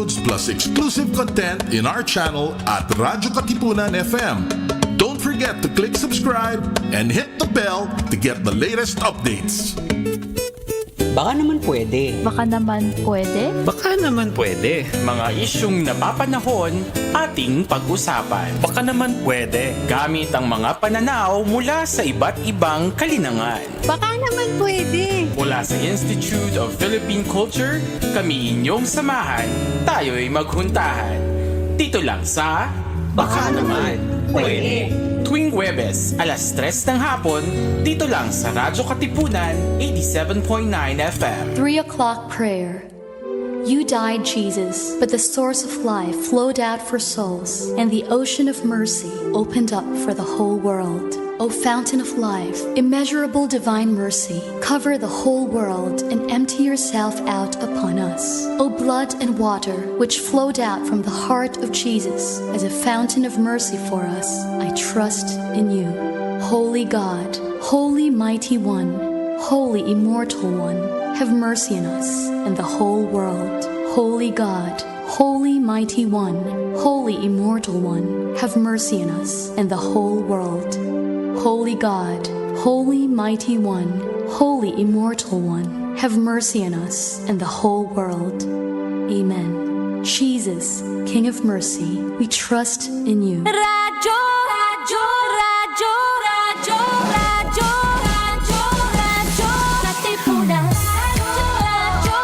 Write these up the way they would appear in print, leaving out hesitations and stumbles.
episodes plus exclusive content in our channel at Radyo Katipunan FM. Don't forget to click subscribe and hit the bell to get the latest updates. Baka naman pwede. Baka naman pwede. Baka naman pwede. Mga isyung napapanahon ating pag-usapan. Baka naman pwede. Gamit ang mga pananaw mula sa iba't ibang kalinangan. Baka naman pwede. Mula sa Institute of Philippine Culture, kami inyong samahan. Tayo'y maghuntahan. Dito lang sa Baka naman pwede. Tuwing Huwebes, alas 3 ng hapon, dito lang sa Radyo Katipunan, 87.9 FM. 3 o'clock prayer. You died, Jesus, but the source of life flowed out for souls, and the ocean of mercy opened up for the whole world. O fountain of life, immeasurable divine mercy, cover the whole world and empty yourself out upon us. O blood and water, which flowed out from the heart of Jesus as a fountain of mercy for us, I trust in you. Holy God, holy mighty one, holy immortal one, have mercy on us and the whole world. Holy God, holy mighty one, holy immortal one, have mercy on us and the whole world. Holy God, holy mighty one, holy immortal one, have mercy on us and the whole world. Amen. Jesus, King of mercy, we trust in you. Radyo, radyo, radyo, radyo, radyo, radyo, radyo, Katipunan. Radyo, radyo,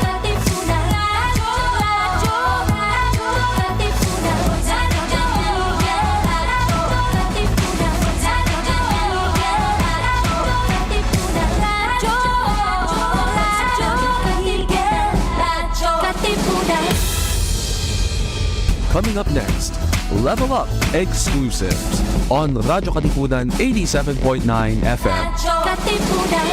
Katipunan. Radyo, radyo, radyo, Katipunan. Radyo, Katipunan. Radyo, Katipunan. Coming up next, Level Up Exclusives on Radyo Katipunan 87.9 FM. Katipunan.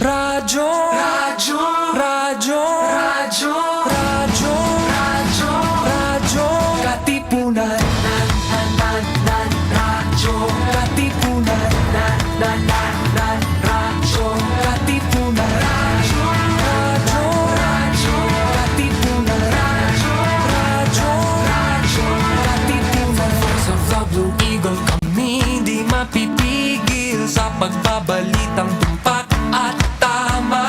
Radyo, radyo, radyo, radyo, radyo, radyo, radyo, Katipunan. Radyo, Katipunan. Radyo, Katipunan. Radyo, radyo, Katipunan. Radyo, Katipunan. Voice of the Blue Eagle, kami di mapipigil sa pagbabalitang tumpak at tama.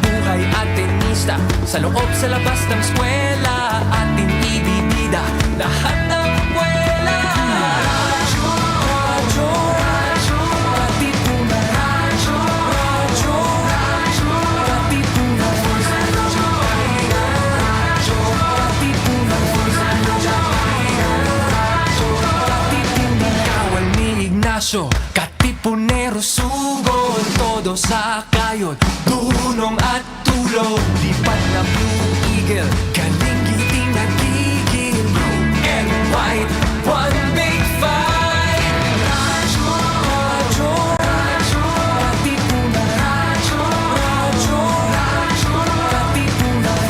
Buhay at tenista, sa loob sa labas ng eskwela, ating ibibida lahat ng kwela. Radyo, radyo, radyo, Katipunan. Radyo, radyo, radyo, Katipunan. Radyo, Katipunan. Katipunan. Kawal ni Ignacio, Katipunero sugod, todo sa kayon, tulong at tulog. Lipat na Blue Eagle, galing giting nagigil. Blue and white, one big fight. Radyo, radyo, radyo, Katipunan. Radyo, radyo, radyo, Katipunan.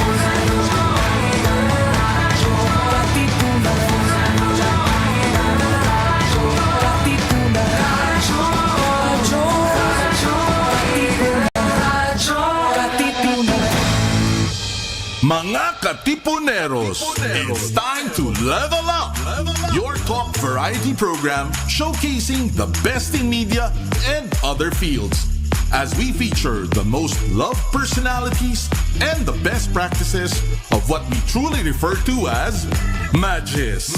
Radyo, Katipunan. Katipunan. Radyo, radyo, radyo, Katipunan. Radyo, Katipunan. Mga Katipuneros, it's time to level up! Your talk variety program showcasing the best in media and other fields. As we feature the most loved personalities and the best practices of what we truly refer to as Magis.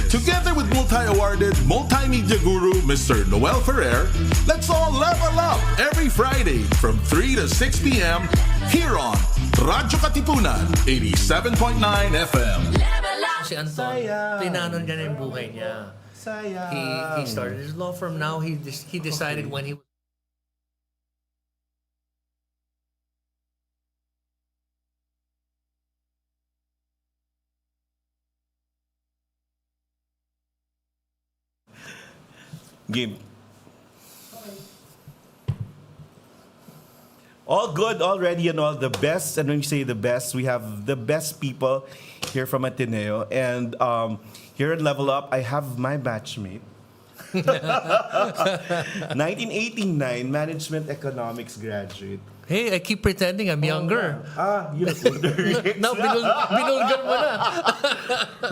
Together with multi-awarded multimedia guru Mr. Noel Ferrer, let's all level up every Friday from 3 to 6 p.m. here on Radyo Katipunan 87.9 FM. Si Anton, plinanon niya na yung buhay niya. He started his law firm. Now he decided when he Game. All good already and all the best. And when we say the best, we have the best people here from Ateneo. And here at Level Up, I have my batchmate. 1989 Management Economics graduate. Hey, I keep pretending I'm younger. You look older. No, binulgar mo na.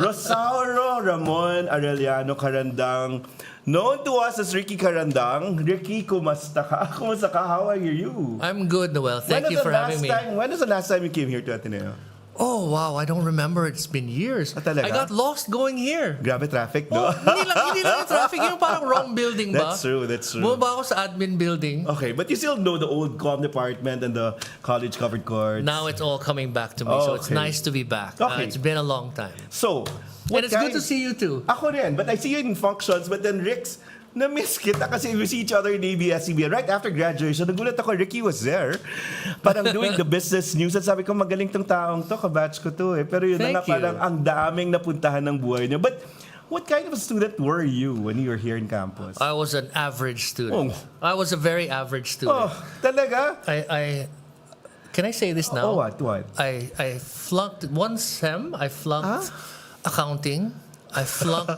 Rosauro Ramon Arellano Carandang. Known to us as Ricky Carandang. Ricky, kumusta ka? Kumusta ka? How are you? I'm good, Noel. Thank you for having me. When was the last time you came here to Ateneo? Oh, wow. I don't remember. It's been years. Talaga? I got lost going here. Grabe traffic, no? Hindi lang yung traffic. Yung parang wrong building ba? That's true. Bumaba ako sa admin building. Okay, but you still know the old comm department and the college covered courts. Now it's all coming back to me. So it's nice to be back. Okay. It's been a long time. So, And it's good to see you too. Ako rin, but I see you in functions, but then Rick's, na-miss kita kasi we see each other in ABS-CBN. Right after graduation, nagulat ako, Ricky was there. Parang doing the business news. At sabi ko, magaling tong taong to, kabatch ko to eh. Pero yun na nga, parang ang daming napuntahan ng buhay niya. But what kind of a student were you when you were here in campus? I was an average student. I was a very average student. Oh, talaga? Can I say this now? Oh, what? I flunked one sem. I flunked accounting. I flunked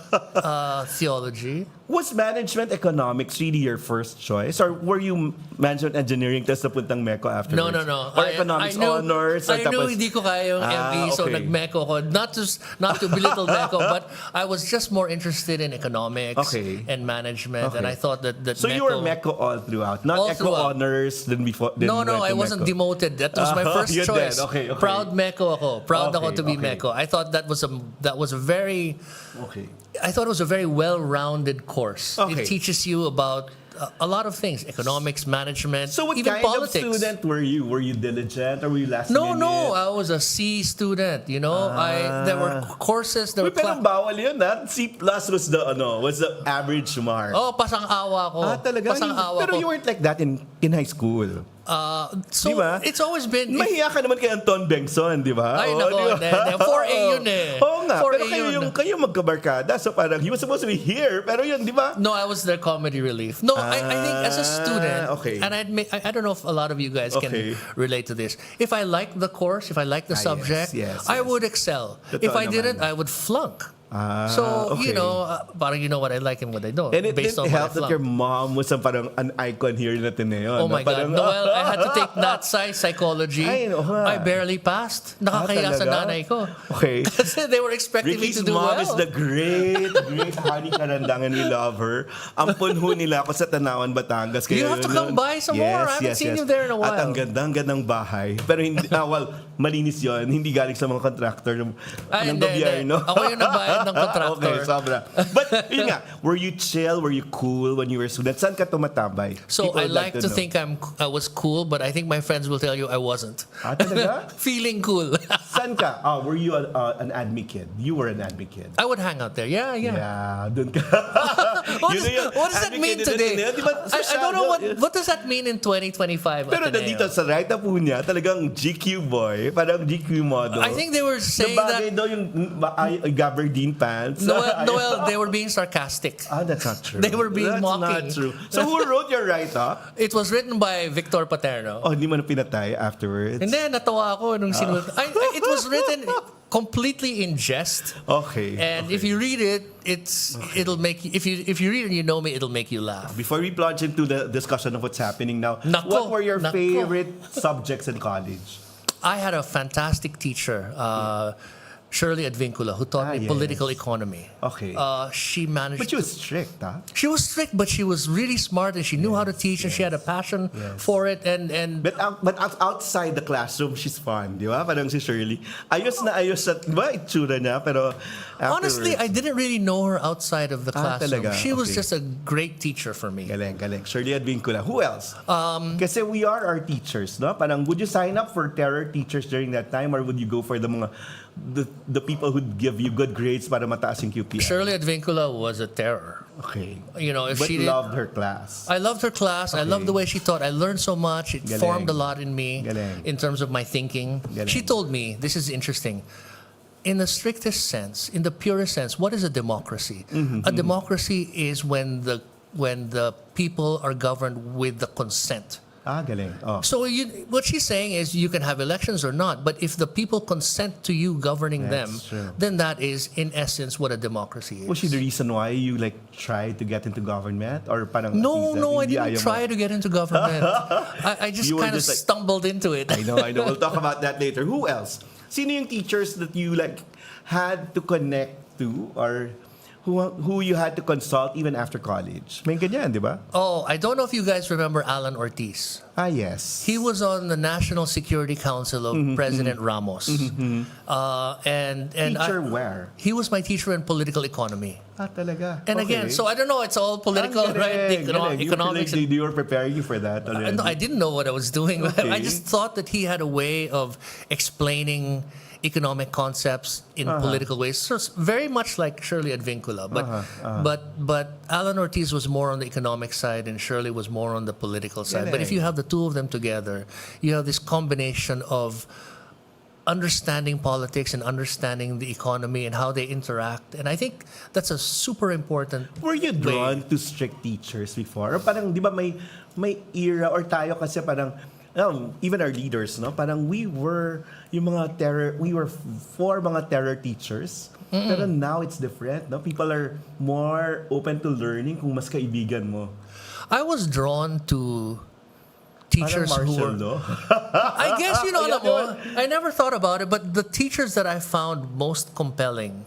theology. Was management economics really your first choice? Or were you management engineering tapos napuntang MECO afterwards? No. Or economics honors? I knew hindi ko kaya yung MB, so nag-MECO ko. Not to belittle MECO, but I was just more interested in economics and management. And I thought that so MECO, you were MECO all throughout? Not all eco throughout. honors? Then No, I wasn't demoted. That was my first choice. Okay. Proud MECO ako. Proud ako to be MECO. I thought that was a very... Okay. I thought it was a very well-rounded course. Okay. It teaches you about a lot of things, economics, management, so what even kind politics. of student were you? Were you diligent or were you last No, minute? I was a C student. You know, there were courses. There were pero bawal yun, ha? C plus was the average mark. Oh, pasang-awa ko. Talaga? Pasang-awa pero ko. you weren't like that in high school. So diba? It's always been... Mahiya ka naman kay Anton Bengson, di ba? Ay, nako. 4A yun eh. Oo nga. 4A Pero kayo magkabarkada. So parang, he was supposed to be here. Pero yun, di ba? No, I was their comedy relief. No, I think as a student, and I don't know if a lot of you guys can relate to this. If I liked the course, if I liked the subject, I would excel. If I didn't, I would flunk. You know, parang you know what I like and what I don't. And it based didn't on help that your mom was parang an icon here in Ateneo. Oh my God. Noel, I had to take NATSI psychology. I barely passed. Nakakaya sa nanay ko. Okay. Kasi they were expecting me to do well. Ricky's mom is the great Honey Carandang and we love her. Ampun ho nila ako sa Tanawan, Batangas. You have to come by some more. I haven't seen you there in a while. At ang gandang bahay. Pero hindi, malinis yon. Hindi galing sa mga contractor ng gobyerno. Ako yung nagbayad ng contractor. Okay, sobra. But yun nga, were you chill? Were you cool when you were a student? Saan ka tumatabay? So I like to think I was cool, but I think my friends will tell you I wasn't. Talaga? Feeling cool. Saan ka? Were you an admin kid? You were an admin kid. I would hang out there. Yeah. Yeah, dun ka. What does that mean today? I don't know what does that mean in 2025. Pero nandito sa right up niya, talagang GQ boy, parang GQ model. I think they were saying that daw yung gabardine pants. Noel, they were being sarcastic. That's not true. They were being mocking. That's not true. So who wrote your write-up? It was written by Victor Paterno. Oh, hindi mo na pinatay afterwards? Hindi, natawa ako nung it was written completely in jest. Okay. And if you read it, it'll make you, if you read it and you know me, it'll make you laugh. Before we plunge into the discussion of what's happening now, what were your favorite subjects in college? I had a fantastic teacher, Shirley Advincula, who taught me political economy. Okay. She managed. But she was strict, huh? She was strict, but she was really smart, and she knew how to teach, and she had a passion for it. But outside the classroom, she's fun, di ba? Parang si Shirley. Ayos na ayos sa, di ba, itsura niya, pero honestly, I didn't really know her outside of the classroom. Talaga? She was just a great teacher for me. Galing. Shirley Advincula. Who else? Kasi we are our teachers, no? Parang, would you sign up for terror teachers during that time, or would you go for the people who'd give you good grades para mataas yung QPI? Shirley Advincula was a terror. Okay. You know, if but she loved her class. I loved her class. Okay. I loved the way she taught. I learned so much. It formed a lot in me in terms of my thinking. She told me, this is interesting, in the strictest sense, in the purest sense, what is a democracy? A democracy is when the people are governed with the consent Galing. Oh. So what she's saying is you can have elections or not, but if the people consent to you governing them, true. then that is in essence what a democracy is. Was she the reason why you like tried to get into government, or parang No, I didn't try to get into government. I just You were kind of just like- stumbled into it. I know. We'll talk about that later. Who else? Sino yung teachers that you like had to connect to, or who you had to consult even after college? May ganyan, di ba? Oh, I don't know if you guys remember Alan Ortiz. Yes. He was on the National Security Council of President Ramos. And Teacher where? He was my teacher in political economy. Talaga. And again, so I don't know, it's all political, right? Economics. You were preparing you for that already. No, I didn't know what I was doing. Okay. I just thought that he had a way of explaining economic concepts in political ways. So it's very much like Shirley Advincula. But Alan Ortiz was more on the economic side and Shirley was more on the political side. But if you have the two of them together, you have this combination of understanding politics and understanding the economy and how they interact. And I think that's a super important Were you drawn to strict teachers before? Or parang, di ba may era, or tayo kasi parang, even our leaders, no? Parang we were for mga terror teachers. Pero now it's different, no? People are more open to learning kung mas kaibigan mo. I was drawn to teachers Parang who martial were... law. I guess, alam mo, I never thought about it, but the teachers that I found most compelling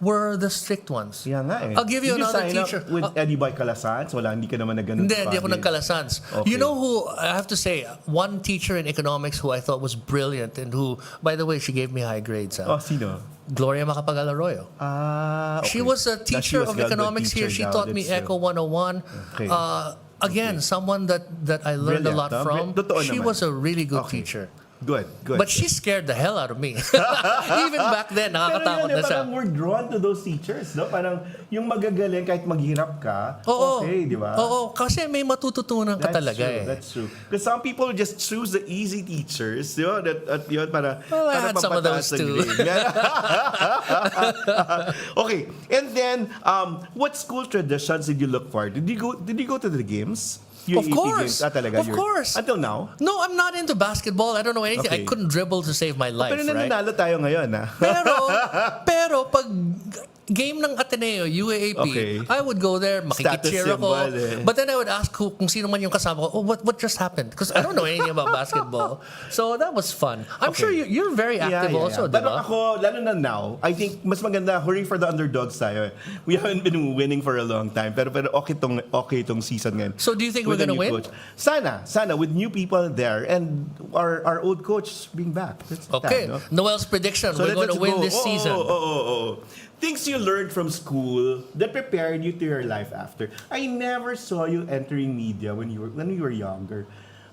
were the strict ones. Yeah nga eh. I'll give you Did another you sign teacher. up with Eddie Boy Calasans? Wala, hindi ka naman na ganun. Hindi ako nagkalasans. Okay. You know who, I have to say, one teacher in economics who I thought was brilliant and who, by the way, she gave me high grades. Sino? Gloria Macapagal Arroyo. Okay. She was a teacher of economics here. She taught me Eco 101. Okay. Again, someone that I learned a lot from. Totoo She naman. was a really good teacher. Good. But she scared the hell out of me. Even back then, nakakatakot na siya. Parang we're drawn to those teachers, no? Parang yung magagaling kahit maghirap ka, okay, di ba? Oo, kasi may matututunan ka talaga eh. That's true. Because some people just choose the easy teachers, di ba? Yun, para I had some of those too. Okay, and then, what school traditions did you look for? Did you go to the games? Of course. Talaga, of course. Until now? No, I'm not into basketball. I don't know anything. Okay. I couldn't dribble to save my life, Pero right? nananalo tayo ngayon, ha? Pero pag game ng Ateneo, UAAP, Okay. I would go there, makikicheer Status ako. symbol eh. But then I would ask kung sino man yung kasama ko, what just happened? Because I don't know anything about basketball. So that was fun. I'm sure you're very active also, di Pero ba? ako, lalo na now, I think mas maganda, hurry for the underdogs tayo. We haven't been winning for a long time. Pero okay tong season ngayon. So do you think With we're a gonna new win? coach. Sana, with new people there and our old coach being back. That's Okay, no? Noel's prediction, we're going to win this season. Things you learned from school that prepared you to your life after. I never saw you entering media when you were younger.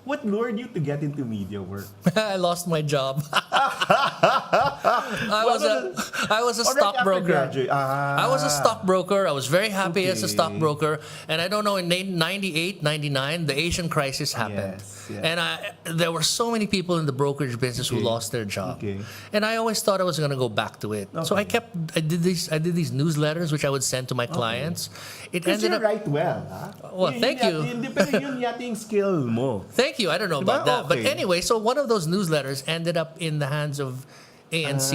What lured you to get into media work? I lost my job. I was a stockbroker. I was a stockbroker. I was very happy as a stockbroker. And I don't know, in 98, 99, the Asian crisis happened. Yes. And there were so many people in the brokerage business who lost their job. Okay. And I always thought I was going to go back to it. So I did these newsletters which I would send to my clients. It Because ended you up... write well, ha? Well, thank you. Pero yun yata yung skill mo. Thank you. I don't know Diba? about that. But Okay. anyway, so one of those newsletters ended up in the hands of ANC.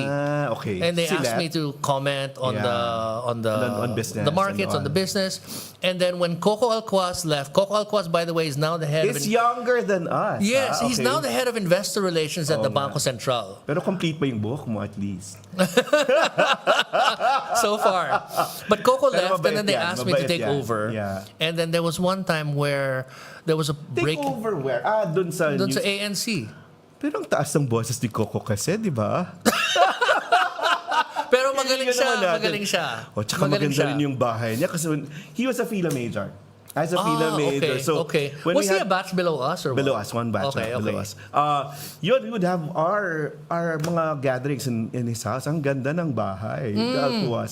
Okay. And they Sila. asked me to comment on On business the markets, and on the business. And then when Coco Alcuaz left, Coco Alcuaz, by the way, is now the head He's younger than us. Yes, ha? he's Okay. now the head of investor relations at the Bangko Central. Pero complete pa yung buhok mo at least. So far. But Coco Pero left and then they mabait yan, asked me to mabait take yan. over. Yeah. And then there was one time where there was a Take break over where? Dun sa doon news. sa ANC. Pero ang taas ng boses ni Coco kasi, di ba? Pero magaling Yun siya, naman natin. magaling siya. O, tsaka Magaling maganda siya. rin yung bahay niya kasi he was a Phila major. As a Phila major. Okay, So, okay. when Was we he had- a batch below us or Below what? us, one batch Okay, below okay. us. Yun, we would have our mga gatherings in his house. Ang ganda ng bahay.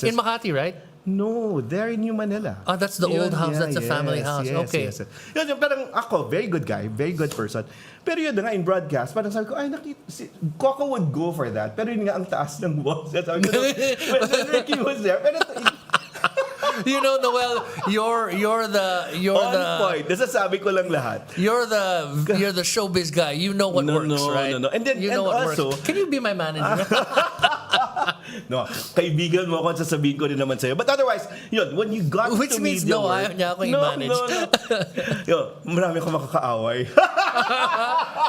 In Makati, right? No, there in New Manila. That's the old house. That's a family house. Okay. Yes. Yun, parang ako, very good guy, very good person. Pero yun na nga, in broadcast, parang sabi ko, Coco would go for that. Pero yun nga, ang taas ng boses. Sabi ko, when Ricky was there, pero Noel, you're the point. Nasasabi ko lang lahat. You're the showbiz guy. You know what works, right? No. And then you know what also, works. Can you be my manager? no, kaibigan mo ako, sasabihin ko rin naman sa'yo. But otherwise, when you got Which to means media no, work, ayaw niya ako i-manage. Marami akong makakaaway.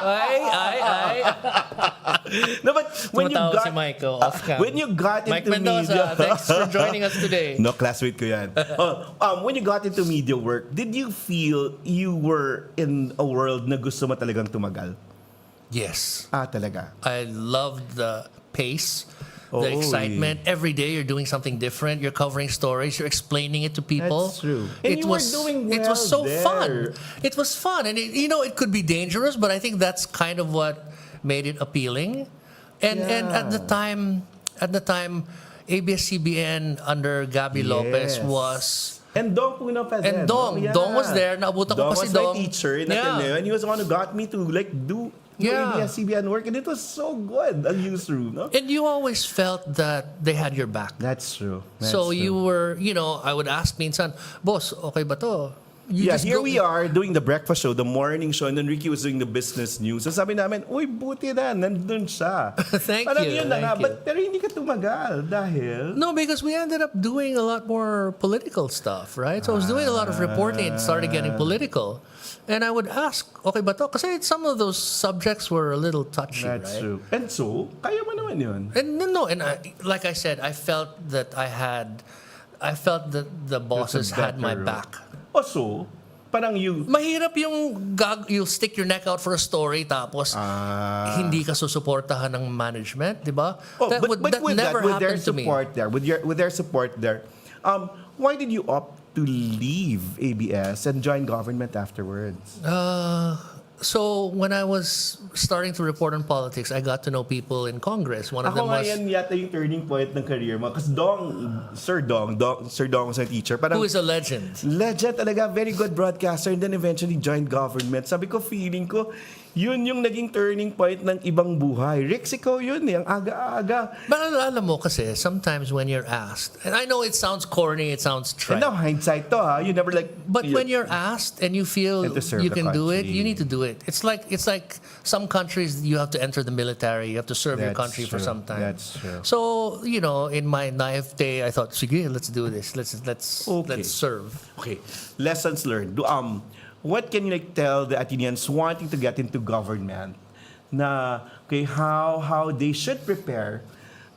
ay. No, but when you Tumatawa got si Michael off cam. when you got Mike into Mendoza, media, thanks for joining us today. No, classmate ko yan. When you got into media work, did you feel you were in a world na gusto mo talagang tumagal? Yes. Talaga. I loved the pace, the excitement. Every day you're doing something different. You're covering stories. You're explaining it to people. That's true. And you were doing well It was so there. fun. It was fun. And it could be dangerous, but I think that's kind of what made it appealing. And at the time, ABS-CBN under Gabby Lopez was... And Dong Puna pa And Dong was there. Naabutan ko pa si Dong. Was my teacher in Ateneo, and he was the one who got me to do ABS-CBN work, and it was so good, a newsroom. No? And you always felt that they had your back. That's true. You were, I would ask minsan, boss, okay ba to? Here we are doing the breakfast show, the morning show, and then Ricky was doing the business news. So sabi namin, uy, buti na, nandun siya. Thank you. Pero hindi ka tumagal dahil... No, because we ended up doing a lot more political stuff, right? So I was doing a lot of reporting and started getting political. And I would ask, okay ba to? Kasi some of those subjects were a little touchy, That's right? true. And so, kaya mo naman yun. And like I said, I felt that the bosses had my back. So, parang mahirap yung you'll stick your neck out for a story tapos hindi ka susuportahan ng management, di ba? That never happened to me. With their support there, why did you opt to leave ABS and join government afterwards? So when I was starting to report on politics, I got to know people in Congress. One of them was... Ako yata yung turning point ng career mo. Kasi Sir Dong was a teacher. Who is a legend. Legend talaga, very good broadcaster, and then eventually joined government. Sabi ko, feeling ko, yun yung naging turning point ng ibang buhay. Rex, ikaw yun ang aga-aga. But alam mo kasi, sometimes when you're asked, and I know it sounds corny, it sounds trite. And now hindsight to you never But when you're asked and you feel you can do it, you need to do it. It's like some countries you have to enter the military, you have to serve your country for some time. That's true. So, in my naivete, I thought, sige, let's do this. Let's serve. Okay. Lessons learned. What can you tell the Athenians wanting to get into government na how they should prepare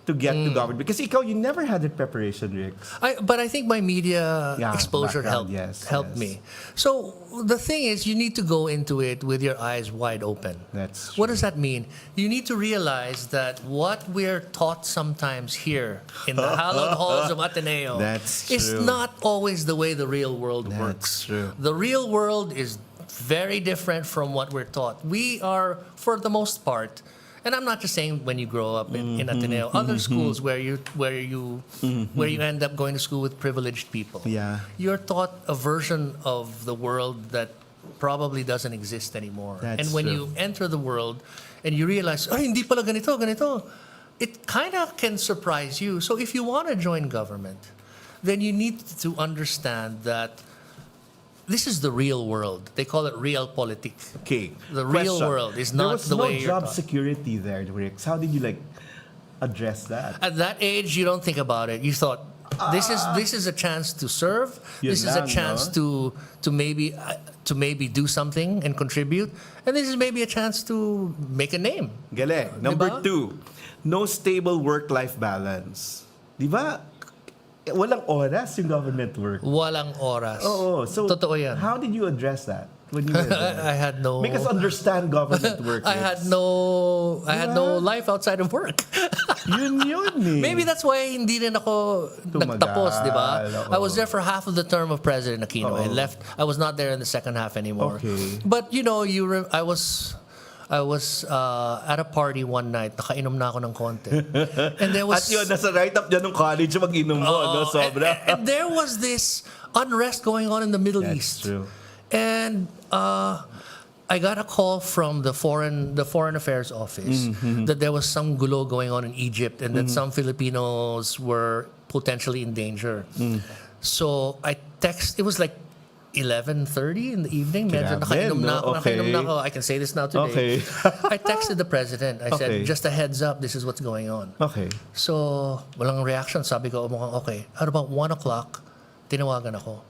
to get to government? Because you never had that preparation, Rick. But I think my media exposure helped me. So the thing is, you need to go into it with your eyes wide open. That's true. What does that mean? You need to realize that what we're taught sometimes here in the hallowed halls of Ateneo is not always the way the real world works. True. The real world is very different from what we're taught. We are, for the most part, and I'm not just saying when you grow up in Ateneo, other schools where you end up going to school with privileged people. Yeah. You're taught a version of the world that probably doesn't exist anymore. That's and when true. you enter the world and you realize, hindi pala ganito, it kind of can surprise you. So if you want to join government, then you need to understand that this is the real world. They call it realpolitik. Okay. The real world is not the way you're There was no job taught. security there, Rick. How did you address that? At that age, you don't think about it. You thought, this is a chance to serve. This is a chance to maybe do something and contribute. And this is maybe a chance to make a name. Galing. Number 2, no stable work-life balance. Di ba? Walang oras yung government work. Walang oras. Oo. So, totoo yan. How did you address that when you were there? I had no... Make us understand government work. I had no life outside of work. yun eh. Maybe that's why hindi rin ako nagtapos, di ba? I was there for half of the term of President Aquino. I left. I was not there in the second half anymore. Okay. But I was at a party one night, nakainom na ako ng konti. And there was... At yun, nasa write-up dyan ng college mag-inom mo, sobra. And there was this unrest going on in the Middle East. That's true. And I got a call from the foreign affairs office that there was some gulo going on in Egypt and that some Filipinos were potentially in danger. So I text. It was like 11:30 in the evening. Medyo nakainom na ako. Nakainom na ako. I can say this now today. I texted the president. I said, just a heads up, this is what's going on. Okay. So, walang reaction. Sabi ko, mukhang okay. At about 1 o'clock, tinawagan ako.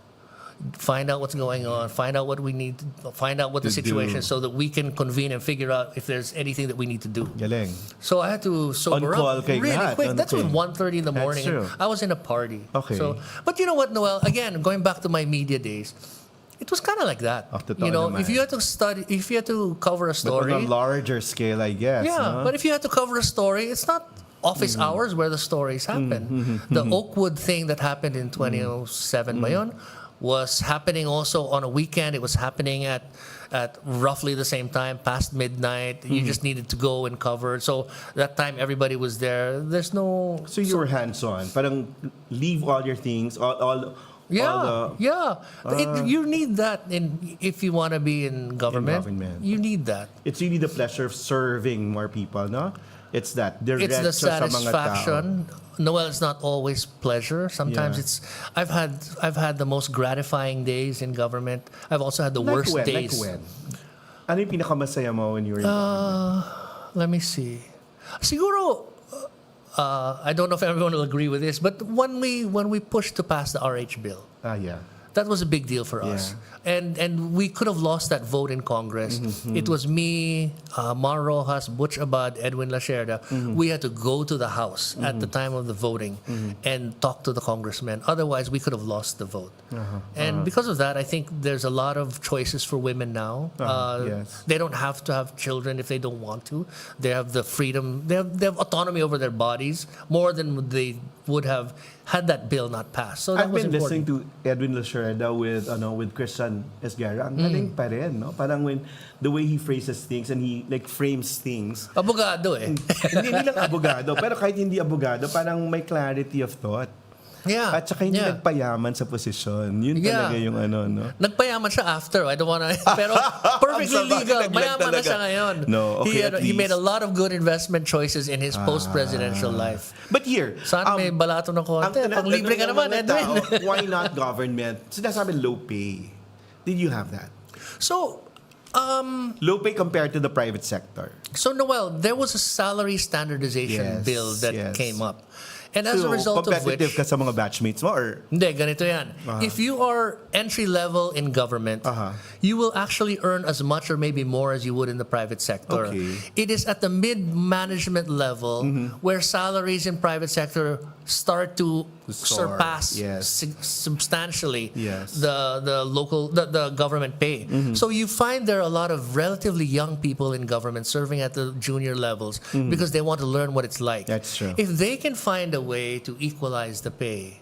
Find out what's going on. Find out what we need. Find out what the situation is so that we can convene and figure out if there's anything that we need to do. Galing. So I had to sober up really quick. That's at 1:30 in the morning. I was in a party. Okay. So, but you know what, Noel? Again, going back to my media days, it was kind of like that. You know, if you had to study, if you had to cover a story, but on a larger scale, I guess. Yeah, but if you had to cover a story, it's not office hours where the stories happen. The Oakwood thing that happened in 2007, ba yun? Was happening also on a weekend. It was happening at roughly the same time, past midnight. You just needed to go and cover. So that time, everybody was there. There's no... So you were hands-on. Parang leave all your things, you need that if you want to be in government. You need that. It's really the pleasure of serving more people, no? It's that. It's the satisfaction. Noel, it's not always pleasure. Sometimes it's. I've had the most gratifying days in government. I've also had the worst days. Like when? Ano yung pinakamasaya mo when you were in government? Let me see. Siguro, I don't know if everyone will agree with this, but when we pushed to pass the RH bill, that was a big deal for us. And we could have lost that vote in Congress. It was me, Mar Rojas, Butch Abad, Edwin Lacerda. We had to go to the House at the time of the voting and talk to the congressmen. Otherwise, we could have lost the vote. And because of that, I think there's a lot of choices for women now. They don't have to have children if they don't want to. They have the freedom. They have autonomy over their bodies more than they would have had that bill not passed. So that I've been listening to Edwin Lacerda with Christian Esguerra. Ang galing pa rin, no? Parang when the way he phrases things and he like frames things. Abogado eh. Hindi lang abogado, pero kahit hindi abogado, parang may clarity of thought. Yeah. At saka hindi nagpayaman sa posisyon. Yun talaga yung no? Nagpayaman siya after. I don't wanna... Pero perfectly legal. Mayaman na siya ngayon. No, okay, he made a lot of good investment choices in his post-presidential life. But here... Sana may balato ng konti. Pang-libre ka naman, Edwin. Why not government? Sinasabi low pay. Did you have that? So... low pay compared to the private sector. So, Noel, there was a salary standardization bill that came up. And as a result of which... competitive ka sa mga batchmates mo or... Hindi, ganito yan. If you are entry level in government, you will actually earn as much or maybe more as you would in the private sector. Okay. It is at the mid-management level where salaries in private sector start to surpass substantially the government pay. So you find there are a lot of relatively young people in government serving at the junior levels because they want to learn what it's like. That's true. If they can find a way to equalize the pay,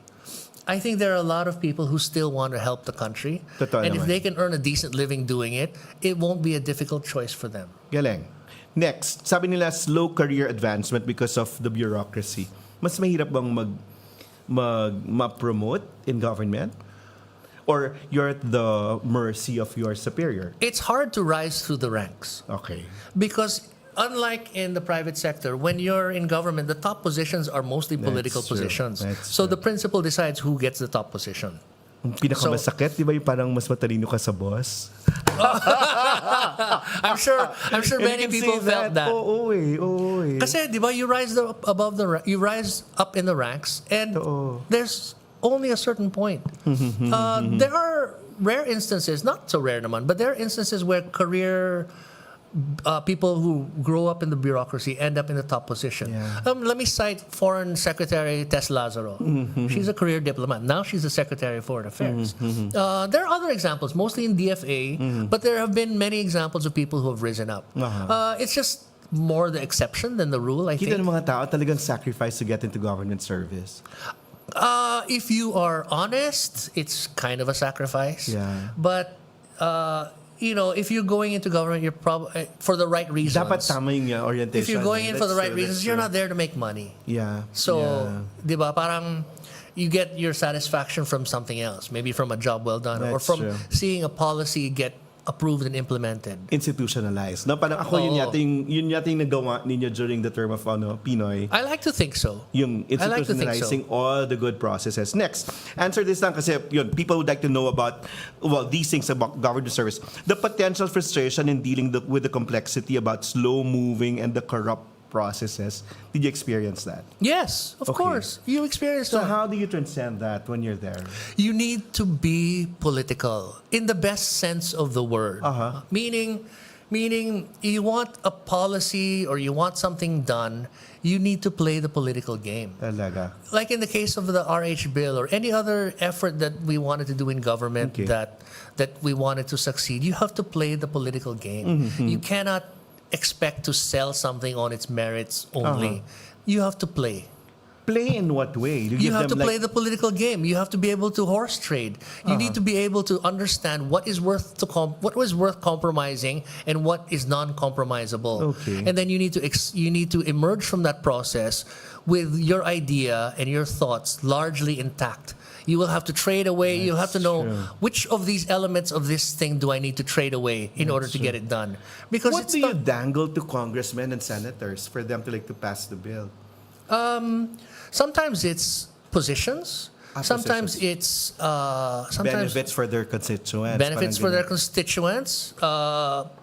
I think there are a lot of people who still want to help the country. And if they can earn a decent living doing it, it won't be a difficult choice for them. Galing. Next, sabi nila slow career advancement because of the bureaucracy. Mas mahirap bang ma-promote in government? Or you're at the mercy of your superior? It's hard to rise through the ranks. Okay. Because unlike in the private sector, when you're in government, the top positions are mostly political positions. So the principal decides who gets the top position. Ang pinakamasakit, di ba yung parang mas matalino ka sa boss? I'm sure many people felt that. Oo eh. Kasi, di ba, you rise up in the ranks, and there's only a certain point. There are rare instances, not so rare naman, but there are instances where people who grow up in the bureaucracy end up in the top position. Let me cite Foreign Secretary Tess Lazaro. She's a career diplomat. Now she's the Secretary of Foreign Affairs. There are other examples, mostly in DFA, but there have been many examples of people who have risen up. It's just more the exception than the rule, I think. Kita ng mga tao talagang sacrifice to get into government service. If you are honest, it's kind of a sacrifice. But... if you're going into government, you're probably for the right reasons. Dapat tama yung orientation. If you're going in for the right reasons, you're not there to make money. So, di ba, parang you get your satisfaction from something else, maybe from a job well done, or from seeing a policy get approved and implemented. Institutionalized. No, parang ako yun yata yung nagawa ninyo during the term of Pinoy. I like to think so. Yung institutionalizing all the good processes. Next, answer this lang kasi yun, people would like to know about these things about government service. The potential frustration in dealing with the complexity about slow-moving and the corrupt processes. Did you experience that? Yes, of course. You experience So that. how do you transcend that when you're there? You need to be political in the best sense of the word. Meaning you want a policy or you want something done, you need to play the political game. Talaga. Like in the case of the RH bill or any other effort that we wanted to do in government that we wanted to succeed, you have to play the political game. You cannot expect to sell something on its merits only. You have to play. Play in what way? You have to play the political game. You have to be able to horse trade. You need to be able to understand what is worth compromising and what is non-compromisable. Okay. And then you need to emerge from that process with your idea and your thoughts largely intact. You will have to trade away. You'll have to know which of these elements of this thing do I need to trade away in order to get it done. Because what do you dangle to congressmen and senators for them to pass the bill? Sometimes it's positions. Sometimes it's benefits for their constituents. Benefits for their constituents.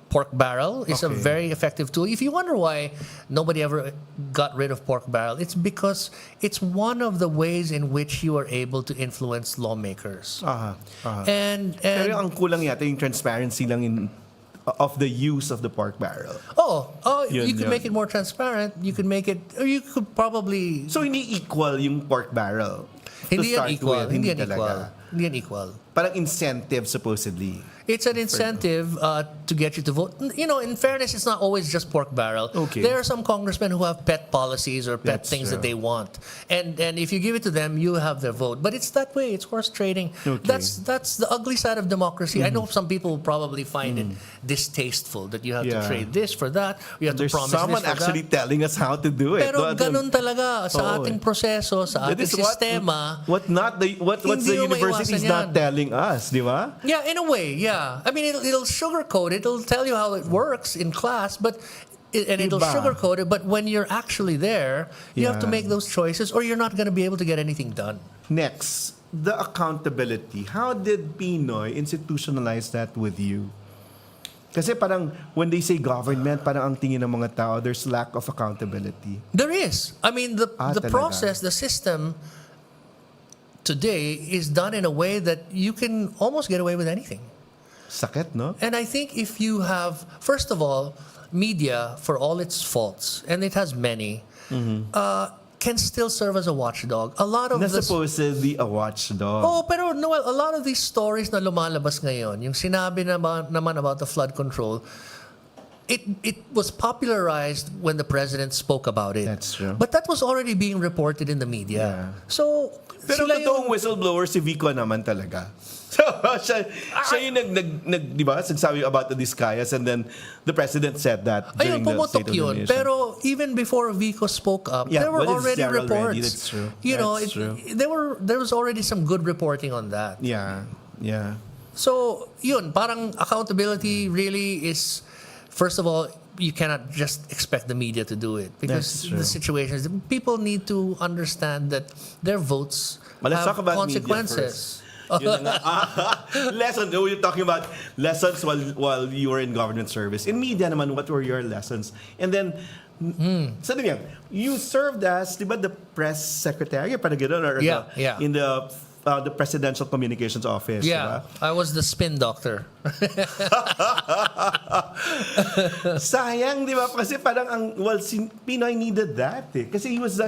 Pork barrel is a very effective tool. If you wonder why nobody ever got rid of pork barrel, it's because it's one of the ways in which you are able to influence lawmakers. And Pero ang kulang yata yung transparency lang of the use of the pork barrel. You could make it more transparent. You could make it, or you could probably. So hindi equal yung pork barrel. Hindi yan equal. Hindi yan equal. Parang incentive supposedly. It's an incentive to get you to vote. You know, in fairness, it's not always just pork barrel. Okay. There are some congressmen who have pet policies or pet things that they want, and if you give it to them, you have their vote. But it's that way. It's horse trading. Okay. That's the ugly side of democracy. I know some people will probably find it distasteful that you have to trade this for that. You have There's to promise someone this for actually that. telling us how to do it. Pero ganun talaga sa ating proseso, sa ating sistema. What's the university is not telling us, di ba? Yeah, in a way, yeah. I mean, it'll sugarcoat it. It'll tell you how it works in class, it'll sugarcoat it. But when you're actually there, you have to make those choices, or you're not going to be able to get anything done. Next, the accountability. How did Pinoy institutionalize that with you? Kasi parang when they say government, parang ang tingin ng mga tao, there's lack of accountability. There is. I mean, the talaga. process, the system today is done in a way that you can almost get away with anything. Sakit, no? And I think if you have, first of all, media, for all its faults, and it has many, can still serve as a watchdog. A lot of supposedly a watchdog. Oh, pero Noel, a lot of these stories na lumalabas ngayon, yung sinabi naman about the flood control, it was popularized when the president spoke about it. That's true. But that was already being reported in the media. Yeah. So, pero totoong whistleblower si Vico naman talaga. So, siya yung di ba, nagsabi about the Discayas, and then the president said that during the State of the Nation. Pero even before Vico spoke up, there were already reports. That's true. There was already some good reporting on that. Yeah. So, parang accountability really is, first of all, you cannot just expect the media to do it, because the situation is people need to understand that their votes have consequences. Lesson. You're talking about lessons while you were in government service. In media naman, what were your lessons? And then, you served as, di ba, the press secretary, parang gano'n, or in the presidential communications office. Yeah, diba? I was the spin doctor. Sayang, di ba? Kasi parang Pinoy needed that eh. Kasi he was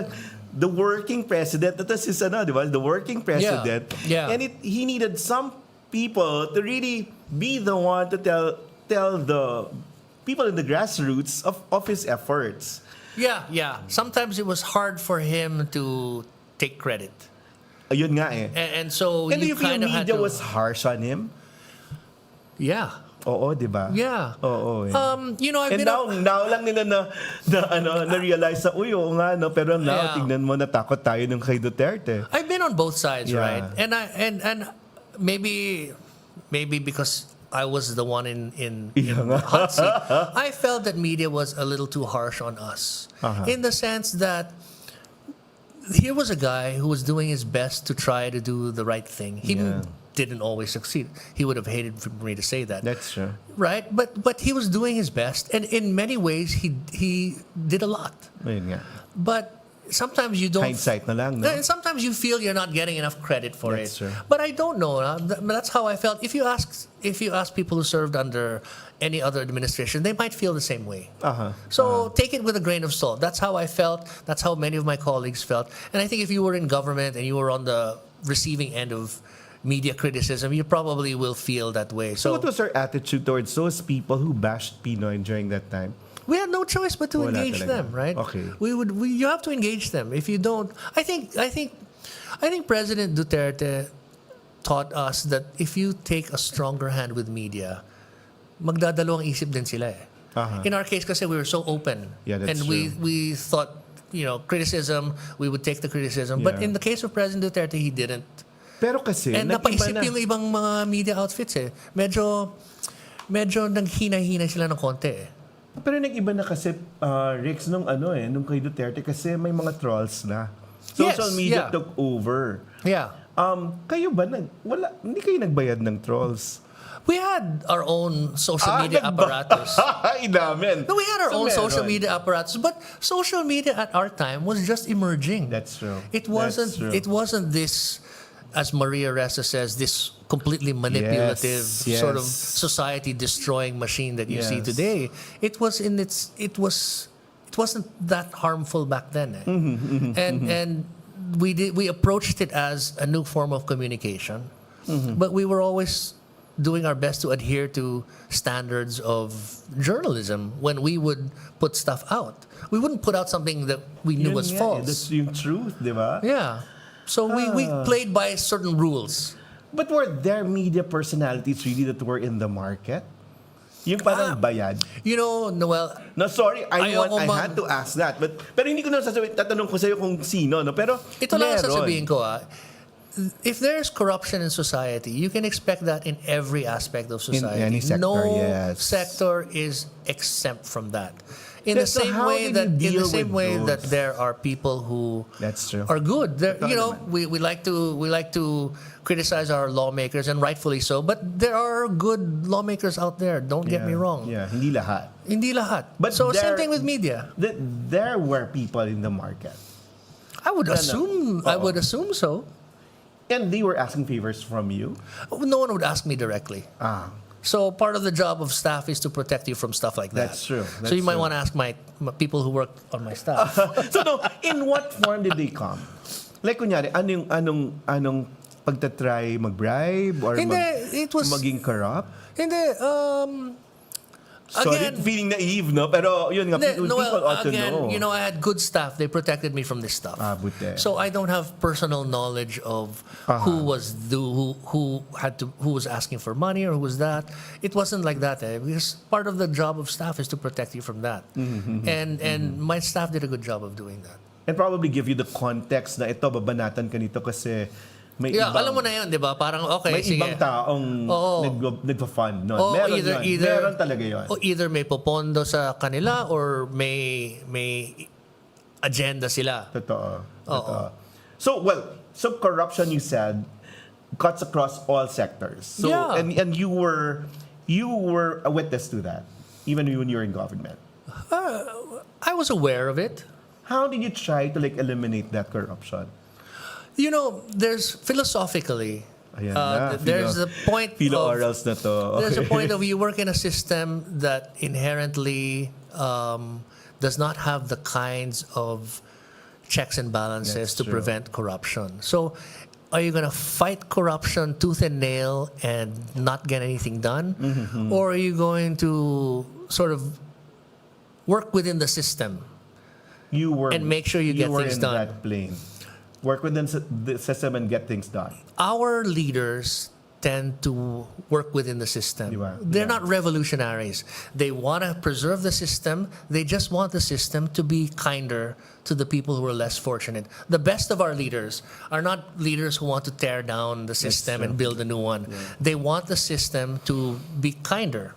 the working president. That was his, di ba? The working president. Yeah. And he needed some people to really be the one to tell the people in the grassroots of his efforts. Yeah. Sometimes it was hard for him to take credit. Ayun nga eh. And so and you kind of had to... media was harsh on him? Yeah. Oo, di ba? Yeah. Oo. I've been now lang nila na-realize na, oo nga, no? Pero now, tingnan mo, natakot tayo nung kay Duterte. I've been on both sides, right? And maybe because I was the one in the hot seat. I felt that media was a little too harsh on us, in the sense that here was a guy who was doing his best to try to do the right thing. He didn't always succeed. He would have hated for me to say that. That's true. Right? But he was doing his best, and in many ways he did a lot. But sometimes you don't. Hindsight na lang, no? And sometimes you feel you're not getting enough credit for That's it. true. But I don't know. That's how I felt. If you ask people who served under any other administration, they might feel the same way. So take it with a grain of salt. That's how I felt. That's how many of my colleagues felt. And I think if you were in government and you were on the receiving end of media criticism, you probably will feel that way. So what was our attitude towards those people who bashed Pinoy during that time? We had no choice but to engage them, right? Okay. You have to engage them. If you don't, I think President Duterte taught us that if you take a stronger hand with media, magdadalawang isip din sila eh. In our case kasi we were so open. Yeah, that's and we thought, criticism, we would take the criticism. But in the case of President Duterte, he didn't. Pero kasi, and napaisip yung ibang mga media outfits eh. Medyo naghina-hina sila ng konti eh. Pero nag-iba na kasi, Rix, nung kay Duterte kasi may mga trolls na. Social media took over. Yeah. Kayo ba, hindi kayo nagbayad ng trolls? We had our own social media apparatus. Inamin. No, we had our own social media apparatus, but social media at our time was just emerging. That's true. It wasn't this, as Maria Ressa says, this completely manipulative sort of society destroying machine that you see today. It wasn't that harmful back then. And we approached it as a new form of communication. But we were always doing our best to adhere to standards of journalism when we would put stuff out. We wouldn't put out something that we knew was false. That's yung truth, di ba? Yeah. So we played by certain rules. But were there media personalities really that were in the market? Yung parang bayad? Noel... No, sorry. I had to ask that. Pero hindi ko na sasabihin, tatanong ko sa'yo kung sino. No? Pero ito lang ang sasabihin ko. If there's corruption in society, you can expect that in every aspect of society. In any sector, no sector is exempt from that. In the same way that there are people who are good. We like to criticize our lawmakers, and rightfully so. But there are good lawmakers out there. Don't get me wrong. Yeah, hindi lahat. Hindi lahat. But so same thing with media. There were people in the market. I would assume so. And they were asking favors from you? No one would ask me directly. So part of the job of staff is to protect you from stuff like that. That's true. So you might want to ask my people who work on my staff. So no, in what form did they come? Like kunyari, anong pagtatry mag-bribe or maging corrupt? Hindi. Sorry, feeling naive, no? Pero yun nga, people ought to know. I had good staff. They protected me from this stuff. Buti. So I don't have personal knowledge of who was asking for money or who was that. It wasn't like that. Because part of the job of staff is to protect you from that. And my staff did a good job of doing that. And probably give you the context na ito, babanatan ka nito kasi may alam mo na yun, di ba? Parang, okay, may sige. ibang taong nagpa-fund nun. Meron talaga yun. O either may popondo sa kanila or may agenda sila. Totoo. So corruption, you said, cuts across all sectors. So and you were a witness to that, even when you were in government. I was aware of it. How did you try to eliminate that corruption? There's philosophically, there's a point orals na to. Okay. There's a point of you work in a system that inherently does not have the kinds of checks and balances to prevent corruption. So are you going to fight corruption tooth and nail and not get anything done? Or are you going to sort of work within the system and make sure you get things done? That plane. Work within the system and get things done. Our leaders tend to work within the system. Diba? They're Yeah. not revolutionaries. They want to preserve the system. They just want the system to be kinder to the people who are less fortunate. The best of our leaders are not leaders who want to tear down the system and build a new one. They want the system to be kinder.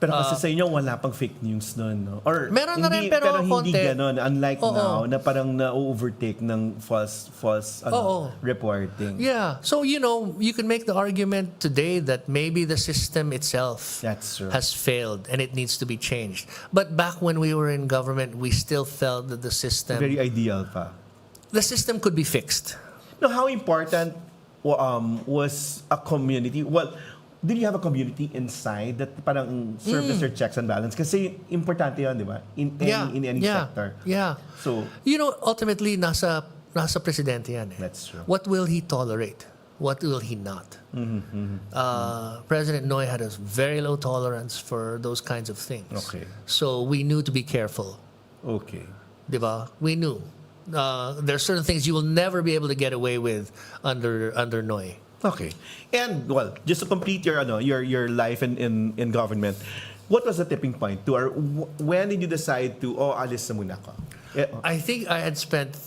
Pero kasi sa inyo, wala pang fake news nun, no? Or Meron na rin, hindi, pero hindi konti. ganon. Unlike Oo. now, na parang na-overtake ng false reporting. Yeah. So, you can make the argument today that maybe the system itself That's true. has failed and it needs to be changed. But back when we were in government, we still felt that the system could be fixed. Now, how important was a community? Well, did you have a community inside that parang service your checks and balance? Kasi importante yun, di ba? In any sector. Yeah. So, Ultimately, nasa presidente yan. That's true. What will he tolerate? What will he not? President Noy had a very low tolerance for those kinds of things. Okay. So we knew to be careful. Okay. Diba? We knew. There are certain things you will never be able to get away with under Noy. Okay. And, well, just to complete your life in government, what was the tipping point to, or when did you decide to, alis na muna ko? I think I had spent,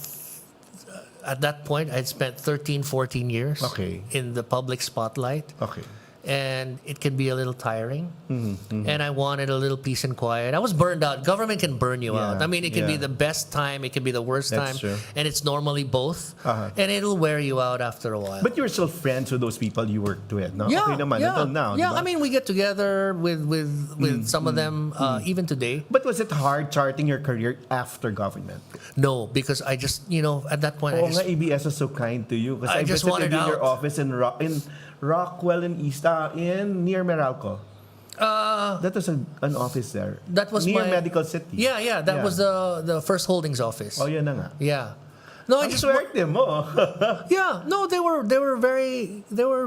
at that point, I had spent 13, 14 years in the public spotlight. Okay. And it can be a little tiring. And I wanted a little peace and quiet. I was burned out. Government can burn you out. I mean, it can be the best time, it can be the worst time. True. And it's normally both. And it'll wear you out after a while. But you were still friends with those people you worked with, no? Yeah, okay naman, until now. Yeah, diba? I mean, we get together with some of them even today. But was it hard charting your career after government? No, because I just, at that point, Oo nga, ABS was so kind to you. Because I just visited wanted in your out. office in Rockwell in near Meralco. That was an office there. That was near my Medical City. Yeah. That was the first holdings office. Oh, yun na nga. Yeah. No, I Ang just swerte mo. Yeah, no, they were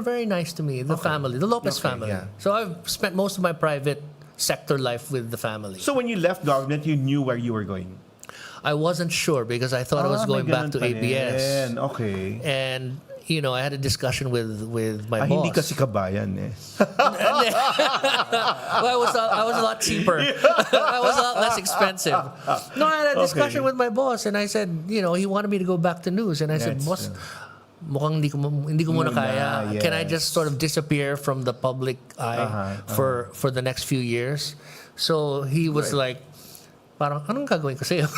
very nice to me. The family, the Lopez family. yeah. So I've spent most of my private sector life with the family. So when you left government, you knew where you were going? I wasn't sure because I thought I was going back to ABS. Rin. Okay. And I had a discussion with my boss. Hindi kasi kabayan eh. Well, I was a lot cheaper. I was a lot less expensive. No, I had a discussion with my boss, and I said, he wanted me to go back to news, and I said, boss, mukhang hindi ko muna kaya. Yes. Can I just sort of disappear from the public eye for the next few years? So he was like, parang, anong gagawin ko sa'yo?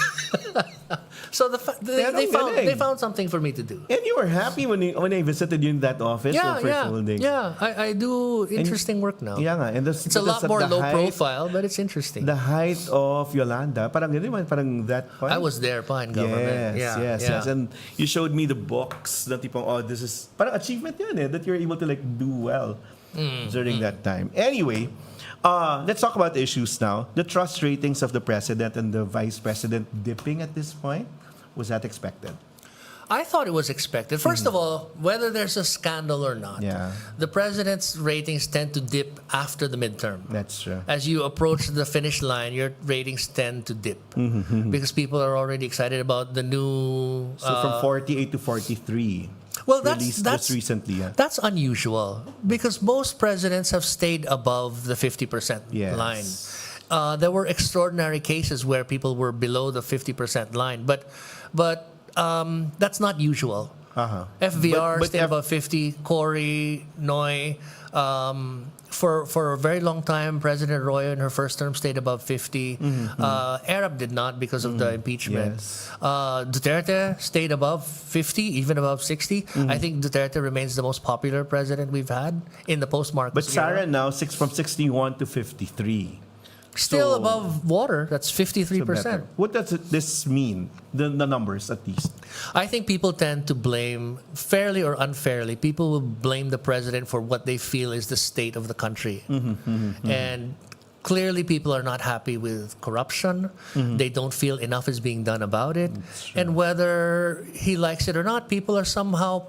So they found something for me to do. And you were happy when I visited you in that office? Yeah. I do interesting work now. Yeah nga. And it's a lot more low profile, but it's interesting. The height of Yolanda, parang that point. I was there pa in government. Yes. And you showed me the books na tipong, this is, parang achievement yan eh, that you're able to do well during that time. Anyway, let's talk about the issues now. The trust ratings of the president and the vice president dipping at this point. Was that expected? I thought it was expected. First of all, whether there's a scandal or not, the president's ratings tend to dip after the midterm. That's true. As you approach the finish line, your ratings tend to dip because people are already excited about the new. So from 48 to 43. Well, that's just recently. Yeah. That's unusual because most presidents have stayed above the 50% line. There were extraordinary cases where people were below the 50% line, but that's not usual. FVR but stayed above 50. Cory, Noy, for a very long time, President Arroyo in her first term stayed above 50. Arab did not because of the impeachment. Yes. Duterte stayed above 50, even above 60. I think Duterte remains the most popular president we've had in the post-Marcos But Sara era. now from 61 to 53. Still above water. That's 53%. What does this mean? The numbers, at least. I think people tend to blame, fairly or unfairly, people will blame the president for what they feel is the state of the country. And clearly people are not happy with corruption. They don't feel enough is being done about it. And whether he likes it or not, people are somehow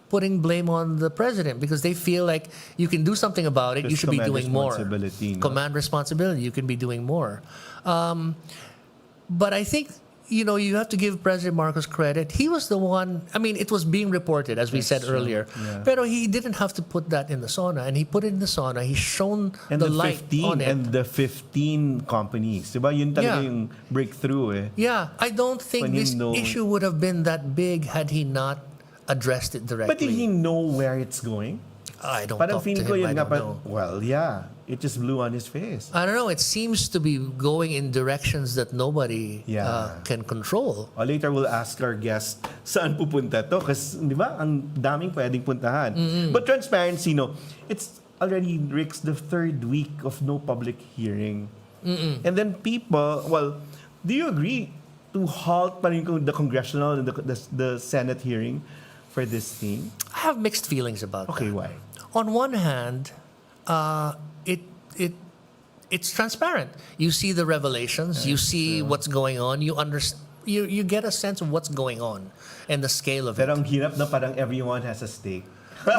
putting blame on the president because they feel like you can do something about it. You should be doing more. No? Command responsibility. You can be doing more. But I think, you have to give President Marcos credit. He was the one, it was being reported, as we said earlier. Yeah. Pero he didn't have to put that in the SONA, and he put it in the SONA. He shone the light on it. And the 15 companies. Diba? Yun talaga yung breakthrough eh. Yeah, I don't think this issue would have been that big had he not addressed it directly. But did he know where it's going? I don't Parang talk to him. ko yun I nga, don't know. well, yeah. It just blew on his face. I don't know. It seems to be going in directions that nobody can control. Later, we'll ask our guest saan pupunta to. Kasi, di ba, ang daming pwedeng puntahan. But transparency, it's already, Rick's, the third week of no public hearing. And then people, do you agree to halt pa rin the congressional and the Senate hearing for this thing? I have mixed feelings about that. Okay, why? On one hand, it's transparent. You see the revelations. You see what's going on. You understand. You get a sense of what's going on and the scale of it. Pero ang hirap na parang everyone has a stake.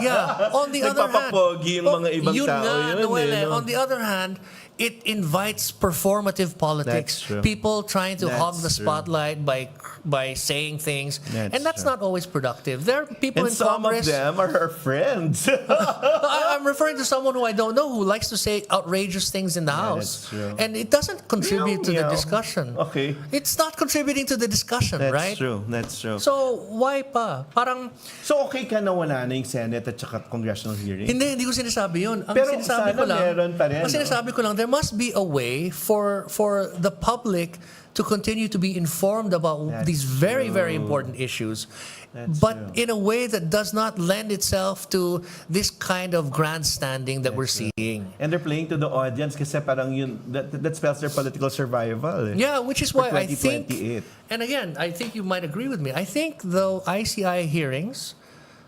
Yeah. On the other hand, nagpapapogi yung mga ibang tao yun. On the other hand, it invites performative politics. That's true. People trying to hog the spotlight by saying things, and that's not always productive. There are people in Congress. Some of them are her friends. I'm referring to someone who I don't know who likes to say outrageous things in the House, and it doesn't contribute to the discussion. Okay, it's not contributing to the discussion, right? That's true. So why pa? So okay ka na wala na yung Senate at saka congressional hearing? Hindi ko sinasabi yun. Ang Pero sinasabi sana ko lang, meron pa rin. ang sinasabi ko lang, there must be a way for the public to continue to be informed about these very, very important issues, but in a way that does not lend itself to this kind of grandstanding that we're seeing. And they're playing to the audience kasi parang yun, that spells their political survival. Yeah, which is why I think, 2028. and again, I think you might agree with me, I think the ICI hearings,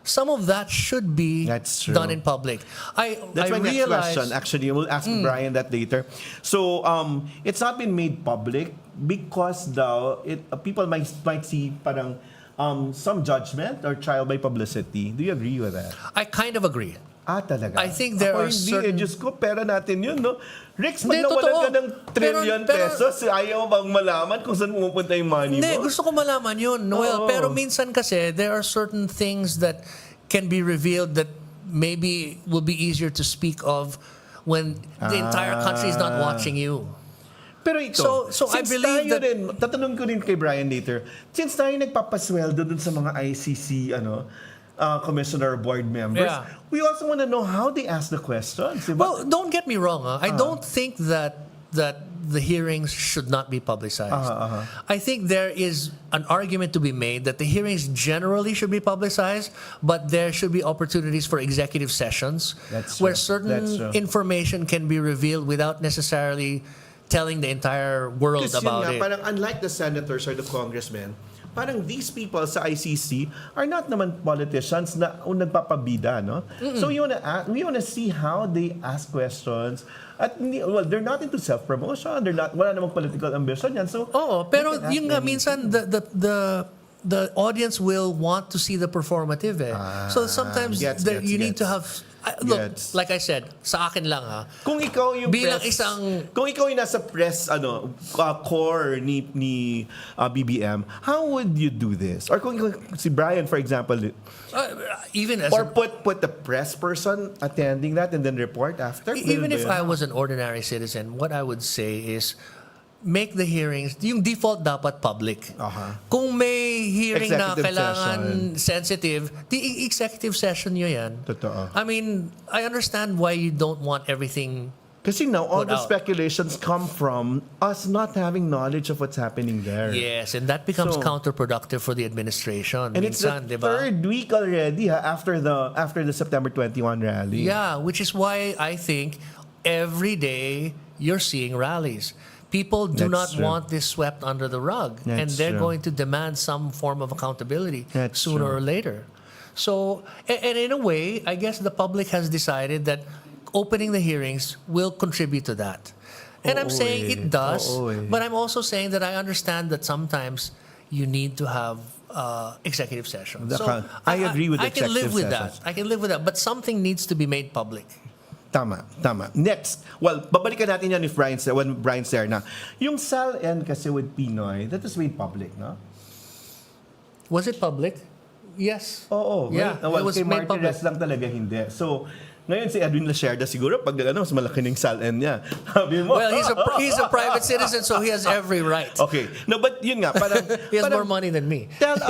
some of that should be done in public. That's my next question. Actually, we'll ask Brian that later. So, it's not been made public because people might see parang some judgment or trial by publicity. Do you agree with that? I kind of agree. Talaga? I think there are certain... Diyos ko, pera natin yun, no? Rex, pag nawalan ka ng trillion pesos, ayaw bang malaman kung saan pumupunta yung money mo? Hindi, gusto ko malaman yun, Noel. Pero minsan kasi, there are certain things that can be revealed that maybe will be easier to speak of when the entire country is not watching you. Pero ito, so I believe that... tatanong ko rin kay Brian later, since tayo nagpapasweldo dun sa mga ICC, commissioner board members, we also want to know how they ask the questions. Diba? Well, don't get me wrong. I don't think that the hearings should not be publicized. I think there is an argument to be made that the hearings generally should be publicized, but there should be opportunities for executive sessions where certain information can be revealed without necessarily telling the entire world about it. Parang unlike the senators or the congressmen, parang these people sa ICC are not naman politicians na nagpapabida, no? So we want to see how they ask questions. At they're not into self-promotion. Wala namang political ambition yan. So pero yun nga minsan the audience will want to see the performative so sometimes you need to have look, like I said, sa akin lang kung ikaw yung bilang press, isang kung ikaw yung nasa press core ni BBM, how would you do this? Or kung si Brian, for example, even as put the press person attending that and then report after? Even if I was an ordinary citizen, what I would say is make the hearings, yung default dapat public. Kung may hearing na kailangan sensitive, the executive session nyo yan. Totoo. I mean, I understand why you don't want everything. Kasi now all the speculations come from us not having knowledge of what's happening there. Yes, and that becomes counterproductive for the administration. And it's the third week already after the September 21 rally. Yeah, which is why I think every day you're seeing rallies. People do not want this swept under the rug, and they're going to demand some form of accountability sooner or later. So, and in a way, I guess the public has decided that opening the hearings will contribute to that. And I'm saying it does, but I'm also saying that I understand that sometimes you need to have executive sessions. So I agree with I can live with sessions. that. I can live with that, but something needs to be made public. Tama. Next, well, babalikan natin yan when Brian's there na. Yung SALN kasi with Pinoy, that was made public, no? Was it public? Yes. Oo. Yeah, well, it was kay made Marty public. Rest lang talaga hindi. So, ngayon si Edwin Lacerda siguro pag mas malaki ng SALN niya. Sabi mo. Well, he's a private citizen, so he has every right. Okay. No, but yun nga, parang He has more money than me. tell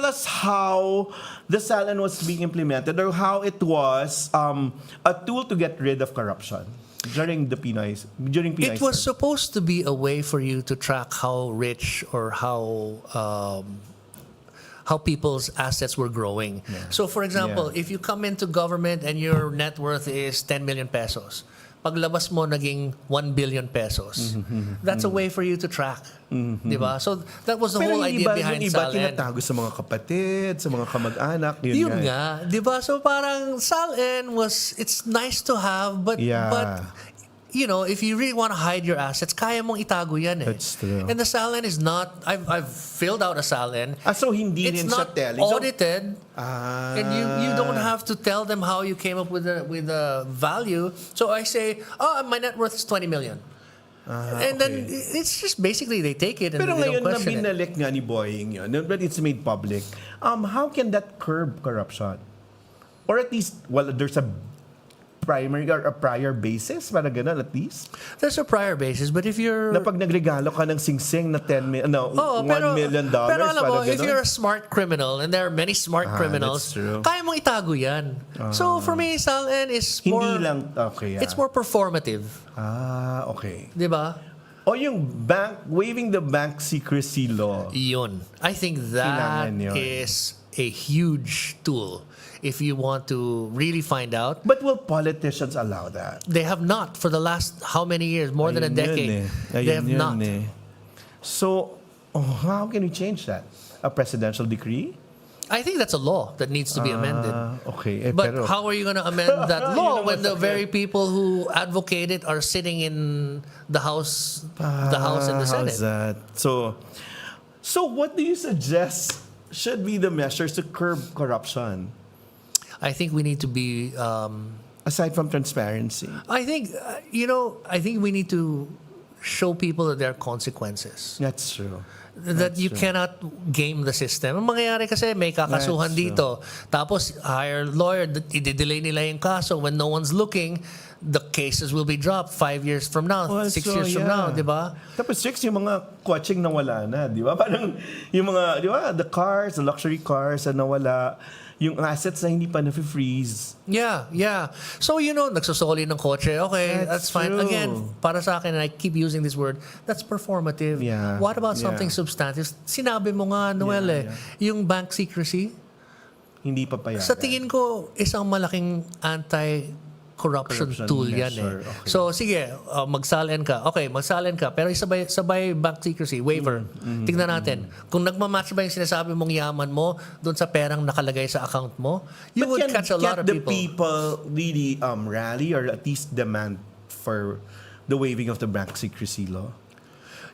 us how the SALN was being implemented or how it was a tool to get rid of corruption during Pinoy's It was term. supposed to be a way for you to track how rich or how people's assets were growing. Yeah. So, for example, Yeah. if you come into government and your net worth is 10 million pesos, paglabas mo naging 1 billion pesos. That's a way for you to track. Diba? So, that was the Pero whole yung idea iba, behind yung iba SALN. tinatago sa mga kapatid, sa mga kamag-anak. Yun nga. Diba? So, parang SALN it's nice to have, but you know, if you really want to hide your assets, kaya mong itago yan eh. That's true. And the SALN is not, I've filled out a SALN. So hindi It's rin siya not telling. audited. And you don't have to tell them how you came up with the value. So I say, my net worth is 20 million. And then it's just basically they take it and Pero they ngayon don't na question it. binalik nga ni Boying yun, but it's made public, how can that curb corruption? Or at least, well, there's a primary or a prior basis para ganun at least? There's a prior basis, but if you're... Na pag nagregalo ka ng singsing na $1 million, pero alam mo, para if ganun? you're a smart criminal, and there are many smart criminals, that's true. kaya mong itago yan. So for me, SALN is more... Hindi lang, okay. It's more performative. Okay. Di ba? O yung waiving the bank secrecy law. Yun. I think that Kailangan yun. is a huge tool if you want to really find out. But will politicians allow that? They have not for the last how many years? More than a decade. They have not. So, how can we change that? A presidential decree? I think that's a law that needs to be amended. Okay. But pero, how are you going to amend that law when the very people who advocate it are sitting in the House, and the Senate? How's that? So what do you suggest should be the measures to curb corruption? I think we need to be. Aside from transparency. I think I think we need to show people that there are consequences. That's true. That you cannot game the system. Ang mangyayari kasi may kakasuhan dito. Tapos hire lawyer, i-delay nila yung kaso when no one's looking. The cases will be dropped 5 years from now, 6 years from now, di ba? Tapos 6 yung mga coaching nawala na, di ba? Parang yung mga, di ba, the luxury cars na nawala, yung assets na hindi pa na-freeze. Yeah. So, nagsusoli ng kotse. Okay, that's fine. true. Again, para sa akin, and I keep using this word, that's performative. Yeah. What about something substantive? Sinabi mo nga, Noel, yung bank secrecy, Hindi pa payagan. sa tingin ko, isang malaking anti-corruption tool yan measure. eh. Okay. So, sige, magsalin ka. Okay, magsalin ka. Pero sabay bank secrecy, waiver. Tingnan natin. Kung nagmamatch ba yung sinasabi mong yaman mo doon sa perang nakalagay sa account mo, you would catch a lot of Can the people. people really rally or at least demand for the waiving of the bank secrecy law?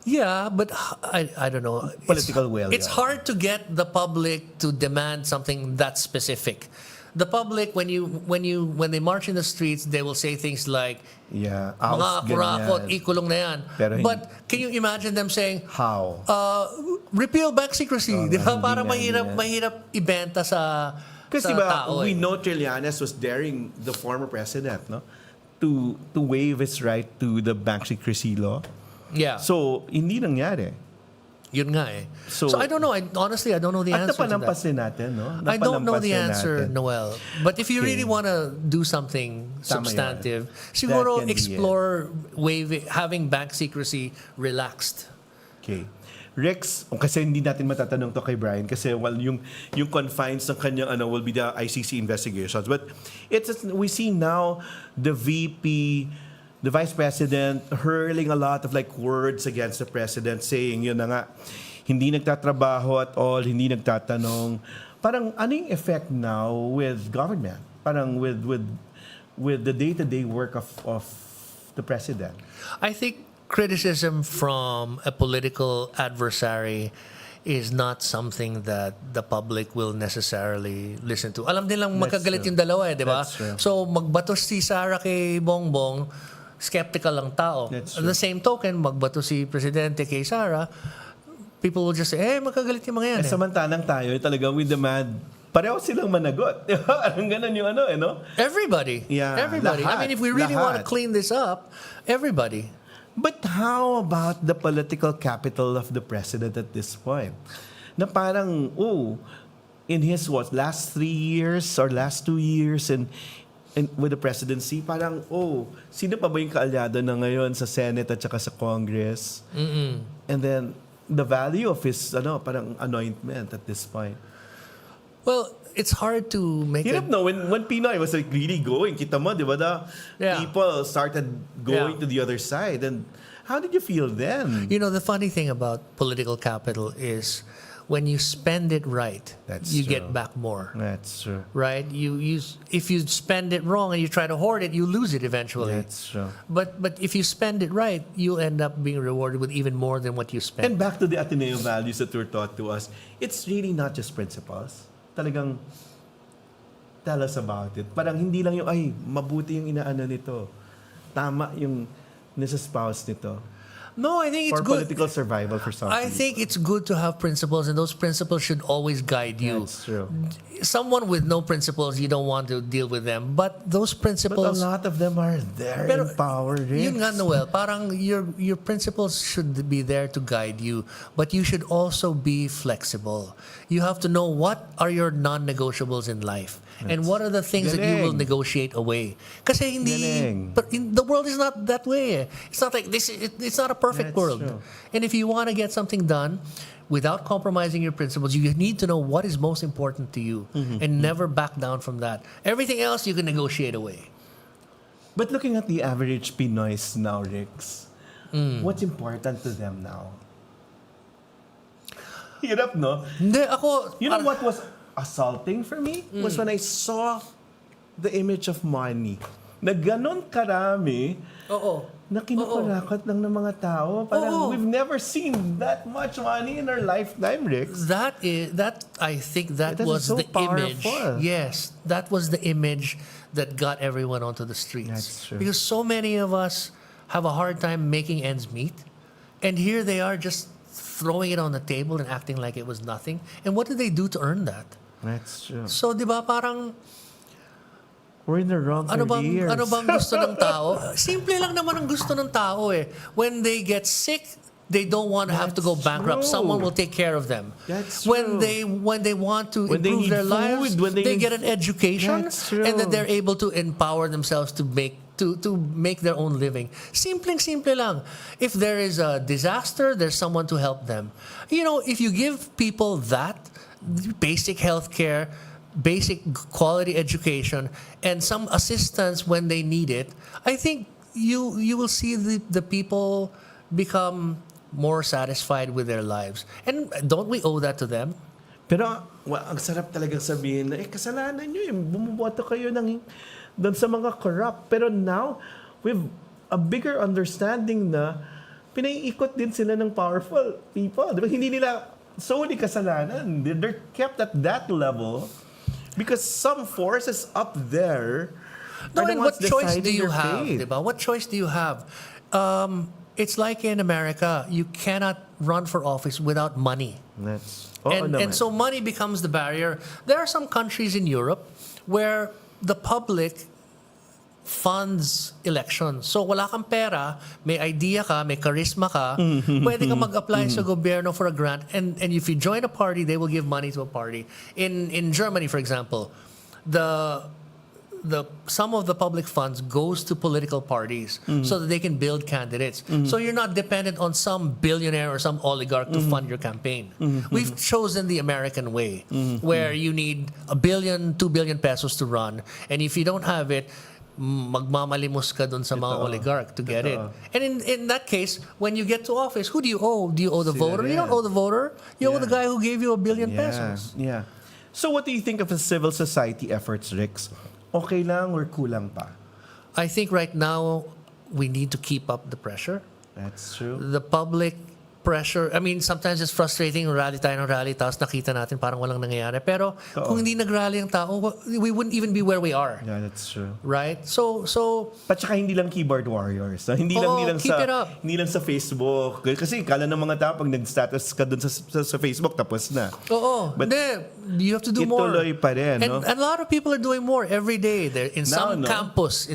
Yeah, but I don't know. Political will, It's yeah. hard to get the public to demand something that specific. The public, when they march in the streets, they will say things like, Yeah. mga kurakot, ikulong na yan. Pero But can you imagine them saying, How? repeal bank secrecy? Di ba? hindi Para nga, hindi mahirap ibenta sa Kasi tao. we eh. know Trillanes was daring the former president, no, to waive his right to the bank secrecy law. Yeah. So, hindi nangyari. Yun nga eh. So, So I don't know. Honestly, I don't know the At answer to napanampas that. din natin, no? I don't know Napanampas the din answer, natin. Noel. But if you Okay. really want to do something Tama substantive, yan. siguro That can be explore having bank secrecy relaxed. Okay. Rex, kasi hindi natin matatanong to kay Brian kasi yung confines ng kanyang will be the ICC investigations. But we see now the VP, the Vice President hurling a lot of words against the President saying yun na nga, hindi nagtatrabaho at all, hindi nagtatanong. Parang ano yung effect now with government? Parang with the day-to-day work of the President? I think criticism from a political adversary is not something that the public will necessarily listen to. Alam nilang magkagalit yung dalawa di ba? So magbato si Sara kay Bongbong, skeptical lang tao. At the same token, magbato si Presidente kay Sara, people will just say, magkagalit yung mga yan. Samantalang tayo, talagang we demand, pareho silang managot. Anong ganun yung no? Everybody. Yeah, everybody. lahat, I mean, if we really want to clean this up, everybody. But how about the political capital of the president at this point? Na parang, in his last 3 years or last 2 years and with the presidency, parang, sino pa ba yung kaalyado na ngayon sa Senate at saka sa Congress? And then, the value of his, parang anointment at this point. Well, it's hard to make it. When Pinoy was like really going, kita mo, di ba, people started going to the other side. And how did you feel then? The funny thing about political capital is when you spend it right, you get back more. That's true. Right? If you spend it wrong and you try to hoard it, you lose it eventually. That's true. But if you spend it right, you end up being rewarded with even more than what you spent. And back to the Ateneo values that were taught to us, it's really not just principles. Talagang tell us about it. Parang hindi lang yung, mabuti yung inaano nito. Tama yung nasa-spouse nito. No, I think it's for good. political survival for some I people. think it's good to have principles, and those principles should always guide you. That's true. Someone with no principles, you don't want to deal with them. But those principles... But a lot of them are there in power. Yun nga, Noel, parang your principles should be there to guide you, but you should also be flexible. You have to know what are your non-negotiables in life. And what are the things that you will negotiate away? Kasi but the world is not that way. It's not like this. It's not a perfect world. True. And if you want to get something done without compromising your principles, you need to know what is most important to you and never back down from that. Everything else you can negotiate away. But looking at the average Pinoys now, Rix, what's important to them now? Hirap, no? Hindi, ako... You know what was assaulting for me? Was when I saw the image of money. Na ganon karami na kinukurakot lang ng mga tao. Parang we've never seen that much money in our lifetime, Rix. I think that was so the image. powerful. Yes, that was the image that got everyone onto the streets. That's true. Because so many of us have a hard time making ends meet. And here they are just throwing it on the table and acting like it was nothing. And what did they do to earn that? That's true. So, di ba, parang... We're in the wrong years. Ano bang gusto ng tao? Simple lang naman ang gusto ng tao eh. When they get sick, they don't want to have to go bankrupt. True. Someone will take care of them. That's When true. they want to When they improve need their lives, food, when they need- get an education, That's true. and then they're able to empower themselves to make their own living. Simple lang. If there is a disaster, there's someone to help them. If you give people that basic health care, basic quality education, and some assistance when they need it, I think you will see the people become more satisfied with their lives. And don't we owe that to them? Pero ang sarap talagang sabihin na, kasalanan nyo yung bumuboto kayo doon sa mga corrupt. Pero now, with a bigger understanding na pinaiikot din sila ng powerful people. Diba? Hindi nila solely kasalanan. They're kept at that level because some forces up there No, are the and ones what choice do deciding you your have? fate. Diba? What choice do you have? It's like in America, you cannot run for office without money. And so money becomes the barrier. There are some countries in Europe where the public funds elections. So wala kang pera, may idea ka, may charisma ka, pwede ka mag-apply sa gobyerno for a grant, and if you join a party, they will give money to a party. In Germany, for example, some of the public funds goes to political parties so that they can build candidates. So you're not dependent on some billionaire or some oligarch to fund your campaign. We've chosen the American way, where you need 1 billion, 2 billion pesos to run, and if you don't have it, magmamalimos ka dun sa mga oligarch to get it. And in that case, when you get to office, who do you owe? Do you owe the voter? You don't owe the voter. You owe the guy who gave you 1 billion pesos. Yeah. So what do you think of the civil society efforts, Rix? Okay lang or kulang pa? I think right now we need to keep up the pressure. That's true. The public pressure. I mean, sometimes it's frustrating. Rally tayo ng rally, tapos nakita natin parang walang nangyayari. Pero kung hindi nag-rally ang tao, we wouldn't even be where we are. Yeah, that's true. Right? So At saka hindi lang keyboard warriors. No? Hindi lang sa Facebook. Kasi kala ng mga tao pag nag-status ka dun sa Facebook, tapos na. Oo. But you have to do more. Ituloy pa rin, no? And a lot of people are doing more every day. In some campus,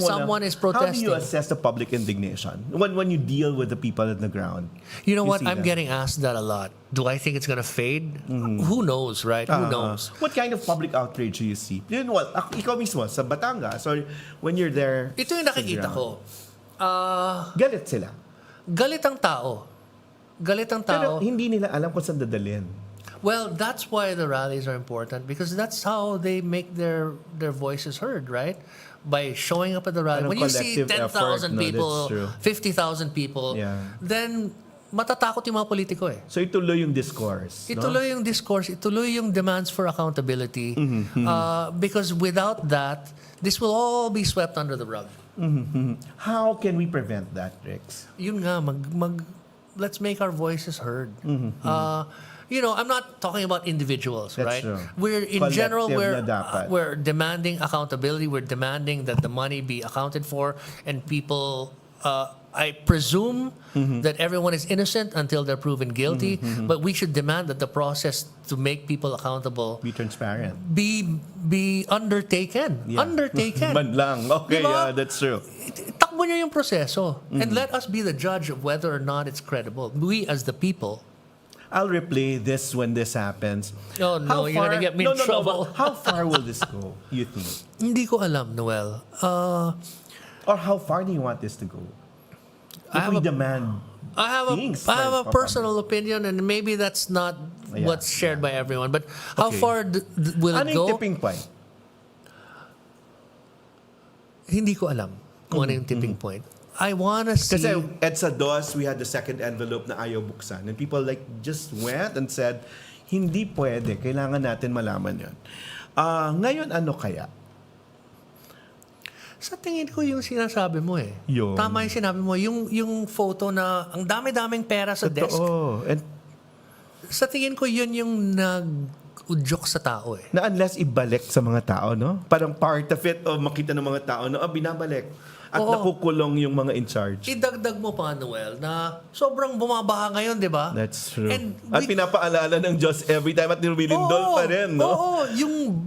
someone is protesting. How do you assess the public indignation when you deal with the people on the ground? You know what? I'm getting asked that a lot. Do I think it's gonna fade? Who knows, right? Who knows? What kind of public outrage do you see? Ikaw mismo sa Batangas, or when you're there. Ito yung nakikita ko. Galit sila. Galit ang tao. Pero hindi nila alam kung saan dadalhin. Well, that's why the rallies are important, because that's how they make their voices heard, right? By showing up at the rally. When you see 10,000 people, 50,000 people, then matatakot yung mga politiko eh. So ituloy yung discourse. Ituloy yung discourse, ituloy yung demands for accountability. Because without that, this will all be swept under the rug. How can we prevent that, Rex? Yun nga, let's make our voices heard. I'm not talking about individuals, That's right? true. We're in general Collective we're demanding accountability. We're demanding that the money be accounted for, and people. I presume that everyone is innocent until they're proven guilty, but we should demand that the process to make people accountable be transparent, be undertaken. Undertaken. Man lang. Okay, diba? yeah, that's true. Takbo niyo yung proseso, and let us be the judge of whether or not it's credible. We as the people. I'll replay this when this happens. Oh no, you're gonna get me in trouble. How far will this go, you think? Hindi ko alam, Noel. Or how far do you want this to go? I have a personal opinion, and maybe that's not what's shared by everyone. But how far will it go? Ano yung tipping point? Hindi ko alam kung ano yung tipping point. I wanna see. Kasi EDSA DOS, we had the second envelope na ayaw buksan, and people just went and said, hindi pwede, kailangan natin malaman yun. Ngayon, ano kaya? Sa tingin ko yung sinasabi mo eh. Yun. Tama yung sinabi mo. Yung photo na ang dami-daming pera sa desk. And sa tingin ko yun yung nag-udyok sa tao eh. Na unless ibalik sa mga tao, no? Parang part of it, o makita ng mga tao, no? Binabalik. At nakukulong yung mga in charge. Idagdag mo pa, Noel, na sobrang bumabaha ngayon, di ba? That's true. At pinapaalala ng Diyos every time at nililindol pa rin, no? Oo,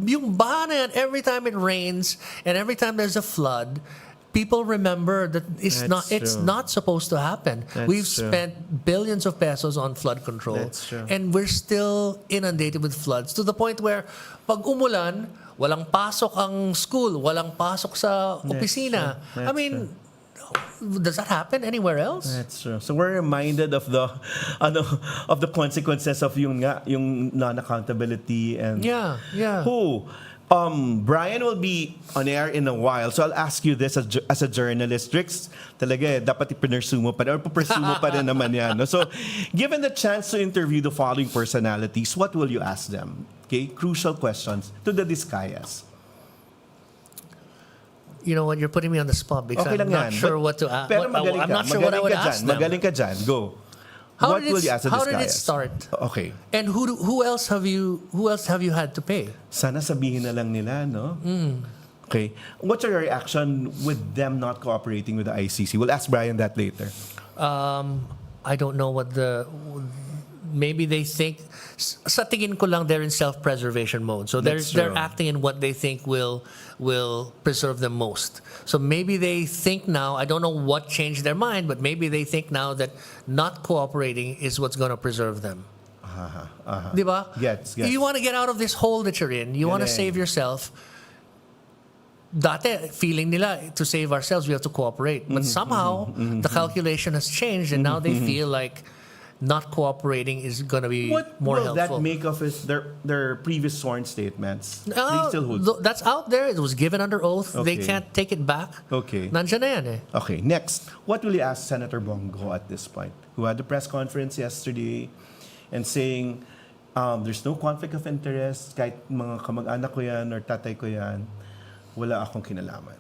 yung baha na yan, every time it rains and every time there's a flood, people remember that it's not supposed to happen. We've spent billions of pesos on flood control. That's true. And we're still inundated with floods to the point where pag umulan, walang pasok ang school, walang pasok sa opisina. I mean, does that happen anywhere else? That's true. So we're reminded of the consequences of yung non-accountability and who Brian will be on air in a while, so I'll ask you this as a journalist. Rix, talaga dapat i-pursue mo pa rin, or pursue mo pa rin naman yan. No? So, given the chance to interview the following personalities, what will you ask them? Okay, crucial questions to the Discayas. You know what, you're putting me on the spot because I'm not sure what to ask. Pero I'm not sure what I would ask them. Magaling ka dyan. Go. What will you ask the Discayas? How did it start? Okay. And who else have you had to pay? Sana sabihin na lang nila, no? Okay. What's your reaction with them not cooperating with the ICC? We'll ask Brian that later. I don't know what maybe they think, sa tingin ko lang, they're in self-preservation mode. So they're acting in what they think will preserve them most. So maybe they think now, I don't know what changed their mind, but maybe they think now that not cooperating is what's going to preserve them. Diba? Gets. You want to get out of this hole that you're in. You want to save yourself. Dati, feeling nila, to save ourselves, we have to cooperate. But somehow, the calculation has changed, and now they feel like not cooperating is going to be more helpful. What will that make of their previous sworn statements? They still hold. That's out there. It was given under oath. Okay. They can't take it back. Okay. Nandiyan na yan eh. Okay, next. What will you ask Senator Bongo at this point, who had the press conference yesterday and saying there's no conflict of interest, kahit mga kamag-anak ko yan or tatay ko yan, wala akong kinalaman.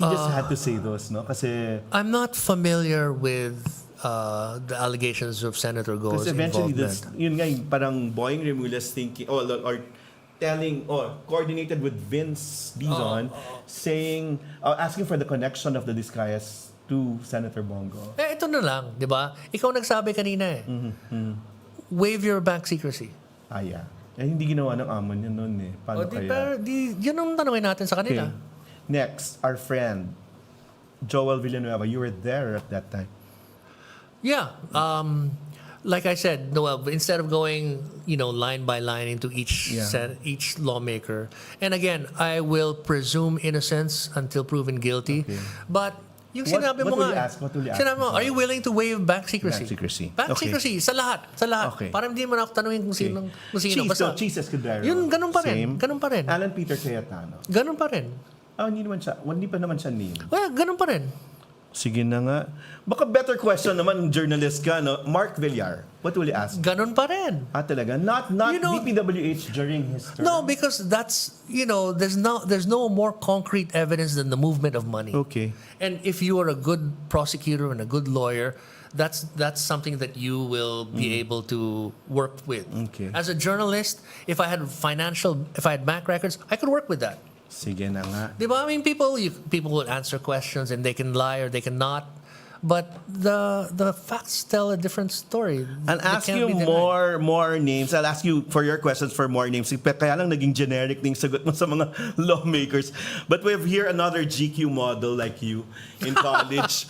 He just had to say those, no? Kasi I'm not familiar with the allegations of Senator Go's eventually involvement. yun nga, yung parang Boying Remulla's thinking, or telling, or coordinated with Vince Dizon, saying, asking for the connection of the Discayas to Senator Bongo. Ito na lang, di ba? Ikaw nagsabi kanina waive your bank secrecy. Yeah. Hindi ginawa ng amo niya noon eh. Paano kaya? Yun ang tanongin natin sa kanila. Okay. Next, our friend, Joel Villanueva. You were there at that time. Yeah. Like I said, Noel, instead of going, line by line into each lawmaker, and again, I will presume innocence until proven guilty. Okay. But yung sinabi mo nga, sinabi mo, are you willing to waive bank secrecy? Bank secrecy, sa lahat. Okay. Para hindi mo na ako tanungin kung sino. Cheese Escudero. Yun, ganun pa rin. Alan Peter Cayetano. Ganun pa rin. Hindi pa naman siya name. Well, ganun pa rin. Sige na nga. Baka better question naman, journalist ka, no? Mark Villar, what will you ask? Ganun pa rin. Talaga? Not DPWH during his term? No, because that's, there's no more concrete evidence than the movement of money. Okay. And if you are a good prosecutor and a good lawyer, that's something that you will be able to work with. Okay. As a journalist, if I had bank records, I could work with that. Sige na nga. Di ba? I mean, people will answer questions and they can lie or they can not. But the facts tell a different story. I'll ask you more names. I'll ask you for your questions for more names. Kaya lang naging generic ng sagot mo sa mga lawmakers. But we have here another GQ model like you in college.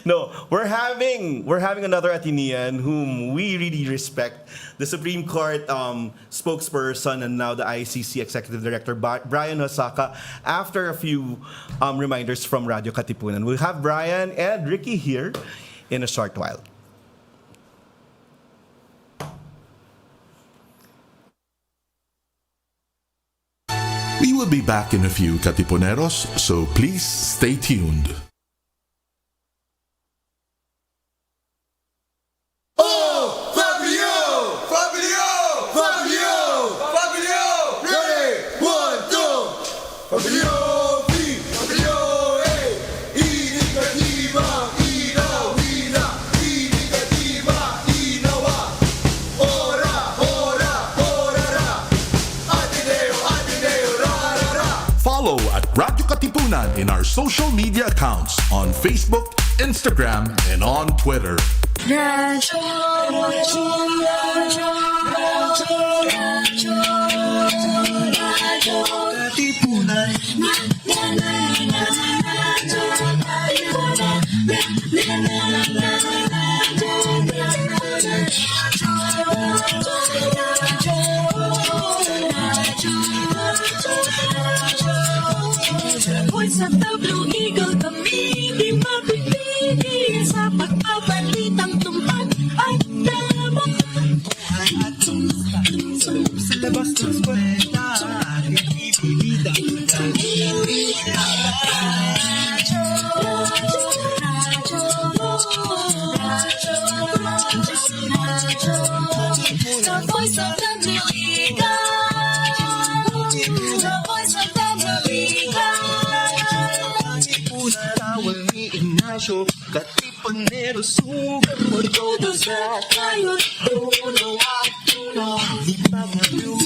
No, we're having another Atenean whom we really respect. The Supreme Court spokesperson and now the ICC Executive Director, Brian Hosaka, after a few reminders from Radyo Katipunan. We'll have Brian and Ricky here in a short while. We will be back in a few, Katipuneros, so please stay tuned. Follow at Radyo Katipunan in our social media accounts on Facebook, Instagram, and on Twitter. Voice of the Blue Eagle, kami di mapipigil sa pagbabalitang tumpak at tama. Sa labas ng kwenta, ibibida The voice of the Blue Eagle, the voice of the Blue Eagle. Tawag ni Ignacio, Katipunero, sugar por todos at tayo, uno at uno. Di pa Blue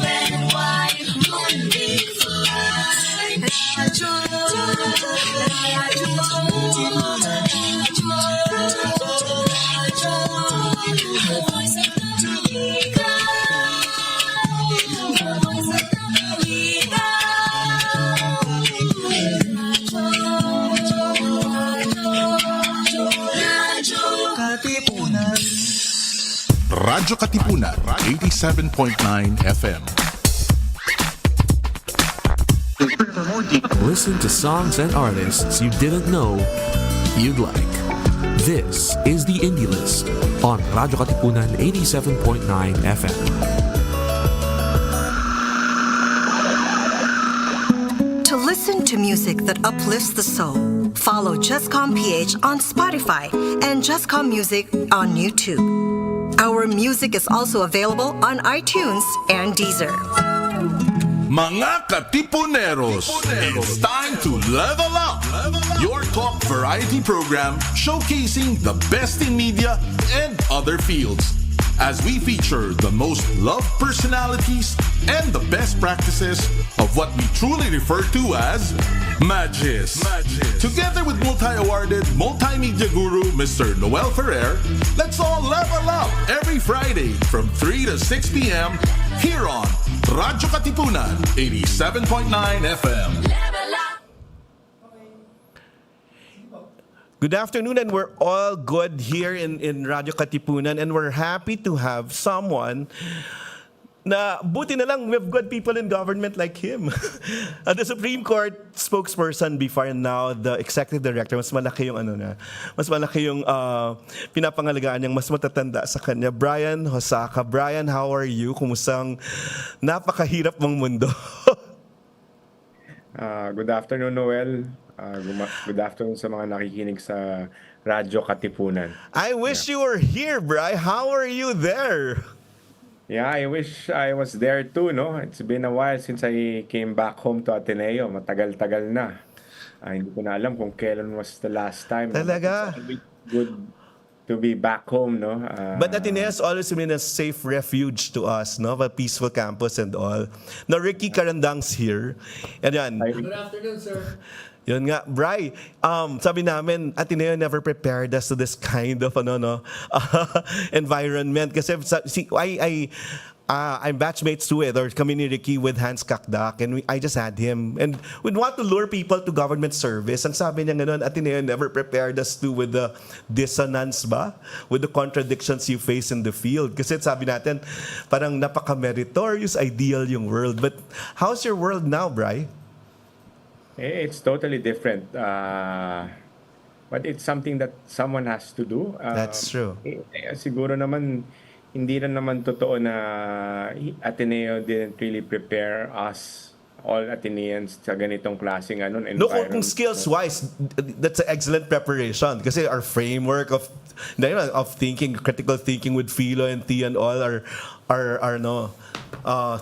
and white, Monday fly. The voice of the Blue Eagle, the voice of the Blue Eagle. Katipunan. Radyo Katipunan, 87.9 FM. Listen to songs and artists you didn't know you'd like. This is the Indie List on Radyo Katipunan 87.9 FM. To listen to music that uplifts the soul, follow JustCom PH on Spotify and JustCom Music on YouTube. Our music is also available on iTunes and Deezer. Mga Katipuneros, it's time to level up. Your talk variety program showcasing the best in media and other fields. As we feature the most loved personalities and the best practices of what we truly refer to as Magis. Together with multi-awarded multimedia guru Mr. Noel Ferrer, let's all level up every Friday from 3 to 6 p.m. here on Radyo Katipunan 87.9 FM. Good afternoon, and we're all good here in Radyo Katipunan, and we're happy to have someone na buti na lang we have good people in government like him. The Supreme Court spokesperson before and now the executive director, mas malaki yung pinapangalagaan niyang mas matatanda sa kanya. Brian Hosaka. Brian, how are you? Kumusang napakahirap mong mundo? Good afternoon, Noel. Good afternoon sa mga nakikinig sa Radyo Katipunan. I wish you were here, Bri. How are you there? Yeah, I wish I was there too, no? It's been a while since I came back home to Ateneo. Matagal-tagal na. Hindi ko na alam kung kailan was the last time. Talaga? It's good to be back home, no? But Ateneo has always been a safe refuge to us, no? A peaceful campus and all. Now, Ricky Carandang's here. And yan. Good afternoon, sir. Yun nga, Bri, sabi namin, Ateneo never prepared us to this kind of environment. Kasi I'm batchmates to it, or kami ni Ricky with Hans Kakdak, and I just had him. And we'd want to lure people to government service. And sabi niya gano'n, Ateneo never prepared us to with the dissonance ba? With the contradictions you face in the field. Kasi sabi natin, parang napaka-meritorious, ideal yung world. But how's your world now, Bri? It's totally different. But it's something that someone has to do. That's true. Siguro naman, hindi rin naman totoo na Ateneo didn't really prepare us, all Ateneans, sa ganitong klaseng environment. No, kung skills-wise, that's an excellent preparation. Kasi our framework of thinking, critical thinking with philo and T and all are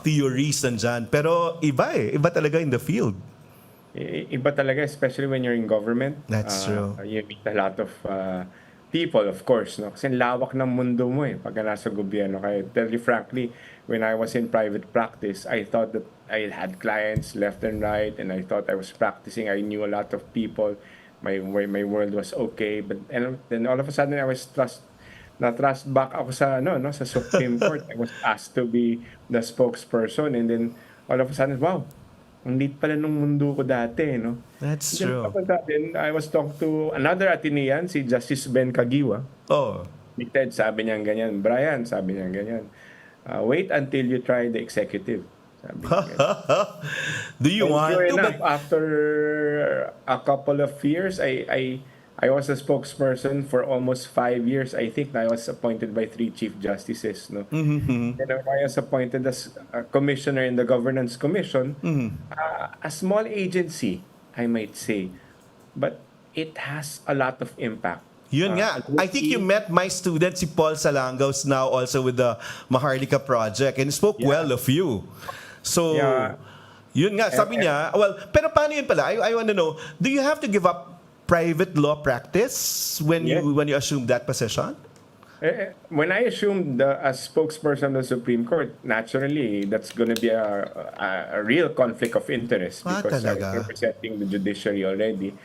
theories nandyan. Pero iba talaga in the field. Iba talaga, especially when you're in government. That's true. You meet a lot of people, of course. No? Kasi lawak ng mundo mo pagka nasa gobyerno. Kaya tell you frankly, when I was in private practice, I thought that I had clients left and right, and I thought I was practicing. I knew a lot of people. My world was okay. But then all of a sudden, I was thrust back ako sa Supreme Court. I was asked to be the spokesperson, and then all of a sudden, wow, ang lit pala nung mundo ko dati, no? That's true. Then I was talking to another Atenean, si Justice Ben Kagiwa. Oh. Ted, sabi niya ganyan. Brian, sabi niya ganyan. Wait until you try the executive. Sabi niya. Do you want to? Enough, after a couple of years, I was a spokesperson for almost 5 years. I think I was appointed by 3 Chief Justices. No? Mm-hmm. And I was appointed as a commissioner in the Governance Commission. A small agency, I might say. But it has a lot of impact. Yun nga. I think you met my student, si Paul Salangaos, now also with the Maharlika Project, and spoke well of you. So, yun nga. Sabi niya, pero paano yun pala? I want to know, do you have to give up private law practice when you assume that position? When I assumed as spokesperson of the Supreme Court, naturally that's going to be a real conflict of interest because I was representing the judiciary already.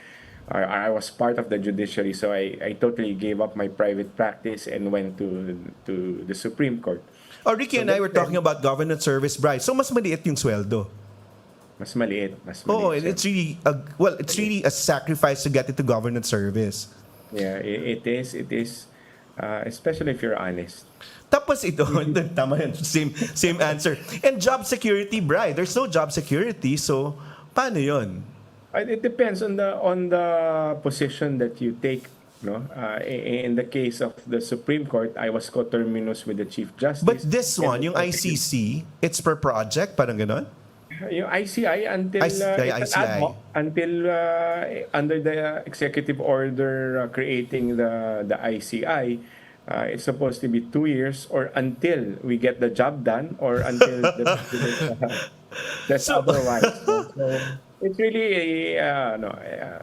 I was part of the judiciary, so I totally gave up my private practice and went to the Supreme Court. Ricky and I were talking about government service, Bryce. So mas maliit yung sweldo. Mas maliit. Oh, and it's really a sacrifice to get into government service. Yeah, it is. Especially if you're honest. Tapos ito, tama yan, same answer. And job security, Bri. There's no job security, so paano yun? It depends on the position that you take. No, in the case of the Supreme Court, I was coterminous with the Chief Justice. But this one, yung ICC, it's per project, parang ganon? Yung ICI until under the executive order creating the ICI, it's supposed to be 2 years or until we get the job done or until that's otherwise. So it's really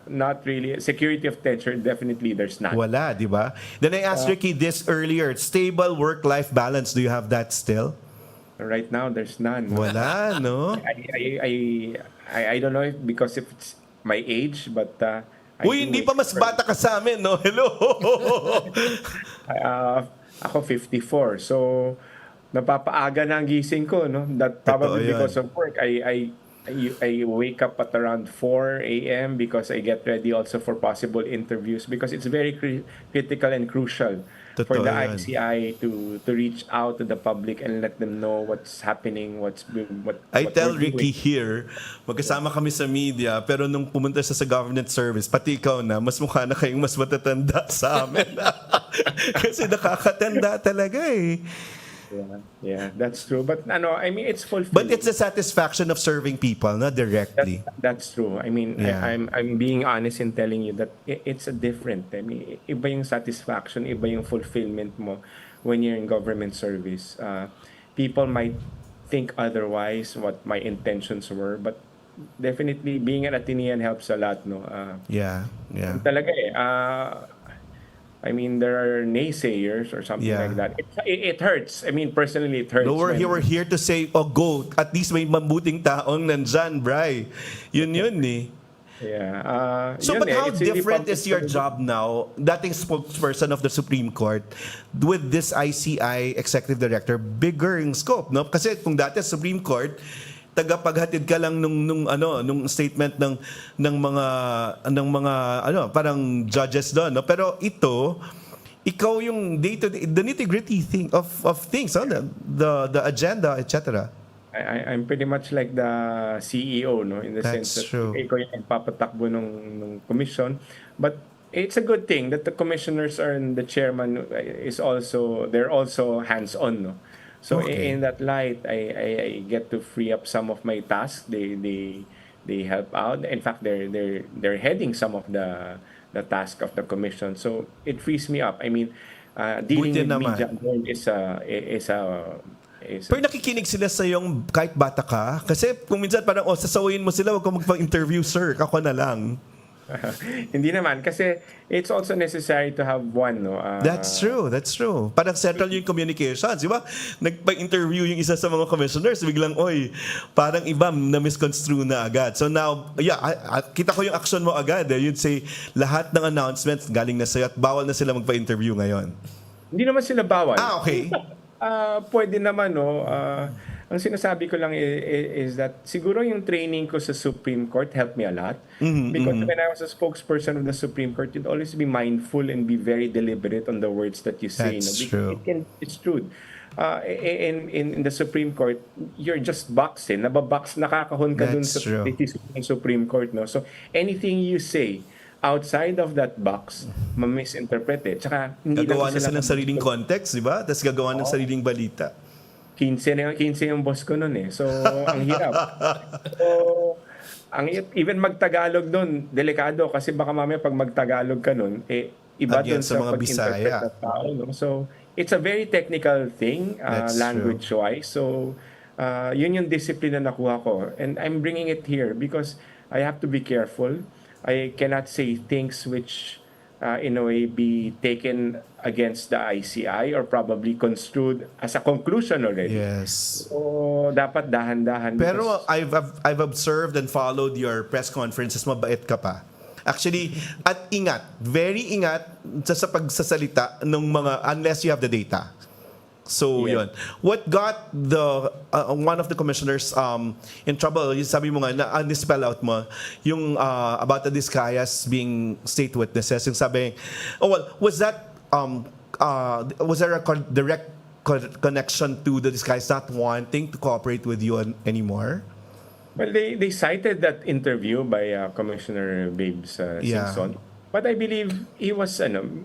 not really security of tenure. Definitely, there's none. Wala, di ba? Then I asked Ricky this earlier. Stable work-life balance. Do you have that still? Right now, there's none. Wala, no? I don't know if because if it's my age, but Uy, hindi pa mas bata ka sa amin, no? Hello! Ako 54. So, napapaaga na ang gising ko, no? That probably because of work. I wake up at around 4 a.m. because I get ready also for possible interviews because it's very critical and crucial for the ICI to reach out to the public and let them know what's happening, what I tell Ricky here, magkasama kami sa media, pero nung pumunta siya sa government service, pati ikaw na, mas mukha na kayong mas matatanda sa amin. Kasi nakakatanda talaga eh. Yeah, that's true. But I mean, it's fulfilling. But it's the satisfaction of serving people, not directly. That's true. I mean, I'm being honest in telling you that it's a different. I mean, iba yung satisfaction, iba yung fulfillment mo when you're in government service. People might think otherwise what my intentions were, but definitely being an Atenean helps a lot, no? Yeah. Talaga eh. I mean, there are naysayers or something like that. It hurts. I mean, personally, it hurts. No, we're here to say, go. At least may mabuting taong nandyan, Bri. Yun eh. Yeah. So, but how different is your job now, dating spokesperson of the Supreme Court, with this ICI Executive Director, bigger yung scope, no? Kasi kung dati Supreme Court, tagapaghatid ka lang nung statement ng mga parang judges doon, no? Pero ikaw yung day-to-day, the nitty-gritty of things, no? the agenda, etc. I'm pretty much like the CEO, no, in the sense that ikaw yung nagpapatakbo ng commission, but it's a good thing that the commissioners and the chairman they're also hands-on, no. So in that light, I get to free up some of my tasks. They help out. In fact, they're heading some of the task of the commission. So it frees me up. I mean, dealing with media is Pero nakikinig sila sa yung kahit bata ka? Kasi kung minsan parang sasawin mo sila, wag kang magpa-interview, sir. Ako na lang. Hindi naman kasi it's also necessary to have one, no. That's true. Parang settle yung communications, di ba? Nagpa-interview yung isa sa mga commissioners, biglang parang iba na misconstrue na agad. So now, kita ko yung action mo agad. You'd say lahat ng announcements galing na sa'yo at bawal na sila magpa-interview ngayon. Hindi naman sila bawal. Okay. Pwede naman, no. Ang sinasabi ko lang is that siguro yung training ko sa Supreme Court helped me a lot. Because when I was a spokesperson of the Supreme Court, you'd always be mindful and be very deliberate on the words that you say. That's true. It's true. In the Supreme Court, you're just boxed in. Nakakahon ka dun sa Supreme Court. No? So anything you say outside of that box, ma-misinterpret. Tsaka, hindi gagawa na silang sariling context, di ba? Tapos gagawa ng sariling balita. 15 yung boss ko nun eh. So, ang hirap. So, even magtagalog doon, delikado kasi baka mamaya pag magtagalog ka nun, iba doon sa mga Bisaya. No? So, it's a very technical thing, language-wise. So, yun yung discipline na nakuha ko. And I'm bringing it here because I have to be careful. I cannot say things which in a way be taken against the ICI or probably construed as a conclusion already. Yes. So, dapat dahan-dahan. Pero I've observed and followed your press conferences, mabait ka pa. Actually, at ingat, very ingat sa pagsasalita ng mga, unless you have the data. So, yun. What got one of the commissioners in trouble, yung sabi mo nga, na-spell out mo, yung about the Discayas being state witnesses, yung sabi, was there a direct connection to the Discayas not wanting to cooperate with you anymore? Well, they cited that interview by Commissioner Babes Simpson. But I believe he was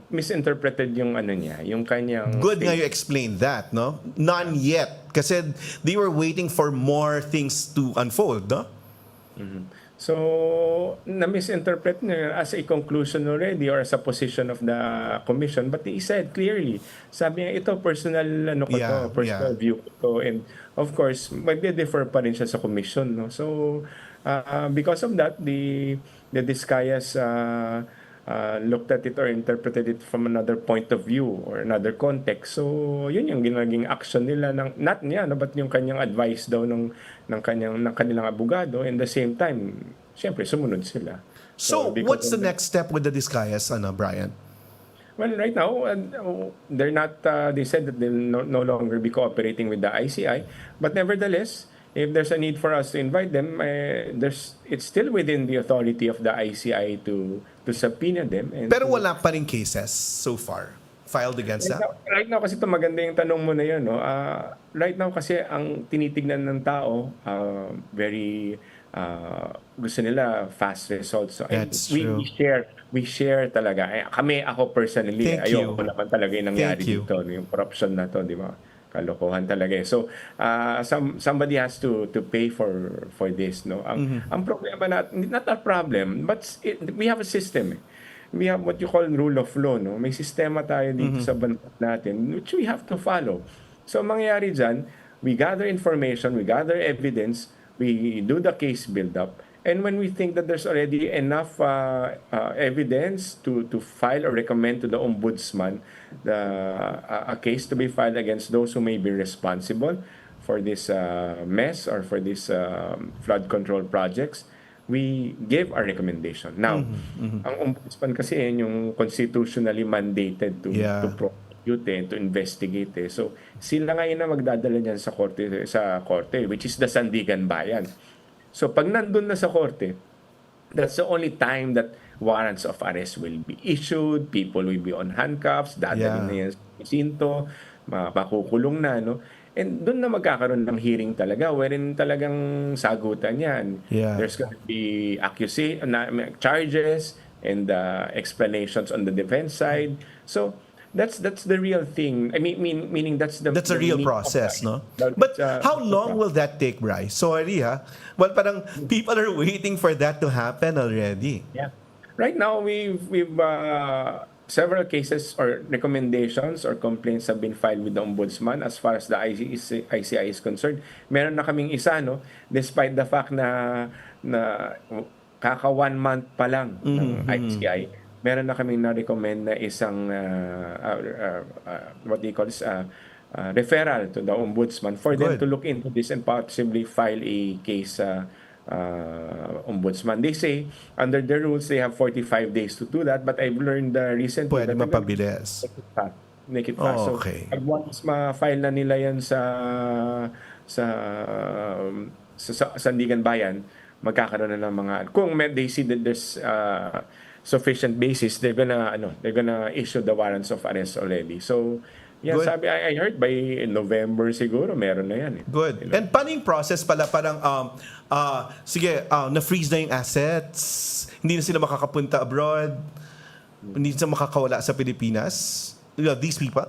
misinterpreted yung niya, yung kanyang Good nga you explained that, no? None yet. Kasi they were waiting for more things to unfold, no? So, na-misinterpret niya as a conclusion already or as a position of the commission. But he said clearly, sabi niya, ito personal, personal view ko. And of course, magde-differ pa rin siya sa commission. No? So, because of that, the Discayas looked at it or interpreted it from another point of view or another context. So, yun yung ginaging action nila, not niya, no, but yung kanyang advice daw ng kanilang abogado. And the same time, siyempre, sumunod sila. So what's the next step with the Discayas, Brian? Well, right now, they're not, they said that they'll no longer be cooperating with the ICI. But nevertheless, if there's a need for us to invite them, it's still within the authority of the ICI to subpoena them. And Pero wala pa rin cases so far filed against them? Right now, kasi ito maganda yung tanong mo na yun. No? Right now kasi ang tinitignan ng tao, very gusto nila fast results. So, That's true. We share talaga. Ako personally, ayoko naman talaga yung nangyari dito. Yung corruption na to, di ba? Kalokohan talaga. So, somebody has to pay for this. No? Ang problema, not a problem, but we have a system. We have what you call rule of law. No? May sistema tayo dito sa bansa natin, which we have to follow. So, mangyayari dyan, we gather information, we gather evidence, we do the case build-up, and when we think that there's already enough evidence to file or recommend to the ombudsman a case to be filed against those who may be responsible for this mess or for these flood control projects, we give our recommendation. Now, ang ombudsman kasi yung constitutionally mandated to prosecute and to investigate. So, sila ngayon na magdadala niyan sa korte, which is the Sandigan Bayan. So, pag nandun na sa korte, that's the only time that warrants of arrest will be issued, people will be on handcuffs, dadalhin na yan sa presinto, makukulong na, no? And doon na magkakaroon ng hearing talaga, wherein talagang sagutan yan. There's going to be charges and explanations on the defense side. So, that's the real thing. I mean, meaning that's a real process, no? But how long will that take, Bryce? Sorry, ha? Well, parang people are waiting for that to happen already. Yeah. Right now, we've several cases or recommendations or complaints have been filed with the ombudsman as far as the ICI is concerned. Meron na kaming isa, no? Despite the fact na kaka 1 month pa lang ng ICI, meron na kaming na-recommend na isang what they call this, referral to the ombudsman for them to look into this and possibly file a case ombudsman. They say under the rules they have 45 days to do that, but I've learned recently pwede mapabilis. Make it fast. Okay. So once ma-file na nila yan sa Sandigan Bayan, magkakaroon na ng mga, kung they see that there's sufficient basis, they're gonna issue the warrants of arrest already. So yeah, sabi, I heard by November siguro meron na yan. Good. You know? And paano yung process pala? Parang, na-freeze na yung assets, hindi na sila makakapunta abroad, hindi na sila makakawala sa Pilipinas. These people?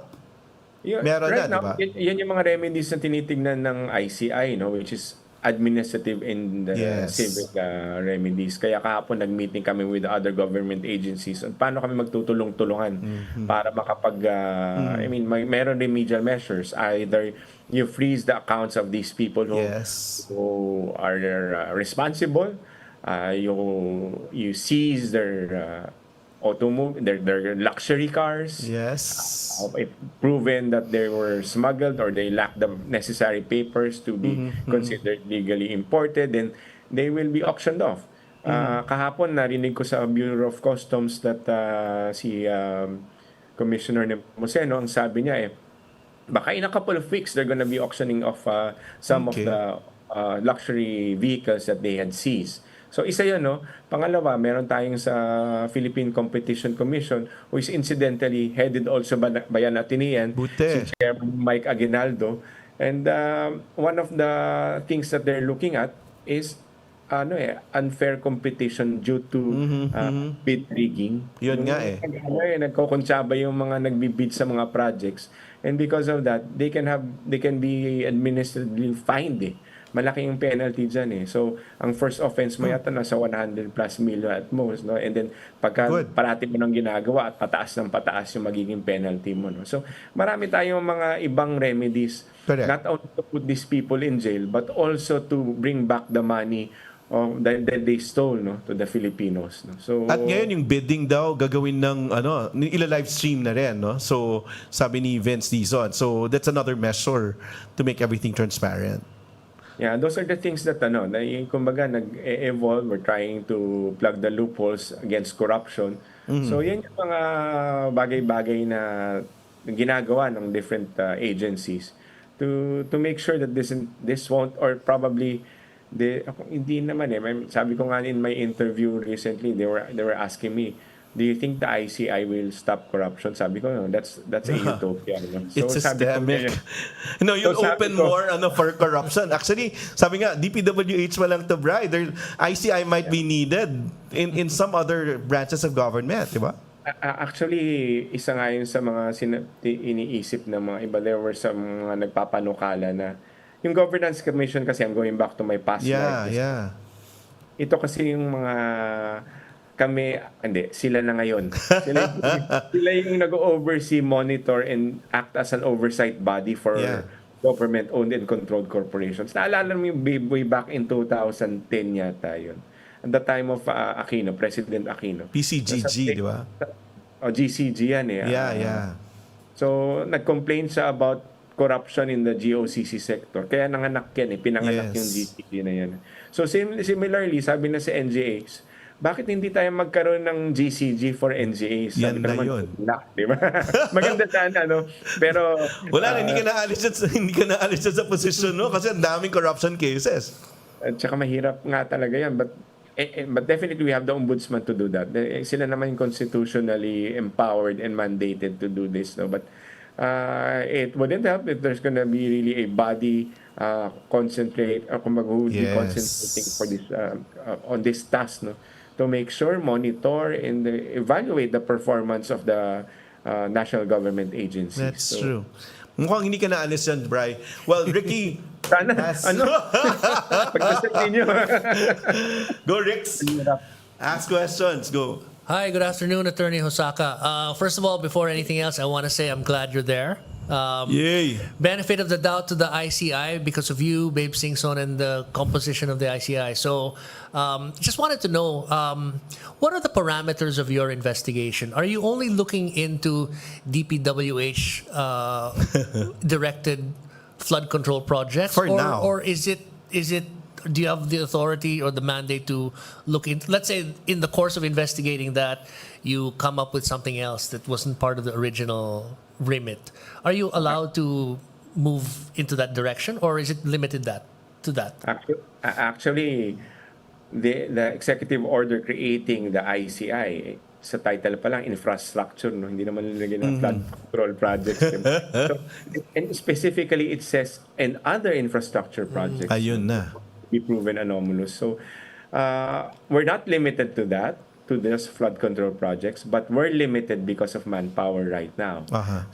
Meron right na, now, diba? Yan yung mga remedies na tinitignan ng ICI, no? Which is administrative and civic remedies. Kaya kahapon nag-meeting kami with other government agencies on paano kami magtutulong-tulungan para makapag meron remedial measures. Either you freeze the accounts of these people who are responsible, you seize their their luxury cars. If proven that they were smuggled or they lack the necessary papers to be considered legally imported, then they will be auctioned off. Kahapon narinig ko sa Bureau of Customs that si Commissioner Nepomuceno, ang sabi niya baka in a couple of weeks they're gonna be auctioning off some of the luxury vehicles that they had seized. So isa yun, no? Pangalawa, meron tayong sa Philippine Competition Commission who is incidentally headed also by an Atenean, si Chairman Mike Aguinaldo. And one of the things that they're looking at is unfair competition due to bid rigging. Yun nga nagkokontsaba yung mga nagbibid sa mga projects. And because of that, they can be administratively fined. malaki yung penalty dyan eh. So, ang first offense mo yata nasa 100 plus million at most, no? And then, pagka parati mo nang ginagawa at pataas ng pataas yung magiging penalty mo, no? So, marami tayong mga ibang remedies. Correct. Not only to put these people in jail, but also to bring back the money that they stole, no, to the Filipinos, no. So at ngayon yung bidding daw gagawin ng ila-live stream na rin, no. So sabi ni Vince Dizon. So that's another measure to make everything transparent. Yeah, those are the things that kumbaga nag-evolve. We're trying to plug the loopholes against corruption. So yan yung mga bagay-bagay na ginagawa ng different agencies to make sure that this won't, or probably hindi naman sabi ko nga in my interview recently, they were asking me, do you think the ICI will stop corruption? Sabi ko, no, that's a utopia. No? So, it's systemic. No, you'll open more for corruption. Actually, sabi nga, DPWH walang to bribe. ICI might be needed in some other branches of government, di ba? Actually, isa nga yun sa mga iniisip ng mga iba. There were some mga nagpapanukala na yung Governance Commission kasi, I'm going back to my past life. Yeah. Ito kasi yung mga sila na ngayon. Sila yung nag-oversee, monitor, and act as an oversight body for government-owned and controlled corporations. Naalala mo yung way back in 2010 yata yun. At the time of Aquino, President Aquino. PCGG, di ba? GCG yan eh. Yeah. So, nag-complain siya about corruption in the GOCC sector. Kaya nanganak yan pinanganak yung GCG na yan. So similarly, sabi na sa NGAs, bakit hindi tayo magkaroon ng GCG for NGAs? Yan na yun. Di ba? Maganda sana, no? Pero wala hindi ka naalis sa posisyon, no? Kasi ang daming corruption cases. At saka mahirap nga talaga yan. But definitely we have the ombudsman to do that. Sila naman constitutionally empowered and mandated to do this, no? But it wouldn't help if there's gonna be really a body concentrating for this on this task, no, to make sure, monitor, and evaluate the performance of the national government agencies. That's true. Mukhang hindi ka naalis yan, Bri. Well, Ricky, pagkasakin nyo. Go, Rix. Ask questions. Go. Hi, good afternoon, Attorney Hosaka. First of all, before anything else, I want to say I'm glad you're there. Yay! Benefit of the doubt to the ICI because of you, Babe Singson, and the composition of the ICI. So, just wanted to know, what are the parameters of your investigation? Are you only looking into DPWH directed flood control projects? For now. Or is it? Do you have the authority or the mandate to look in? Let's say in the course of investigating that, you come up with something else that wasn't part of the original remit. Are you allowed to move into that direction, or is it limited to that? Actually, the executive order creating the ICI, sa title pa lang, infrastructure, no? Hindi naman nilagay ng flood control projects. So, and specifically, it says, and other infrastructure projects. Ayun na. Be proven anomalous. So, we're not limited to that, to those flood control projects, but we're limited because of manpower right now.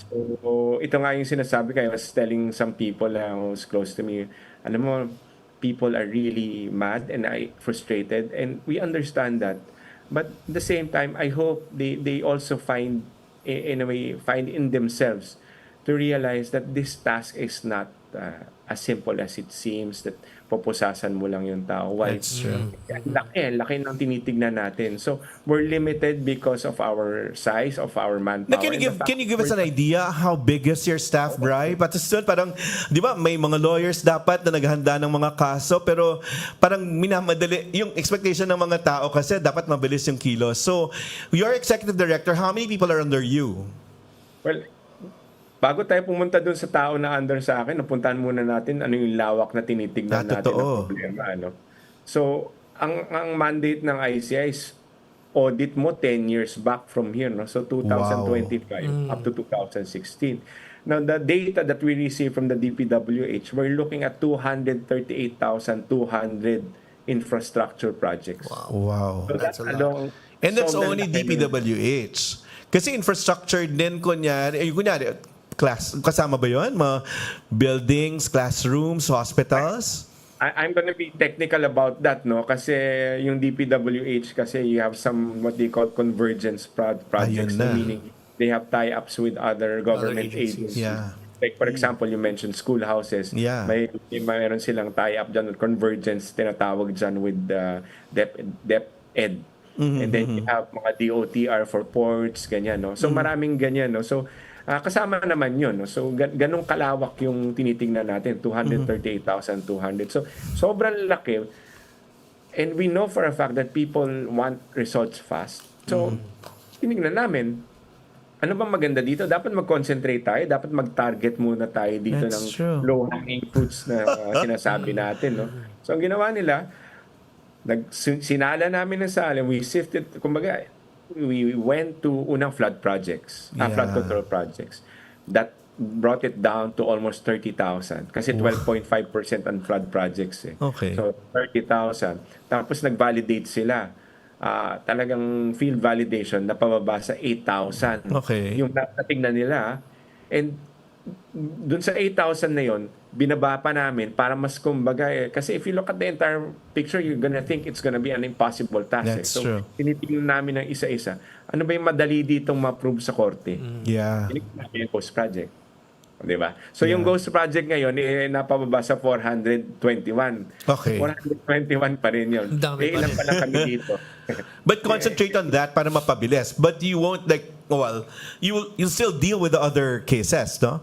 So, ito nga yung sinasabi ko. I was telling some people who's close to me, alam mo, people are really mad and frustrated, and we understand that. But at the same time, I hope they also find in themselves to realize that this task is not as simple as it seems, that pupusasan mo lang yung tao. That's true. Laki ng tinitignan natin. So, we're limited because of our size, of our manpower. Can you give us an idea how big is your staff, Bri? But still, parang, di ba, may mga lawyers dapat na naghahanda ng mga kaso, pero parang minamadali yung expectation ng mga tao kasi dapat mabilis yung kilos. So, your executive director, how many people are under you? Well, bago tayo pumunta dun sa tao na under sa akin, napuntahan muna natin ano yung lawak na tinitignan natin ng problema. So, ang mandate ng ICI is audit mo 10 years back from here. No? So, 2025 up to 2016. Now, the data that we receive from the DPWH, we're looking at 238,200 infrastructure projects. Wow. So that's a lot. And that's only DPWH. Kasi infrastructure din, kunyari, kasama ba yun? Mga buildings, classrooms, hospitals? I'm gonna be technical about that, no? Kasi yung DPWH, kasi you have some what they call convergence projects, Ayun na. meaning they have tie-ups with other government agencies. Yeah. Like for example, you mentioned schoolhouses. Yeah. Mayroon silang tie-up dyan with convergence, tinatawag dyan with DepEd. And then you have mga DOTR for ports, ganyan, no? So maraming ganyan, no? So kasama naman yun, no? So ganong kalawak yung tinitingnan natin, 238,200. So sobrang laki. And we know for a fact that people want results fast. So tinignan namin, ano bang maganda dito? Dapat mag-concentrate tayo, dapat mag-target muna tayo dito ng low-hanging fruits na sinasabi natin, no? So ang ginawa nila, sinala namin ng sala, we sifted, kumbaga, we went to unang flood projects, flood control projects. That brought it down to almost 30,000. Kasi 12.5% ang flood projects. Okay. So 30,000. Tapos nag-validate sila. Talagang field validation na pababa sa 8,000. Okay. Yung natingnan nila. And dun sa 8,000 na yon, binaba pa namin para mas kumbaga kasi if you look at the entire picture, you're gonna think it's gonna be an impossible task. That's So true. tinitingnan namin ng isa-isa. Ano ba yung madali ditong ma-prove sa korte? Yeah. Yung Ghost Project. Di ba? So yung Ghost Project ngayon, napababa sa 421. Okay. 421 pa rin yun. Ilan pa lang kami dito. But concentrate on that para mapabilis. But you won't you'll still deal with the other cases, no?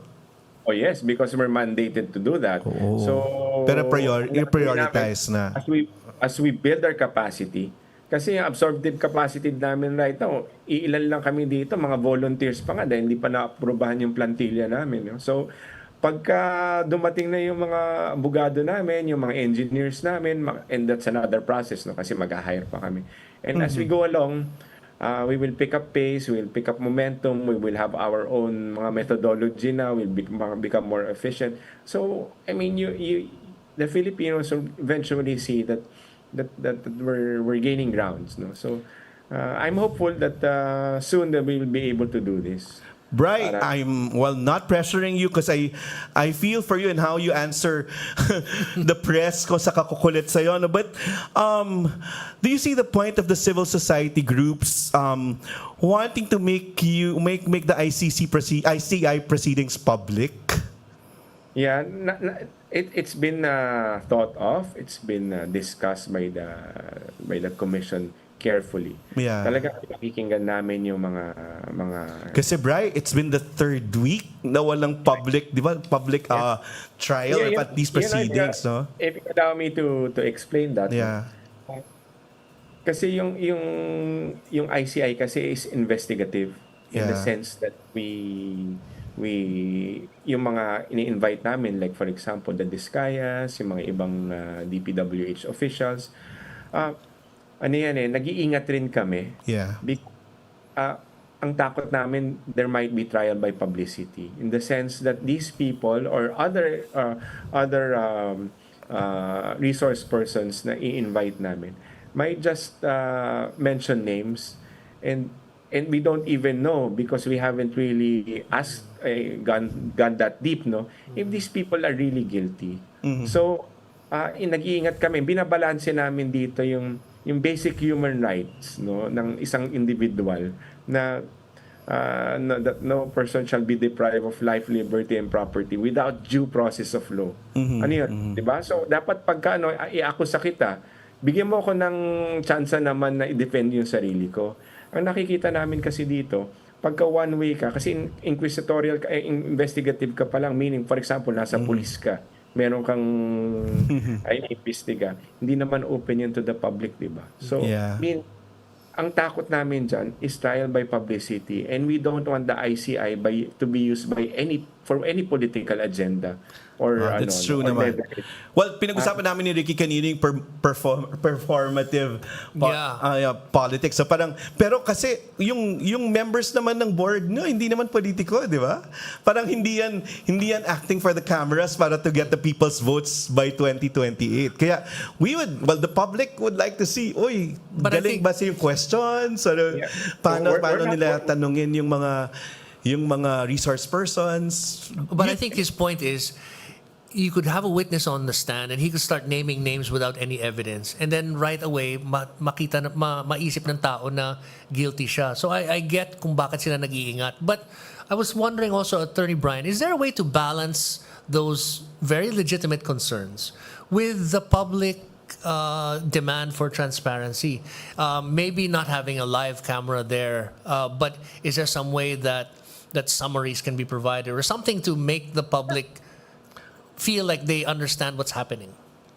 Oh yes, because we're mandated to do that. So pero prioritize na. As we build our capacity, kasi yung absorptive capacity namin right now, iilan lang kami dito, mga volunteers pa nga dahil hindi pa na-aprobahan yung plantilla namin. No? So pagka dumating na yung mga abogado namin, yung mga engineers namin, and that's another process, no? Kasi mag-hire pa kami. And as we go along, we will pick up pace, we will pick up momentum, we will have our own mga methodology na, we'll become more efficient. So, I mean, the Filipinos will eventually see that we're gaining grounds. No? So, I'm hopeful that soon that we will be able to do this. Bri, I'm not pressuring you because I feel for you and how you answer the press kung sa kakukulit sa'yo. No? But do you see the point of the civil society groups wanting to make the ICI proceedings public? Yeah, it's been thought of. It's been discussed by the commission carefully. Yeah. Talaga pakikinggan namin yung mga Kasi Bri, it's been the third week na walang public, di ba? Public trial or at least proceedings, no? If you allow me to explain that. Yeah. Kasi yung ICI kasi is investigative in the sense that we yung mga ini-invite namin, like for example the Discayas, yung mga ibang DPWH officials, nag-iingat rin kami. Yeah. Ang takot namin, there might be trial by publicity in the sense that these people or other resource persons na i-invite namin might just mention names and we don't even know because we haven't really gone that deep, no? If these people are really guilty. So, nag-iingat kami. Binabalanse namin dito yung basic human rights, no, ng isang individual na that no person shall be deprived of life, liberty, and property without due process of law. Ano yun? Diba? So, dapat pagka i-akusa kita, bigyan mo ako ng tsansa naman na i-defend yung sarili ko. Ang nakikita namin kasi dito, pagka one way ka, kasi inquisitorial ka, investigative ka pa lang, meaning, for example, nasa police ka, meron kang investiga, hindi naman open yun to the public, di ba? So, ang takot namin dyan is trial by publicity and we don't want the ICI to be used for any political agenda. That's true naman. Well, pinag-usapan namin ni Ricky kanina yung performative politics. So parang, pero kasi yung members naman ng board, no, hindi naman politiko, di ba? Parang hindi yan acting for the cameras para to get the people's votes by 2028. Kaya the public would like to see, galing ba yung questions? Paano nila tanungin yung mga resource persons? But I think his point is, you could have a witness on the stand and he could start naming names without any evidence, and then right away makita na, maisip ng tao na guilty siya. So I get kung bakit sila nag-iingat. But I was wondering also, Attorney Brian, is there a way to balance those very legitimate concerns with the public demand for transparency? Maybe not having a live camera there, but is there some way that summaries can be provided or something to make the public feel like they understand what's happening?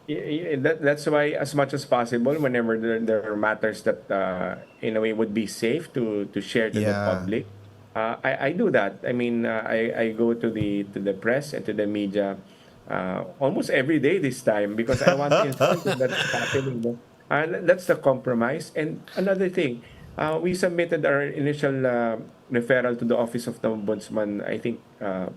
That's why, as much as possible, whenever there are matters that in a way would be safe to share to the public, I do that. I mean, I go to the press and to the media almost every day this time, because I want to inform them that's happening. And that's the compromise. And another thing, we submitted our initial referral to the Office of the Ombudsman, I think 2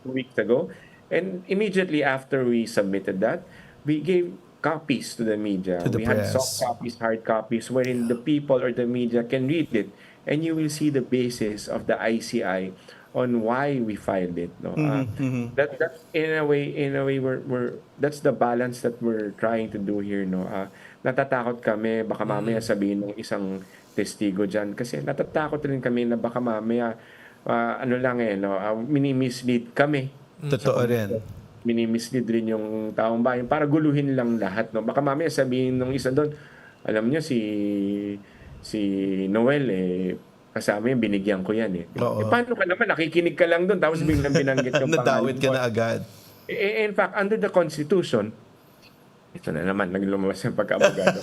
weeks ago. And immediately after we submitted that, we gave copies to the media. To the We had press. soft copies, hard copies, wherein the people or the media can read it. And you will see the basis of the ICI on why we filed it. No? That in a way, we're that's the balance that we're trying to do here. No, natatakot kami baka mamaya sabihin ng isang testigo diyan, kasi natatakot rin kami na baka mamaya mini-mislead kami. Totoo rin. Mini-mislead rin yung taong bayan para guluhin lang lahat. No, baka mamaya sabihin ng isa doon, alam niyo si Noel kasama yung binigyan ko yan paano ka naman, nakikinig ka lang doon tapos biglang binanggit yung pangalan. Nadawit ka na agad. In fact, under the Constitution, ito na naman, naglumabas yung pagka-abogado.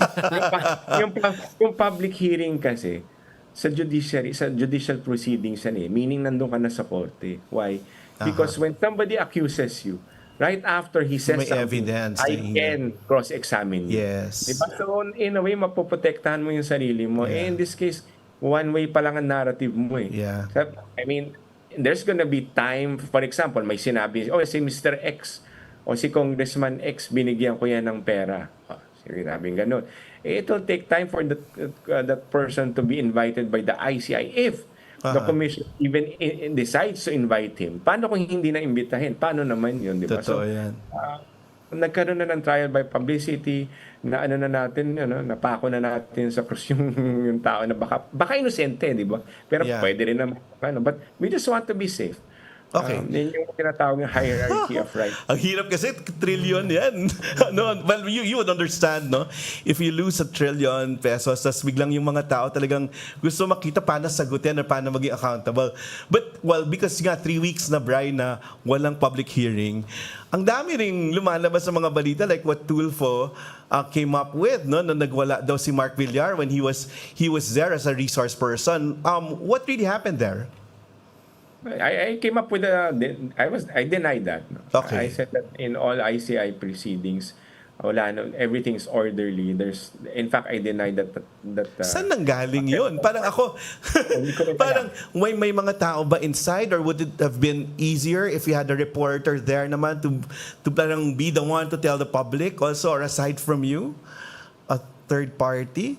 yung public hearing kasi, sa judicial proceedings yan meaning nandun ka na sa korte. Why? Because when somebody accuses you, right after he says may something, evidence I can cross-examine you. Yes. Diba? So, in a way, mapoprotektahan mo yung sarili mo. In this case, one way pa lang ang narrative mo Yeah. So, I mean, there's gonna be time, for example, may sinabi, si Mr. X o si Congressman X, binigyan ko yan ng pera. Sinabing ganun. It will take time for that person to be invited by the ICI if the commission even decides to invite him. Paano kung hindi na imbitahin? Paano naman yun, di ba? Totoo yan. Nagkaroon na ng trial by publicity, na napako na natin sa krus yung tao na baka inosente, di ba? Pero pwede rin naman, but we just want to be safe. Okay. Yun yung tinatawag ng hierarchy of right. Ang hirap kasi, trillion yan. Well, you would understand, no? If you lose ₱1 trillion, tas biglang yung mga tao talagang gusto makita paano sagutin or paano maging accountable. But, well, because nga 3 weeks na, Brian, na walang public hearing, ang dami ring lumalabas sa mga balita like what Tulfo came up with, no? Na nagwala daw si Mark Villar when he was there as a resource person. What really happened there? I came up with I denied that. No? Okay. I said that in all ICI proceedings, everything's orderly. In fact, I denied that. Saan nanggaling yun? Parang ako, parang may mga tao ba inside, or would it have been easier if you had a reporter there naman to parang be the one to tell the public also, or aside from you, a third party?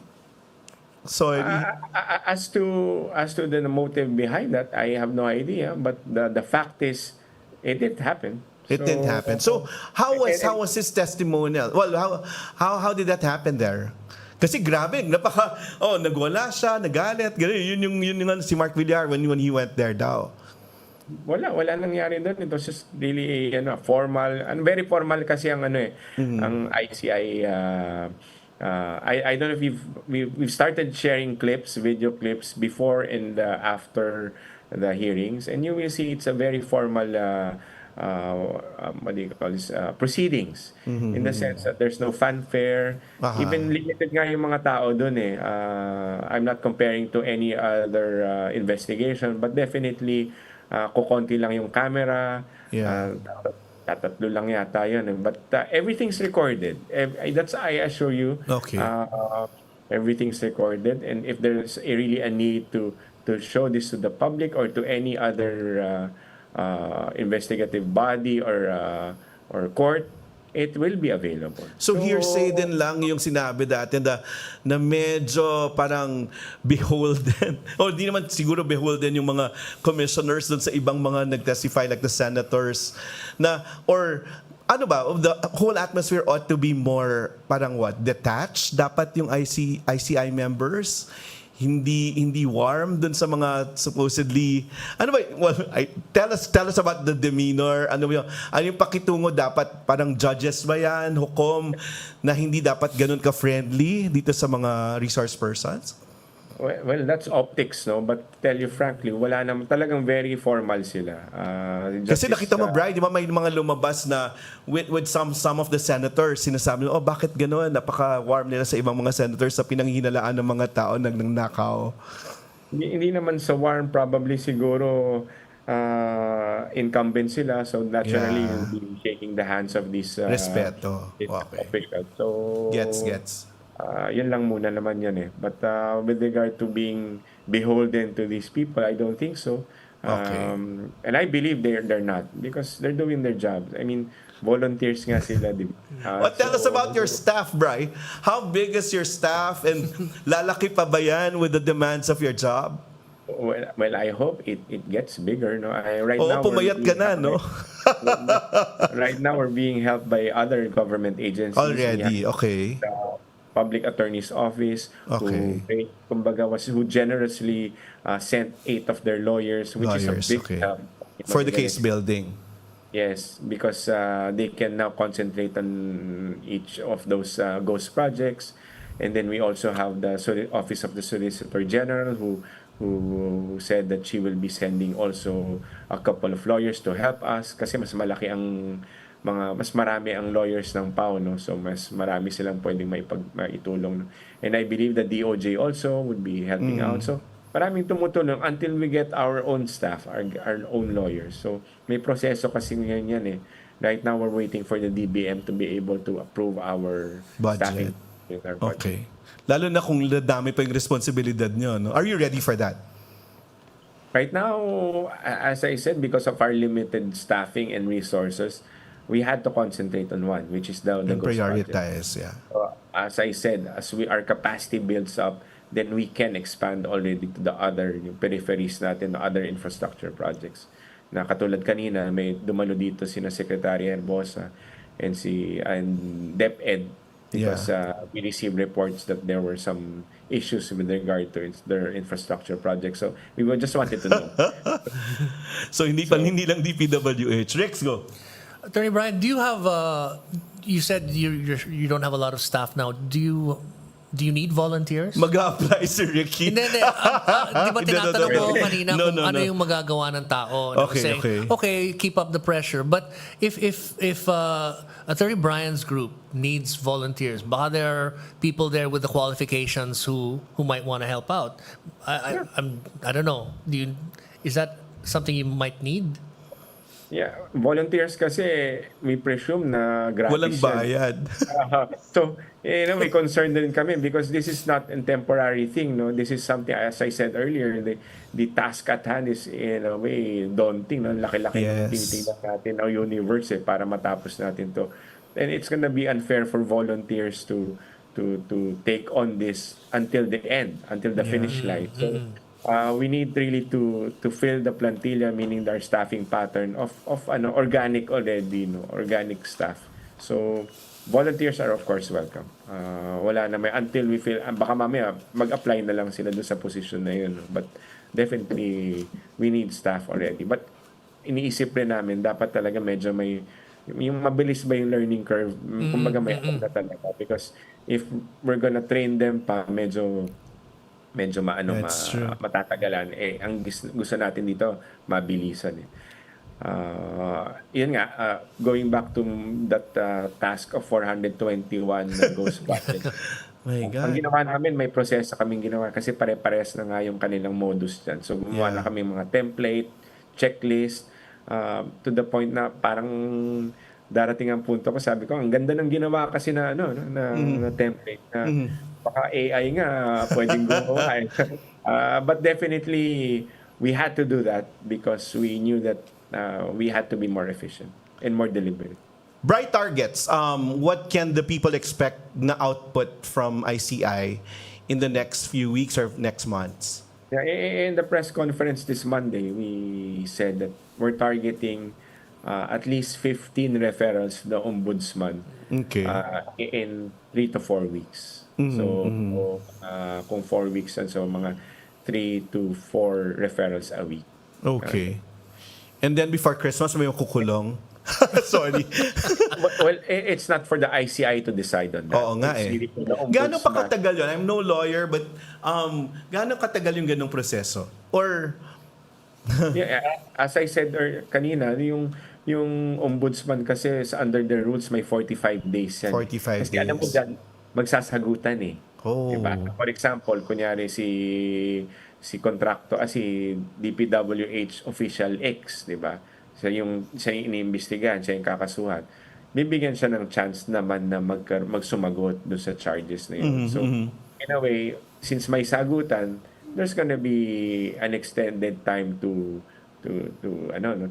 So as to the motive behind that, I have no idea. But the fact is, it did happen. It didn't happen. So how was his testimonial? Well, how did that happen there? Kasi grabe, nagwala siya, nagalit, ganun. Yun yung si Mark Villar when he went there daw. Wala nangyari doon. It was just really formal, and very formal kasi ang ang ICI. I don't know if we've started sharing video clips before and after the hearings, and you will see it's a very formal what do you call this, proceedings, in the sense that there's no fanfare. Even limited nga yung mga tao doon I'm not comparing to any other investigation, but definitely kukonti lang yung camera. Tatlo lang yata yun. But everything's recorded. I assure you. Okay. Everything's recorded. And if there's really a need to show this to the public or to any other investigative body or court, it will be available. So hearsay din lang yung sinabi dati na medyo parang beholden. O di naman siguro beholden yung mga commissioners dun sa ibang mga nag-testify like the senators na or ano ba, the whole atmosphere ought to be more parang detached. Dapat yung ICI members hindi warm dun sa mga supposedly tell us about the demeanor, ano yung pakitungo, dapat parang judges ba yan, hukom na hindi dapat ganun ka-friendly dito sa mga resource persons? Well, that's optics, no? But tell you frankly, wala naman, talagang very formal sila. Kasi nakita mo, Bri, di ba may mga lumabas na with some of the senators, sinasabi nila, bakit gano'n? Napaka-warm nila sa ibang mga senators sa pinanghihinalaan ng mga tao nagnanakaw. Hindi naman sa warm, probably siguro incumbent sila, so naturally you'll be shaking the hands of these respeto. Officials. So gets. Yun lang muna naman yan eh. But with regard to being beholden to these people, I don't think so. And I believe they're not, because they're doing their jobs. I mean, volunteers nga sila. Tell us about your staff, Bri. How big is your staff and lalaki pa ba yan with the demands of your job? Well, I hope it gets bigger. No, now pumayat ka na, no? Right now, we're being helped by other government agencies. Already, okay. Public Attorney's Office, who generously sent 8 of their lawyers, which is a big help. For the case building. Yes, because they can now concentrate on each of those ghost projects. And then we also have the Office of the Solicitor General, who said that she will be sending also a couple of lawyers to help us, kasi mas marami ang lawyers ng PAO, no? So mas marami silang pwedeng maitulong. And I believe the DOJ also would be helping out. So maraming tumutulong until we get our own staff, our own lawyers. So may proseso kasi ngayon yan eh. Right now we're waiting for the DBM to be able to approve our budget. Staffing. Okay. Lalo na kung dami pa yung responsibilidad nyo, no? Are you ready for that? Right now, as I said, because of our limited staffing and resources, we had to concentrate on one, which is the ghost prioritize, project. As I said, as our capacity builds up, then we can expand already to the other peripheries natin, the other infrastructure projects. Na katulad kanina, may dumalo dito sina Secretary Herbosa and DepEd, because we received reports that there were some issues with regard to their infrastructure projects. So we just wanted to know. So hindi lang DPWH. Rex, go. Attorney Brian, do you have? You said you don't have a lot of staff now. Do you need volunteers? Mag-a-apply si Ricky. Hindi. Di ba tinatanong ko kanina kung ano yung magagawa ng tao? Okay, keep up the pressure. But if Attorney Brian's group needs volunteers, baka there are people there with the qualifications who might want to help out. I don't know. Is that something you might need? Yeah, volunteers kasi we presume na gratis. Walang bayad. So, may concern din kami because this is not a temporary thing, no. This is something, as I said earlier, the task at hand is in a way daunting, no. Laki-laki ng tinitingnan natin ang universe para matapos natin to. And it's gonna be unfair for volunteers to take on this until the end, until the finish line. So, we need really to fill the plantilla, meaning our staffing pattern of organic already, no, organic staff. So volunteers are of course welcome. Wala na until we fill, baka mamaya mag-apply na lang sila doon sa position na yun, no? But definitely we need staff already. But iniisip rin namin dapat talaga medyo may yung mabilis ba yung learning curve, kumbaga may na talaga, because if we're gonna train them pa medyo matatagalan. Ang gusto natin dito, mabilisan. Yun nga, going back to that task of 421 ghost project. My God. Ang ginawa namin, may proseso kaming ginawa kasi pare-pares na nga yung kanilang modus dyan. So gumawa na kami mga template, checklist, to the point na parang darating ang punto ko, sabi ko, ang ganda ng ginawa kasi na template na baka AI nga pwedeng gumawa. But definitely we had to do that because we knew that we had to be more efficient and more deliberate. bright targets. What can the people expect na output from ICI in the next few weeks or next months? Yeah, in the press conference this Monday, we said that we're targeting at least 15 referrals to the ombudsman in 3 to 4 weeks. So, kung 4 weeks, and so mga 3 to 4 referrals a week. Okay. And then before Christmas, may kukulong. Sorry. Well, it's not for the ICI to decide on that. Oo nga It's really for the Gaano pa ombudsman. katagal yun? I'm no lawyer, but gaano katagal yung ganong proseso? Or... Yeah, as I said kanina, yung ombudsman kasi under the rules may 45 days yan. 45 kasi alam mo dyan, magsasagutan eh. Diba? For example, kunyari si contractor, si DPWH official X, di ba? Siya yung iniimbestigahan, siya yung kakasuhan. Bibigyan siya ng chance naman na magsumagot doon sa charges na yun. So, in a way, since may sagutan, there's gonna be an extended time to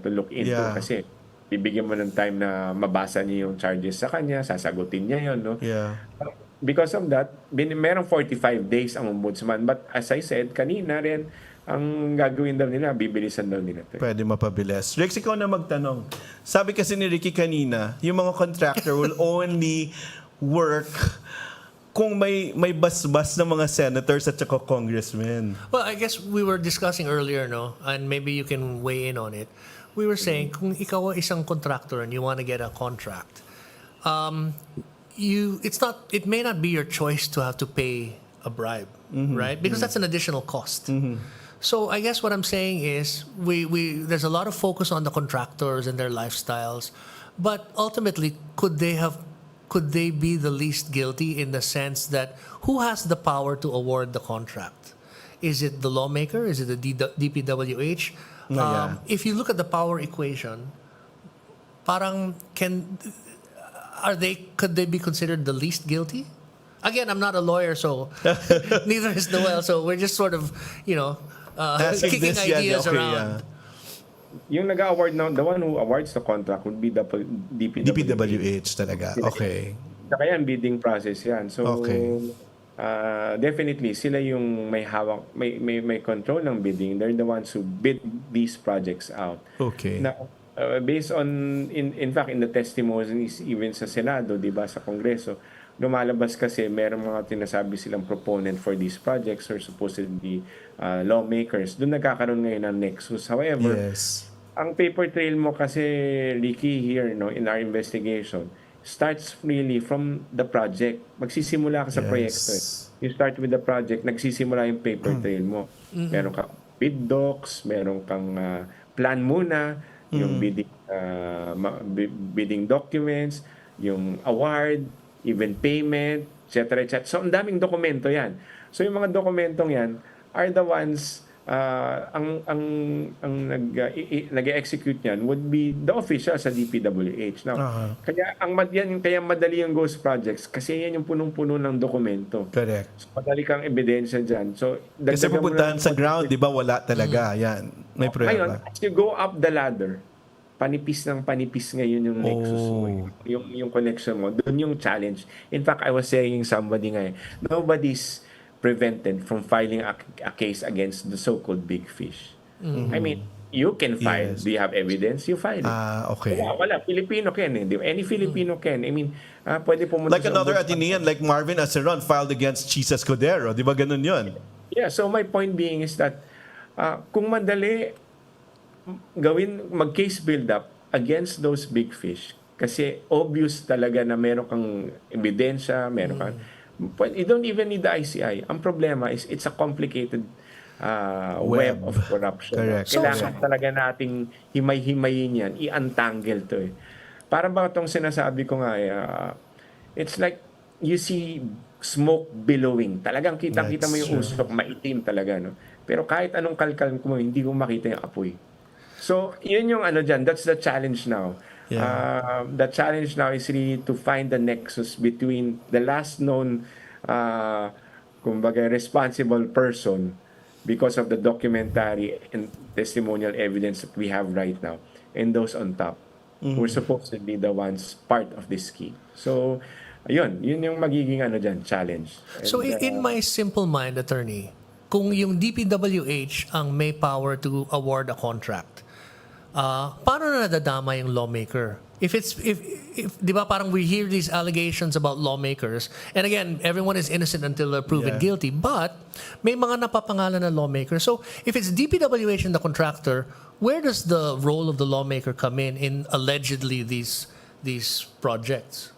look into kasi bibigyan mo ng time na mabasa niya yung charges sa kanya, sasagutin niya yun, no? Yeah. Because of that, merong 45 days ang ombudsman. But as I said, kanina rin, ang gagawin daw nila, bibilisan daw nila. Pwede mapabilis. Rex, ikaw na magtanong. Sabi kasi ni Ricky kanina, yung mga contractor will only work kung may basbas ng mga senators at saka congressmen. Well, I guess we were discussing earlier, no? And maybe you can weigh in on it. We were saying, kung ikaw isang contractor and you want to get a contract, it may not be your choice to have to pay a bribe, right? Because that's an additional cost. So I guess what I'm saying is there's a lot of focus on the contractors and their lifestyles, but ultimately could they be the least guilty in the sense that who has the power to award the contract? Is it the lawmaker? Is it the DPWH? If you look at the power equation, parang could they be considered the least guilty? Again, I'm not a lawyer, so neither is Noel. So we're just sort of, kicking ideas around. Yung nag-award na, the one who awards the contract would be the DPWH talaga. Okay. Saka yan, bidding process yan. So, definitely, sila yung may hawak, may control ng bidding. They're the ones who bid these projects out. Okay. Now, based on, in fact, in the testimonies, even sa Senado, di ba, sa Kongreso, lumalabas kasi merong mga tinasabi silang proponent for these projects or supposedly lawmakers. Doon nagkakaroon ngayon ng nexus. However, ang paper trail mo kasi, Ricky, here in our investigation, starts really from the project. Magsisimula ka sa proyekto. You start with the project, nagsisimula yung paper trail mo. Meron kang bid docs, meron kang plan muna, yung bidding documents, yung award, even payment, etc. etc. So, ang daming dokumento yan. So, yung mga dokumentong yan are the ones ang nag-execute niyan would be the official sa DPWH. Now, kaya madali yung ghost projects kasi yan yung punong-puno ng dokumento. Correct. So, madali kang ebidensya dyan. So, kasi pupuntahan sa ground, di ba, wala talaga. Yan. May prueba. Ngayon, as you go up the ladder, panipis ngayon yung nexus mo. Yung connection mo. Doon yung challenge. In fact, I was saying somebody ngayon, nobody's prevented from filing a case against the so-called big fish. I mean, you can file. Do you have evidence? You file it. Okay. Wala. Filipino can. Any Filipino can. I mean, pwede pumunta like another Atenean, like Marvin Aceron filed against Chisa Escudero. Di ba ganun yun? Yeah, so my point being is that kung madali mag-case build-up against those big fish kasi obvious talaga na meron kang ebidensya, meron kang you don't even need the ICI. Ang problema is it's a complicated web of corruption. Correct. Kailangan talaga nating himay-himayin yan, i-untangle to eh. Para ba itong sinasabi ko nga it's like you see smoke billowing. Talagang kitang-kita mo yung usok, maitim talaga. No? Pero kahit anong kalkal mo, hindi mo makita yung apoy. So, yun yung dyan. That's the challenge now. Yeah. The challenge now is really to find the nexus between the last known kumbaga, responsible person because of the documentary and testimonial evidence that we have right now and those on top. who are supposed to be the ones part of this scheme. So, yun yung magiging challenge. And, So in my simple mind, attorney, kung yung DPWH ang may power to award a contract, paano na nadadama yung lawmaker? If di ba parang we hear these allegations about lawmakers, and again, everyone is innocent until they're proven guilty, but may mga napapangalan na lawmaker. So if it's DPWH and the contractor, where does the role of the lawmaker come in allegedly these projects?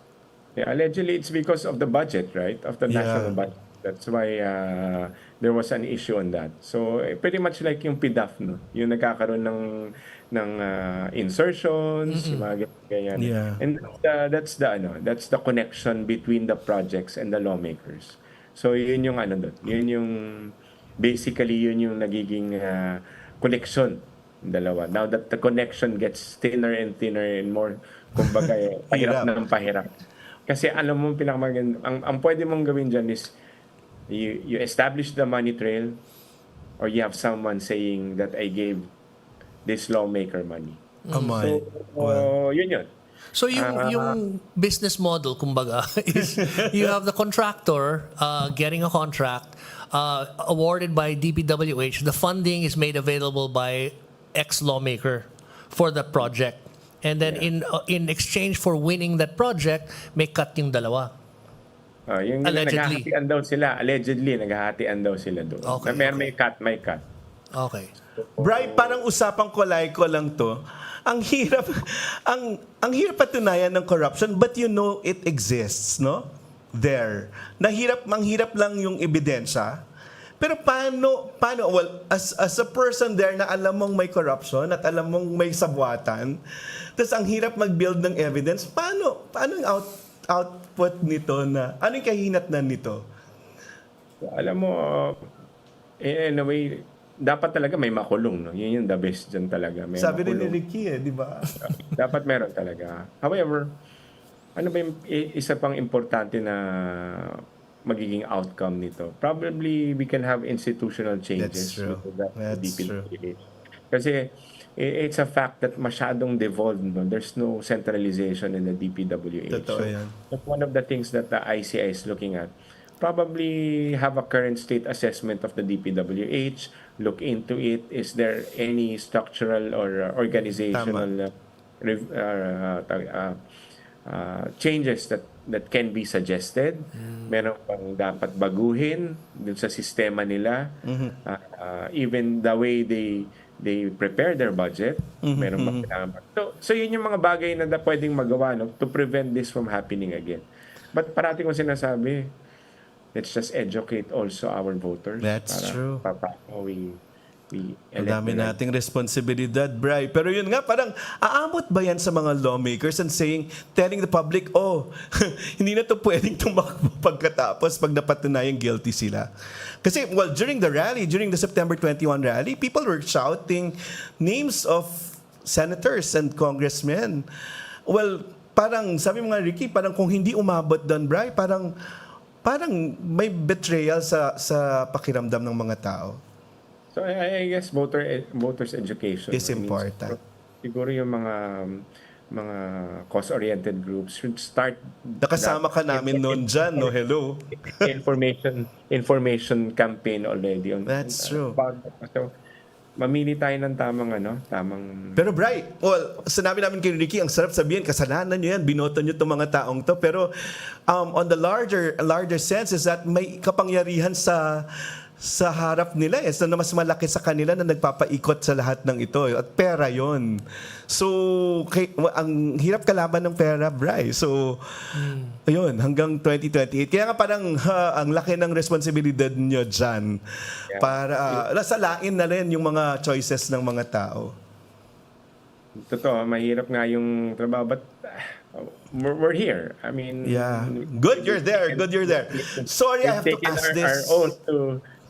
Yeah, allegedly it's because of the budget, right? Of the national budget. That's why there was an issue on that. So pretty much like yung PDAF, no? Yung nagkakaroon ng insertions, yung mga ganyan. Yeah. And that's the connection between the projects and the lawmakers. So yun yung doon. Yun yung basically yun yung nagiging connection dalawa. Now that the connection gets thinner and thinner and more, kumbaga, pahirap na ng pahirap. Kasi alam mo, ang pwede mong gawin dyan is you establish the money trail, or you have someone saying that I gave this lawmaker money. So, yun. So yung business model, kumbaga, is you have the contractor getting a contract awarded by DPWH. The funding is made available by ex-lawmaker for the project. And then in exchange for winning that project, may cut yung dalawa. Yung Allegedly. naghahatian daw sila. Allegedly, naghahatian daw sila doon. Okay, May cut. Okay. Bri, parang usapang kulay ko lang to. Ang hirap patunayan ng corruption, but you know it exists, no? There. Manghirap lang yung ebidensya. Pero paano, well, as a person there na alam mong may corruption at alam mong may sabwatan, tapos ang hirap mag-build ng evidence, paano yung output nito ano yung kahinatnan nito? Alam mo, in a way, dapat talaga may makulong, no? Yun yung the best dyan talaga. May Sabi rin makulong. ni Ricky, di ba? Dapat meron talaga. However, ano ba yung isa pang importante na magiging outcome nito? Probably we can have institutional changes. That's true. That's true. Kasi it's a fact that masyadong devolved. No? There's no centralization in the DPWH. Totoo yan. That's one of the things that the ICI is looking at. Probably have a current state assessment of the DPWH, look into it. Is there any structural or organizational changes that can be suggested? Meron pang dapat baguhin dun sa sistema nila. Even the way they prepare their budget. Meron bang kailangan. So yun yung mga bagay na pwedeng magawa, no, to prevent this from happening again. But parati kong sinasabi, let's just educate also our voters. That's true. Ang dami nating responsibilidad, Bri. Pero yun nga, parang aamot ba yan sa mga lawmakers and telling the public, hindi na to pwedeng tumakbo pagkatapos pag napatunayang guilty sila. Kasi, well, during the September 21 rally, people were shouting names of senators and congressmen. Well, parang, sabi mo nga, Ricky, parang kung hindi umabot doon, Bri, parang may betrayal sa pakiramdam ng mga tao. So I guess voters education is important. Siguro yung mga cause-oriented groups should start. Nakasama ka namin noon dyan, no? Hello. information campaign already. That's true. So, mamili tayo ng tamang. Pero Bri, well, sinabi namin kay Ricky, ang sarap sabihin, kasalanan nyo yan, binoto nyo itong mga taong to. Pero on the larger sense is that may kapangyarihan sa harap nila na mas malaki sa kanila na nagpapaikot sa lahat ng ito. At pera yon. So, ang hirap kalaban ng pera, Bri. So, ayun, hanggang 2028. Kaya nga parang ang laki ng responsibilidad nyo dyan para nasalain na rin yung mga choices ng mga tao. Totoo, mahirap nga yung trabaho. But we're here. I mean... Yeah. Good you're there. Sorry, I have to ask this. Our oath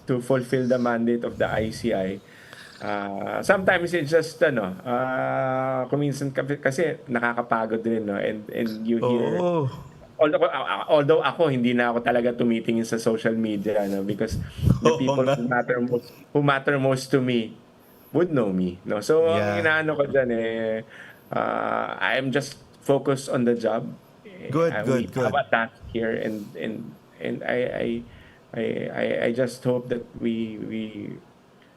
to fulfill the mandate of the ICI. Sometimes it's just kuminsan kasi nakakapagod din, no, and you hear although ako hindi na ako talaga tumitingin sa social media, no, because the people who matter most to me would know me, no. So ang inaano ko diyan I'm just focused on the job. Good. We have a task here, and I just hope that we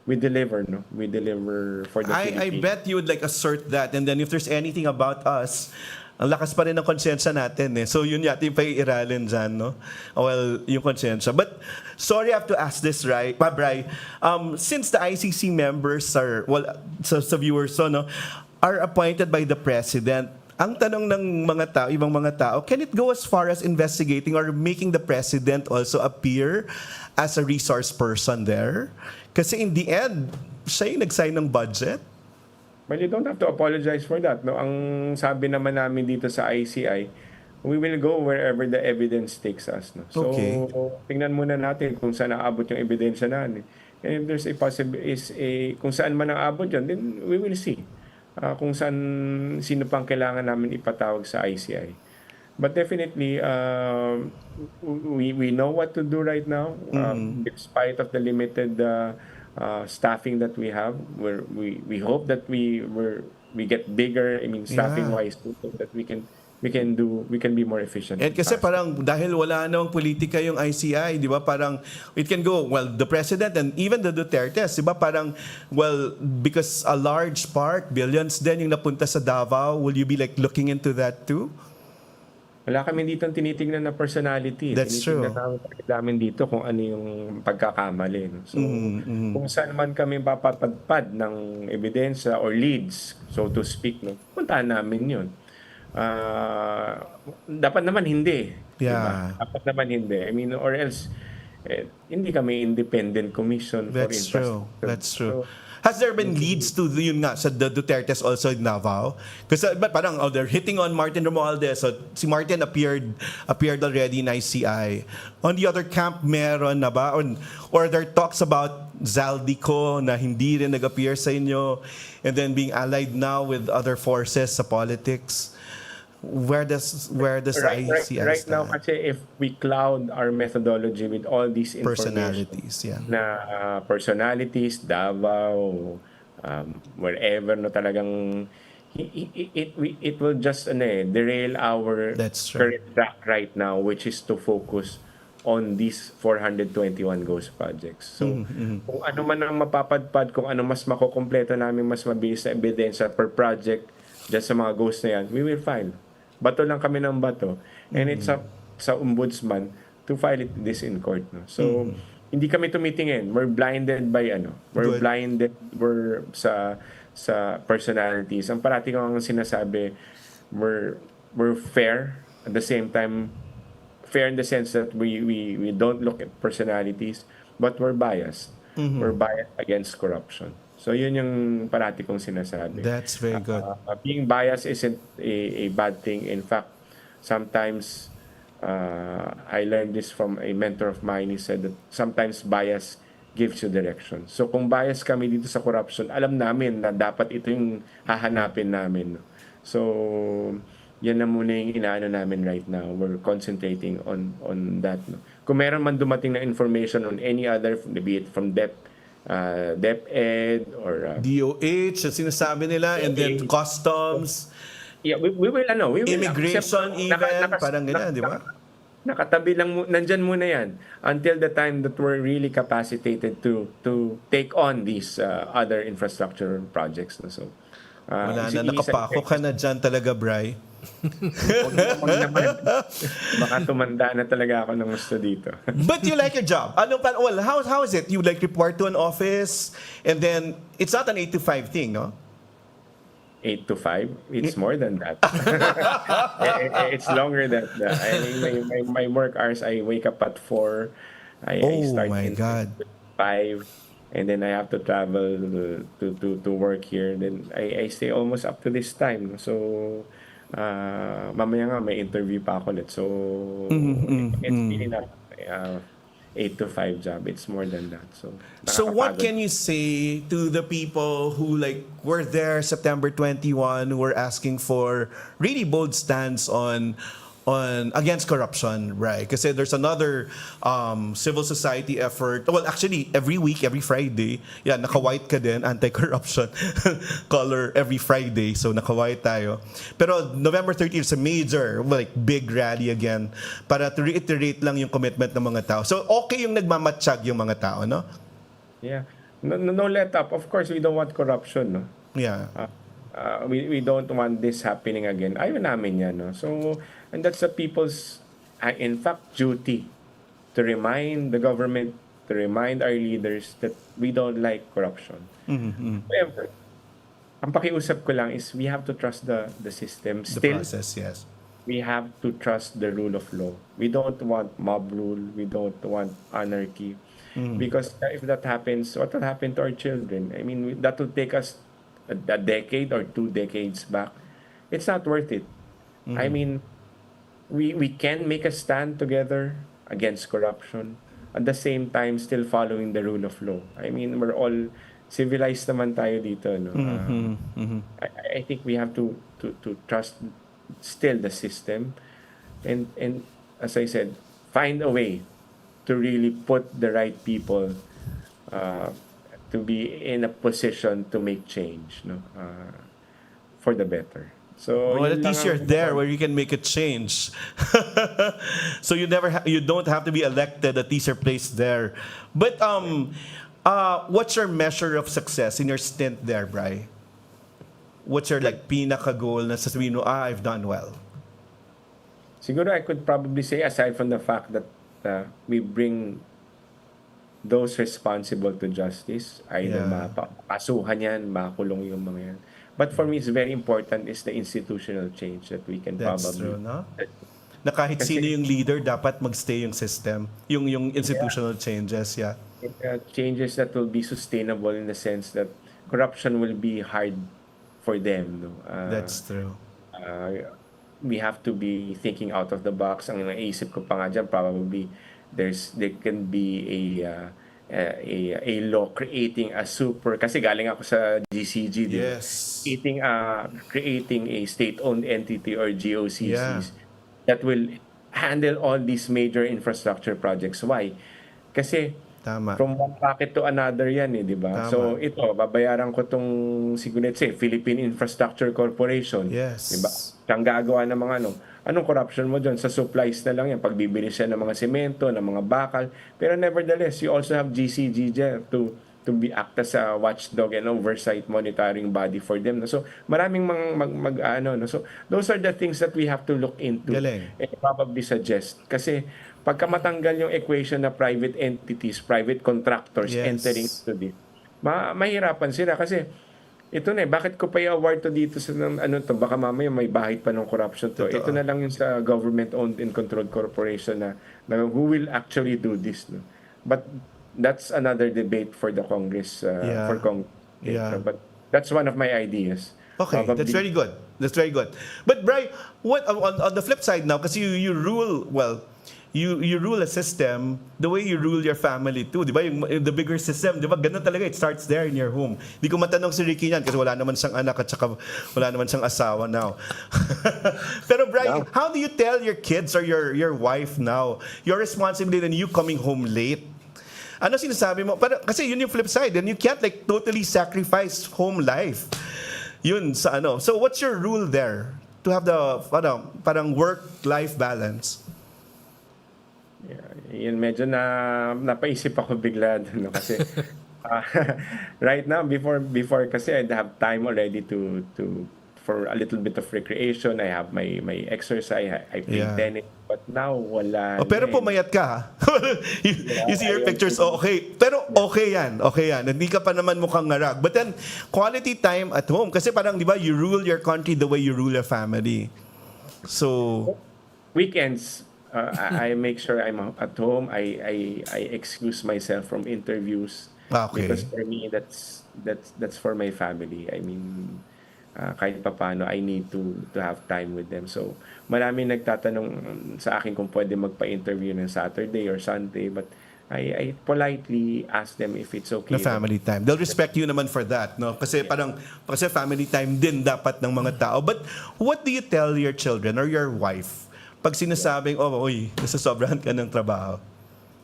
deliver, no? We deliver for the I Philippines. bet you would like assert that, and then if there's anything about us, ang lakas pa rin ng konsensya natin eh. So yun yata yung pag-iiralin dyan, no? Well, yung konsensya. But sorry, I have to ask this, right? Bray, since the ICC members are, well, sa viewers, so, no, are appointed by the president, ang tanong ng mga tao, ibang mga tao, can it go as far as investigating or making the president also appear as a resource person there? Kasi in the end, siya yung nag-sign ng budget. Well, you don't have to apologize for that, no? Ang sabi naman namin dito sa ICI, we will go wherever the evidence takes us, no? So, tingnan muna natin kung saan naabot yung ebidensya natin. And if there's kung saan man naabot yun, then we will see. Kung sino pang kailangan namin ipatawag sa ICI. But definitely, we know what to do right now. Despite of the limited staffing that we have, we hope that we get bigger. I mean, staffing wise, so that we can be more efficient. And kasi parang dahil wala namang politika yung ICI, di ba? Parang it can go, well, the president and even the Dutertes, di ba? Parang, well, because a large part, billions din yung napunta sa Davao, will you be like looking into that too? Wala kami dito tinitingnan na personality. That's true. Tinitingnan namin dito kung ano yung pagkakamali. No? So, kung saan man kami papapadpad ng ebidensya or leads, so to speak, no? Puntahan namin yun. Dapat naman hindi. Yeah. Diba? Dapat naman hindi. I mean, or else, hindi kami independent commission for infrastructure. That's true. Has there been leads to yun nga sa the Dutertes also in Davao? Kasi parang they're hitting on Martin Romualdez. So si Martin appeared already in ICI. On the other camp, meron na ba? Or there are talks about Zaldico na hindi rin nag-appear sa inyo and then being allied now with other forces sa politics. Where does ICI right stand? now kasi if we cloud our methodology with all these personalities, personalities, Davao, wherever, no, talagang it will just derail our current track right now, which is to focus on these 421 ghost projects. So kung ano man ang mapapadpad, kung ano mas makukumpleto namin mas mabilis na ebidensya per project dyan sa mga ghosts na yan, we will file. Bato lang kami ng bato. And it's up sa ombudsman to file this in court. No? So, hindi kami tumitingin. We're blinded by we're sa personalities. Ang parati ko ang sinasabi, we're fair. At the same time, fair in the sense that we don't look at personalities, but we're biased. We're biased against corruption. So yun yung parati kong sinasabi. That's very good. Being biased isn't a bad thing. In fact, sometimes I learned this from a mentor of mine. He said that sometimes bias gives you direction. So kung bias kami dito sa corruption, alam namin na dapat ito yung hahanapin namin. So yan na muna yung inaano namin right now. We're concentrating on that. Kung meron man dumating na information on any other, be it from DepEd or DOH, sinasabi nila, and then customs. Yeah, we will immigration even, parang ganyan, di ba? Nakatabi lang, nandyan muna yan until the time that we're really capacitated to take on these other infrastructure projects. So, wala na, nakapako ka na dyan talaga, Bray. Baka tumanda na talaga ako ng gusto dito. But you like your job. Well, how is it? You like report to an office and then it's not an 8 to 5 thing, no? 8 to 5? It's more than that. It's longer than that. I mean, my work hours, I wake up at 4. I start at 5. And then I have to travel to work here. Then I stay almost up to this time. So, mamaya nga may interview pa ako ulit. So, it's really not 8 to 5 job. It's more than that. So what can you say to the people who were there September 21, who were asking for really bold stance on against corruption, right? Kasi there's another civil society effort. Well, actually, every week, every Friday, naka-white ka din, anti-corruption color every Friday. So, naka-white tayo. Pero November 30th is a major, big rally again para to reiterate lang yung commitment ng mga tao. So, okay yung nagmamatsyag yung mga tao, no? Yeah. No let up. Of course, we don't want corruption, no? Yeah. We don't want this happening again. Ayaw namin yan, no? So, and that's the people's, in fact, duty to remind the government, to remind our leaders that we don't like corruption. However, ang pakiusap ko lang is we have to trust the system. Still, the process, yes. We have to trust the rule of law. We don't want mob rule. We don't want anarchy. Because if that happens, what will happen to our children? I mean, that will take us a decade or 2 decades back. It's not worth it. I mean, we can make a stand together against corruption at the same time still following the rule of law. I mean, we're all civilized naman tayo dito, no? I think we have to trust still the system and as I said, find a way to really put the right people to be in a position to make change, no? For the better. So at least you're there where you can make a change. So you don't have to be elected. At least you're placed there. But what's your measure of success in your stint there, Bri? What's your pinaka goal na sasabihin mo, I've done well? Siguro I could probably say, aside from the fact that we bring those responsible to justice, either mapasuhan yan, makulong yung mga yan. But for me, it's very important is the institutional change that we can That's probably... true, no? Na kahit sino yung leader, dapat magstay yung system, yung institutional changes, changes that will be sustainable in the sense that corruption will be hard for them. No? That's true. We have to be thinking out of the box. Ang naisip ko pa nga dyan, probably there can be a law creating a kasi galing ako sa GCG, creating a state-owned entity or GOCCs that will handle all these major infrastructure projects. Why? Kasi from one pocket to another yan, di ba? So ito, babayaran ko tong siguro say Philippine Infrastructure Corporation, di ba? Siyang gagawa ng mga anong corruption mo dyan? Sa supplies na lang yan. Pagbibili siya ng mga semento, ng mga bakal. Pero nevertheless, you also have GCG dyan to be act as a watchdog and oversight monitoring body for them. So maraming So those are the things that we have to look into and probably suggest. Kasi pagka matanggal yung equation na private entities, private contractors entering into this, mahirapan sila kasi ito na bakit ko pa i-award to dito sa baka mamaya may bahid pa ng corruption to. Ito na lang yung sa government-owned and controlled corporation na who will actually do this. No? But that's another debate for the Congress, for Congress. But that's one of my ideas. Okay, that's very good. That's very good. But Bri, what on the flip side now, kasi you rule, you rule a system the way you rule your family too, di ba? The bigger system, di ba? Ganun talaga, it starts there in your home. Di ko matanong si Ricky yan kasi wala naman siyang anak at saka wala naman siyang asawa now. Pero Brian, how do you tell your kids or your wife now your responsibility and you coming home late? Ano sinasabi mo? Kasi yun yung flip side and you can't totally sacrifice home life. Yun sa So what's your rule there to have the parang work-life balance? Yun medyo napaisip ako bigla kasi right now before kasi I'd have time already to for a little bit of recreation. I have my exercise, I play tennis, but now wala. Pero pumayat ka ha? You see your pictures, okay. Pero okay yan. Hindi ka pa naman mukhang ngarag. But then quality time at home kasi parang di ba you rule your country the way you rule your family. So weekends I make sure I'm at home. I excuse myself from interviews because for me that's for my family. I mean, kahit papaano I need to have time with them. So maraming nagtatanong sa akin kung pwede magpa-interview ng Saturday or Sunday, but I politely ask them if it's okay. Na family time. They'll respect you naman for that, no? Kasi family time din dapat ng mga tao. But what do you tell your children or your wife? pag sinasabing, uy, nasasobrahan ka ng trabaho?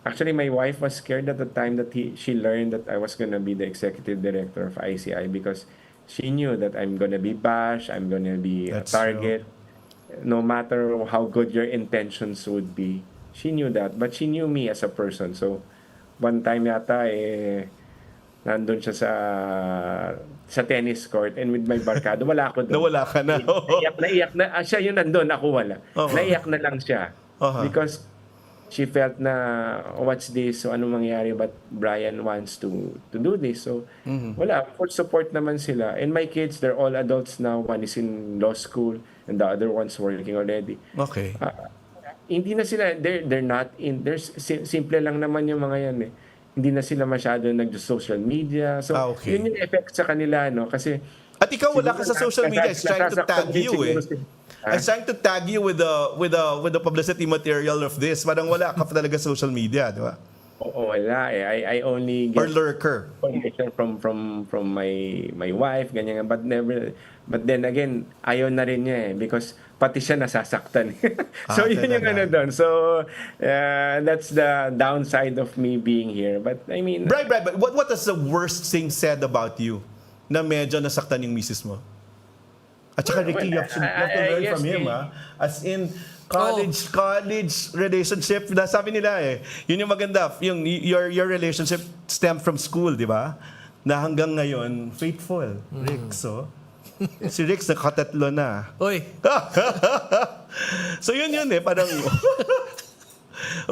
Actually, my wife was scared at the time that she learned that I was gonna be the executive director of ICI because she knew that I'm gonna be bashed, I'm gonna be a target. No matter how good your intentions would be, she knew that. But she knew me as a person. So, one time yata, nandun siya sa tennis court and with my barkado, wala ako doon. Nawala ka na. Naiyak na. Siya yung nandun, ako wala. Naiyak na lang siya. Because she felt na, what's this? So, anong mangyari? But Brian wants to do this. So, wala. Full support naman sila. And my kids, they're all adults now. One is in law school and the other one's working already. Okay. Hindi na sila, they're not in, simple lang naman yung mga yan Hindi na sila masyado nag-social media. So, yun yung effect sa kanila, no? Kasi, at ikaw wala ka sa social media. It's trying to tag you, It's trying to tag you with the publicity material of this. Parang wala ka talaga sa social media, di ba? Oo, wala I only get or lurker information from my wife, ganyan. But then again, ayaw na rin niya because pati siya nasasaktan. So yun yung ano doon. So that's the downside of me being here. But I mean, But what is the worst thing said about you na medyo nasaktan yung misis mo? At saka Ricky, you have to learn from him, as in college relationship, sabi nila yun yung maganda, your relationship stemmed from school, di ba? Na hanggang ngayon faithful. Rick, si Rick nakatatlo na. Oy. So yun parang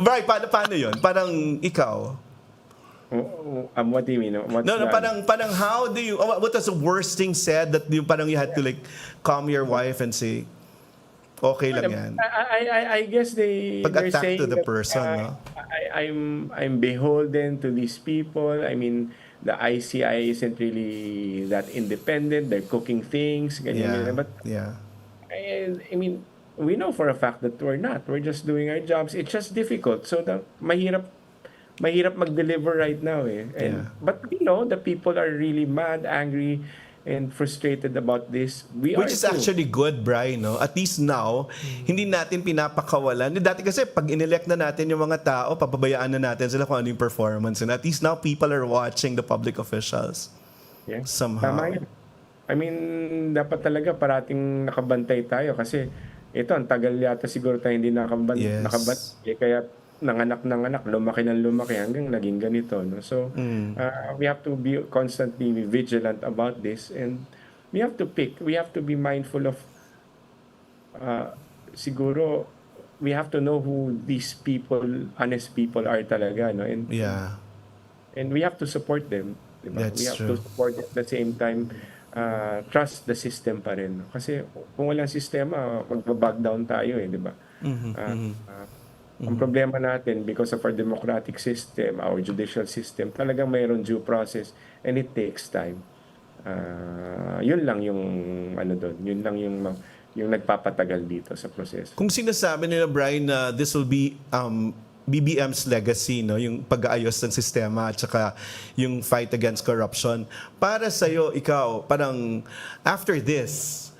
Bri, paano yun? Parang ikaw, what do you mean? Parang how do you, what was the worst thing said that you parang you had to like calm your wife and say, okay lang yan? I guess they're saying to the that, person, no? I'm beholden to these people. I mean, the ICI isn't really that independent. They're cooking things, ganyan. But I mean, we know for a fact that we're not. We're just doing our jobs. It's just difficult. So mahirap mag-deliver right now But we know the people are really mad, angry, and frustrated about this. Which is actually good, Brian, no? At least now, hindi natin pinapakawalan. Dati kasi pag inelect na natin yung mga tao, papabayaan na natin sila kung ano yung performance. And at least now, people are watching the public officials. Yeah. Somehow. Tama yun. I mean, dapat talaga parating nakabantay tayo kasi ito, ang tagal yata siguro tayo hindi nakabantay. Kaya nanganak, lumaki hanggang naging ganito. No? So, we have to be constantly vigilant about this and we have to be mindful of, siguro, we have to know who these people, honest people are talaga. No? And we have to support them. Diba? We have to support at the same time, trust the system pa rin. Kasi kung walang sistema, mag-back down tayo di ba? Ang problema natin, because of our democratic system, our judicial system, talagang mayroon due process and it takes time. Yun lang yung doon. Yun lang yung nagpapatagal dito sa proseso. Kung sinasabi nila, Brian, na this will be BBM's legacy, no, yung pag-aayos ng sistema at saka yung fight against corruption. Para sa'yo, ikaw, parang after this,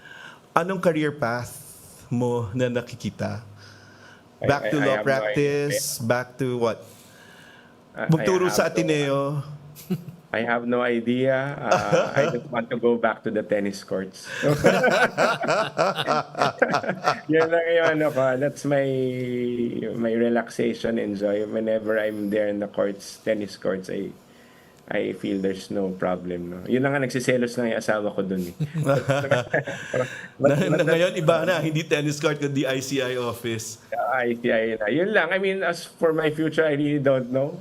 anong career path mo na nakikita? Back to law practice? Back to what? Magturo sa Ateneo? I have no idea. I just want to go back to the tennis courts. Yun lang yung that's my relaxation and joy. Whenever I'm there in the courts, tennis courts, I feel there's no problem. No? Yun lang nga, nagsiselos na yung asawa ko dun. Ngayon, iba na. Hindi tennis court, kundi ICI office. ICI na. Yun lang. I mean, as for my future, I really don't know.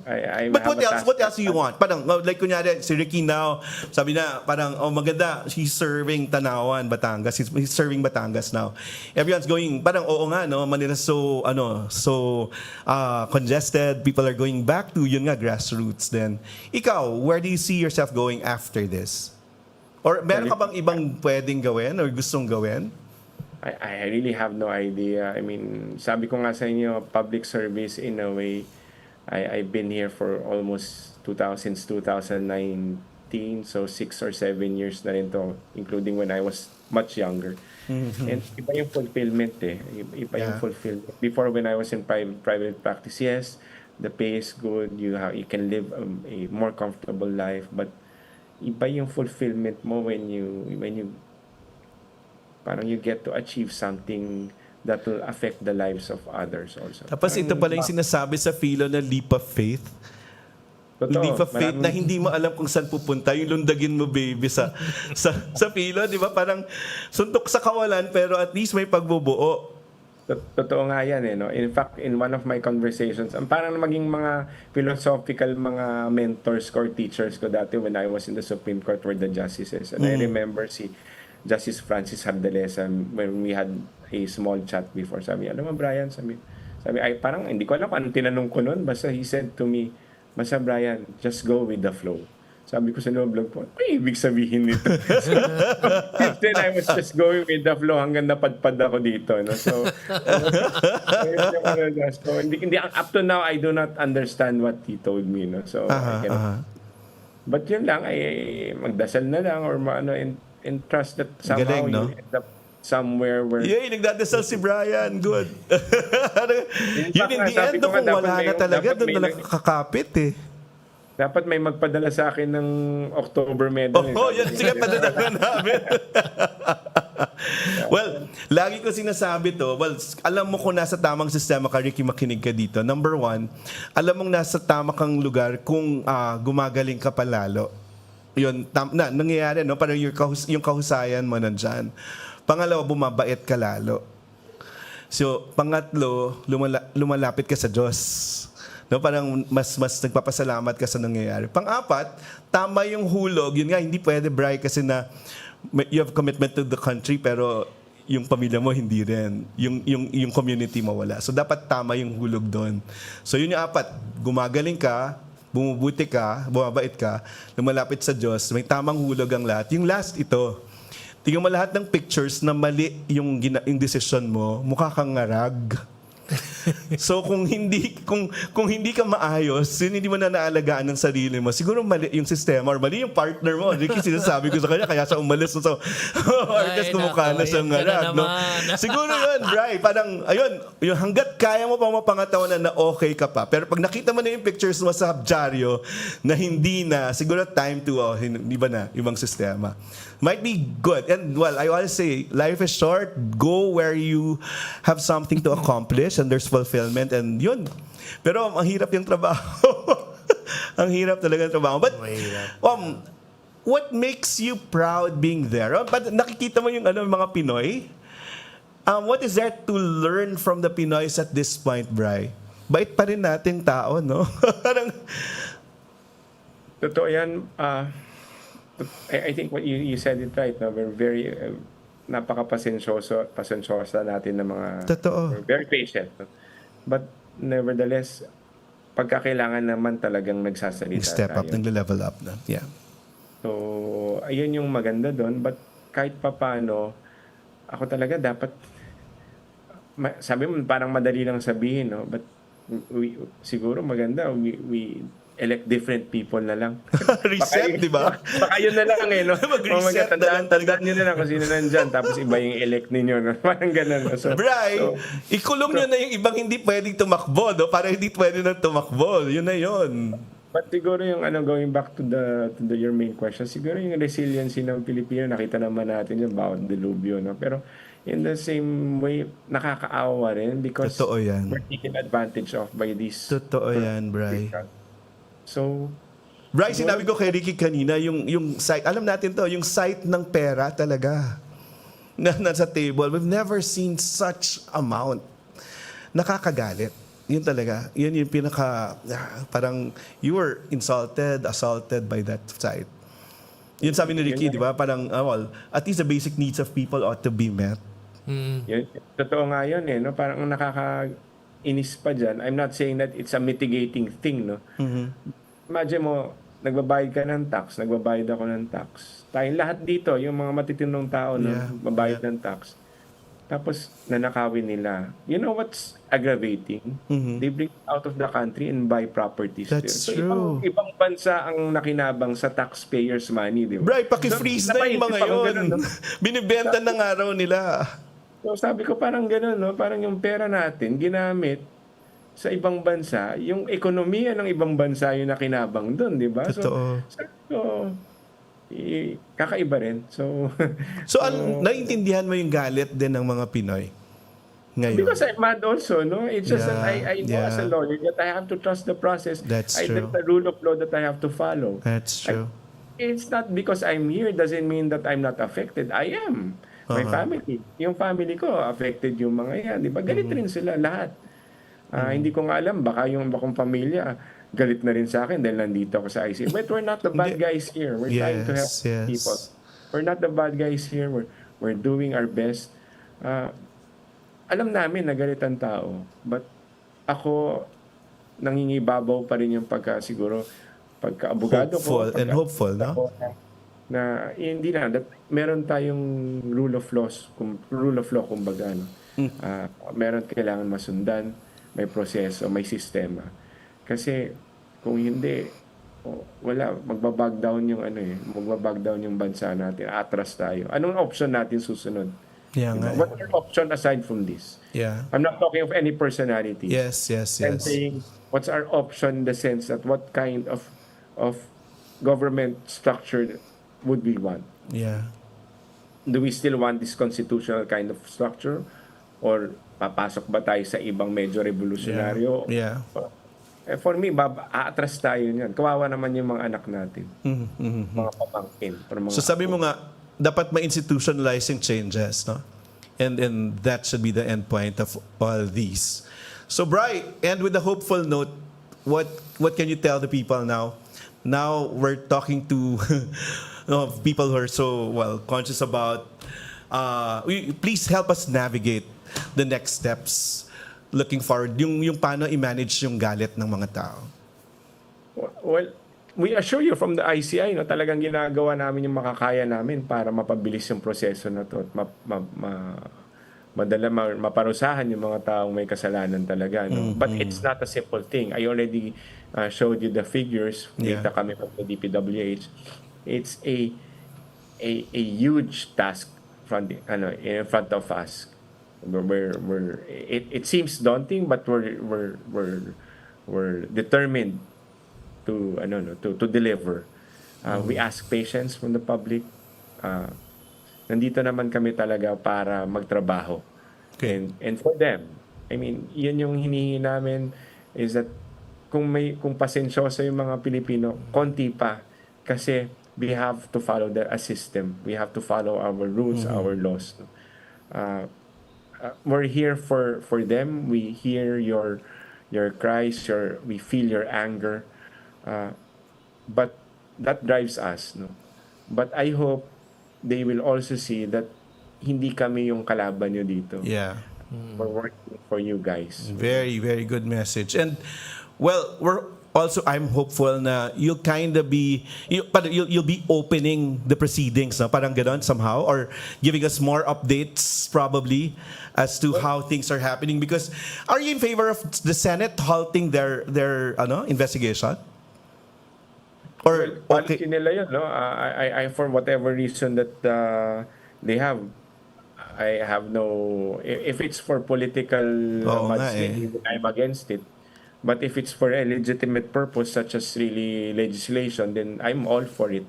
But what else do you want? Parang, like kunyari, si Ricky now, sabi na, parang, maganda, he's serving Tanawan, Batangas. He's serving Batangas now. Everyone's going, parang, oo nga, no? Manila so congested. People are going back to, yun nga, grassroots then. Ikaw, where do you see yourself going after this? Or meron ka bang ibang pwedeng gawin or gustong gawin? I really have no idea. I mean, sabi ko nga sa inyo, public service in a way, I've been here for almost 2019, so 6 or 7 years na rin to, including when I was much younger. And iba yung fulfillment eh. Iba yung fulfillment. Before when I was in private practice, yes, the pay is good, you can live a more comfortable life, but iba yung fulfillment mo when you parang you get to achieve something that will affect the lives of others also. Tapos ito pala yung sinasabi sa Philo na leap of faith. Totoo, Leap of faith na hindi mo alam kung saan pupunta. Yung lundagin mo, baby, sa Philo, di ba? Parang suntok sa kawalan, pero at least may pagbubuo. Totoo nga yan eh. No? In fact, in one of my conversations, parang maging mga philosophical mga mentors ko or teachers ko dati when I was in the Supreme Court were the justices. And I remember si Justice Francis Hardelesa when we had a small chat before. Sabi, alam mo Brian, sabi ay parang hindi ko alam kung anong tinanong ko noon. Basta he said to me, basta Brian, just go with the flow. Sabi ko sa blog po, ano ibig sabihin nito? Then I was just going with the flow hanggang napadpad ako dito. No? So hindi, up to now, I do not understand what he told me. No? So, but yun lang, ay magdasal na lang or and trust that somehow Galing, no? you end up somewhere where... Yay, nagdadasal si Brian. Good. Yun in the end, kung wala na talaga, doon na nakakapit eh. Dapat may magpadala sa akin ng October medal. Yan. Sige, padala namin. Well, lagi ko sinasabi to, alam mo kung nasa tamang sistema ka, Ricky, makinig ka dito. Number 1, alam mong nasa tama kang lugar kung gumagaling ka palalo. Yun, nangyayari, no? Parang yung kahusayan mo nandyan. Pangalawa, bumabait ka lalo. So, pangatlo, lumalapit ka sa Diyos. No, parang mas nagpapasalamat ka sa nangyayari. Pang-apat, tama yung hulog. Yun nga, hindi pwede, Bri, kasi na you have commitment to the country, pero yung pamilya mo hindi rin. Yung community mo wala. So, dapat tama yung hulog doon. So, yun yung apat. Gumagaling ka, bumubuti ka, bumabait ka, lumalapit sa Diyos, may tamang hulog ang lahat. Yung last, ito. Tingnan mo lahat ng pictures na mali yung decision mo, mukha kang ngarag. So kung hindi ka maayos, hindi mo na naalagaan ng sarili mo, siguro mali yung sistema or mali yung partner mo. Ricky, sinasabi ko sa kanya, kaya siya umalis. So, Arcas kumukha na siyang ngarag. No? Siguro yun, Bri, parang, ayun, yung hanggat kaya mo pang mapangatawanan na okay ka pa. Pero pag nakita mo na yung pictures mo sa dyaryo na hindi na, siguro time to, iba na, ibang sistema. Might be good. And well, I always say, life is short. Go where you have something to accomplish and there's fulfillment. And yun. Pero ang hirap yung trabaho. Ang hirap talaga yung trabaho. But what makes you proud being there? But nakikita mo yung mga Pinoy? What is there to learn from the Pinoys at this point, Bri? Bait pa rin nating tao, no? Totoo yan. I think what you said it right. No? We're very napaka-pasensyosa natin ng mga... Totoo. We're very patient. No? But nevertheless, pagkakailangan naman talagang nagsasalita Step up, nag-level up na. Yeah. So, ayun yung maganda doon. But kahit pa paano, ako talaga dapat... Sabi mo, parang madali lang sabihin, no? But siguro maganda, we elect different people na lang. Reset, di ba? Baka yun na lang eh, no? Mag-reset na lang. Tandaan nyo na lang kung sino nandyan, tapos iba yung elect ninyo, no? Parang ganun. No? So, Bri, ikulong nyo na yung ibang hindi pwedeng tumakbo, no? Para hindi pwede na tumakbo. Yun na yun. But siguro yung going back to your main question, siguro yung resiliency ng Pilipino, nakita naman natin yung bawat dilubyo, no? Pero in the same way, nakakaawa rin because we're taken advantage of by these. Totoo yan, Bri. So, Bri, sinabi ko kay Ricky kanina, yung site, alam natin to, yung site ng pera talaga na nasa table. We've never seen such amount. Nakakagalit. Yun talaga. Yun yung parang you were assaulted by that site. Yun sabi ni Ricky, di ba? Parang, at least the basic needs of people ought to be met. Yun, totoo nga yun eh. No? Parang nakakainis pa dyan. I'm not saying that it's a mitigating thing. No? Imagine mo, nagbabayad ka ng tax, nagbabayad ako ng tax. Tayong lahat dito, yung mga matitinong tao, no? Babayad ng tax. tapos nanakawin nila. You know what's aggravating? They bring it out of the country and buy properties there. That's So true. ibang bansa ang nakinabang sa taxpayers' money, di ba? Bray, paki-freeze na yung mga yun. Binibenta ng araw nila. So sabi ko parang gano'n, no? Parang yung pera natin ginamit sa ibang bansa, yung ekonomiya ng ibang bansa yung nakinabang doon, di ba? Totoo. So, kakaiba rin. So, naiintindihan mo yung galit din ng mga Pinoy ngayon? Because I'm mad also, no? It's just that I know as a lawyer that I have to trust the process. That's true. There's a rule of law that I have to follow. That's true. It's not because I'm here doesn't mean that I'm not affected. I am. My family. Yung family ko, affected yung mga yan. Di ba? Galit rin sila lahat. Hindi ko nga alam, baka yung bakong pamilya, galit na rin sa akin dahil nandito ako sa ICI. But we're not the bad guys here. We're trying to help people. We're not the bad guys here. We're doing our best. Alam namin na galit ang tao. But ako, nangingibabaw pa rin yung pagka-abogado ko. Hopeful, no? Na hindi na that meron tayong rule of law kumbaga, no? Meron kailangan masundan, may proseso, may sistema. Kasi kung hindi wala, magbabag down yung bansa natin, atras tayo. Anong option natin susunod? What's our option aside from this? I'm not talking of any personality. Yes. I'm saying what's our option in the sense that what kind of government structure would we want? Do we still want this constitutional kind of structure? Or papasok ba tayo sa ibang medyo revolusyonaryo? For me, aatras tayo niyan. Kawawa naman yung mga anak natin. Mga pamangkin. So sabi mo nga, dapat ma-institutionalizing changes, no? And that should be the end point of all these. So Bri, and with a hopeful note, what can you tell the people now? Now we're talking to people who are so conscious about. Please help us navigate the next steps. Looking forward, yung paano i-manage yung galit ng mga tao. Well, we assure you from the ICI, no, talagang ginagawa namin yung makakaya namin para mapabilis yung proseso na to at maparusahan yung mga taong may kasalanan talaga, no? But it's not a simple thing. I already showed you the figures. Data kami from the DPWH. It's a huge task in front of us. It seems daunting, but we're determined to deliver. We ask patience from the public. Nandito naman kami talaga para magtrabaho. And for them, I mean, yun yung hinihingi namin is that kung pasensyoso yung mga Pilipino, konti pa, kasi we have to follow a system. We have to follow our rules, our laws. We're here for them. We hear your cries, we feel your anger. But that drives us, no? But I hope they will also see that hindi kami yung kalaban nyo dito. We're working for you guys. Very, very good message. And I'm hopeful na you'll be opening the proceedings, na parang ganon somehow, or giving us more updates probably as to how things are happening. Because are you in favor of the Senate halting their investigation? Or policy nila yun, no? I for whatever reason that they have, I have no. If it's for political mudslinging, I'm against it. But if it's for a legitimate purpose, such as really legislation, then I'm all for it.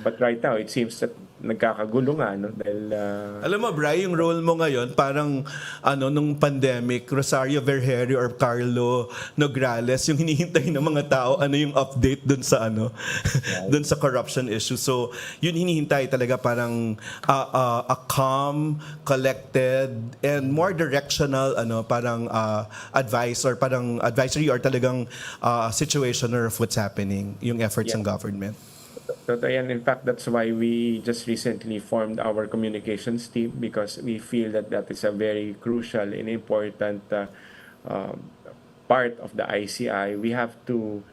But right now, it seems that nagkakagulo nga, no? Dahil, alam mo, Bri, yung role mo ngayon, parang, nung pandemic, Rosario Vergerio or Carlo Nograles, yung hinihintay ng mga tao, yung update dun sa, dun sa corruption issue. So, yun hinihintay talaga parang a calm, collected, and more directional, parang advice or parang advisory or talagang situationer of what's happening, yung efforts ng government. And in fact, that's why we just recently formed our communications team, because we feel that is a very crucial and important part of the ICI. We have to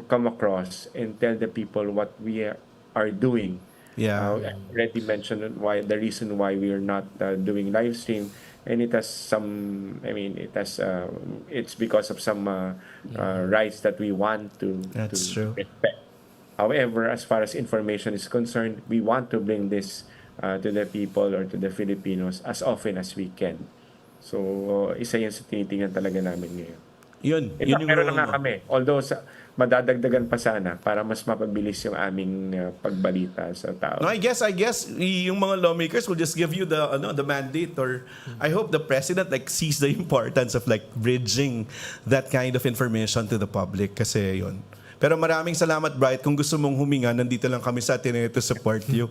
come across and tell the people what we are doing I already mentioned the reason why we are not doing live stream, and it has some. I mean, it's because of some rights that we want to respect. However, as far as information is concerned, we want to bring this to the people or to the Filipinos as often as we can. So, isa yan sa tinitingnan talaga namin ngayon. Yun yung meron na kami. Although, madadagdagan pa sana para mas mapabilis yung aming pagbalita sa tao. No, I guess yung mga lawmakers will just give you the mandate, or I hope the president sees the importance of bridging that kind of information to the public, kasi yun. Pero maraming salamat, Bright. Kung gusto mong huminga, nandito lang kami sa Atty to support you.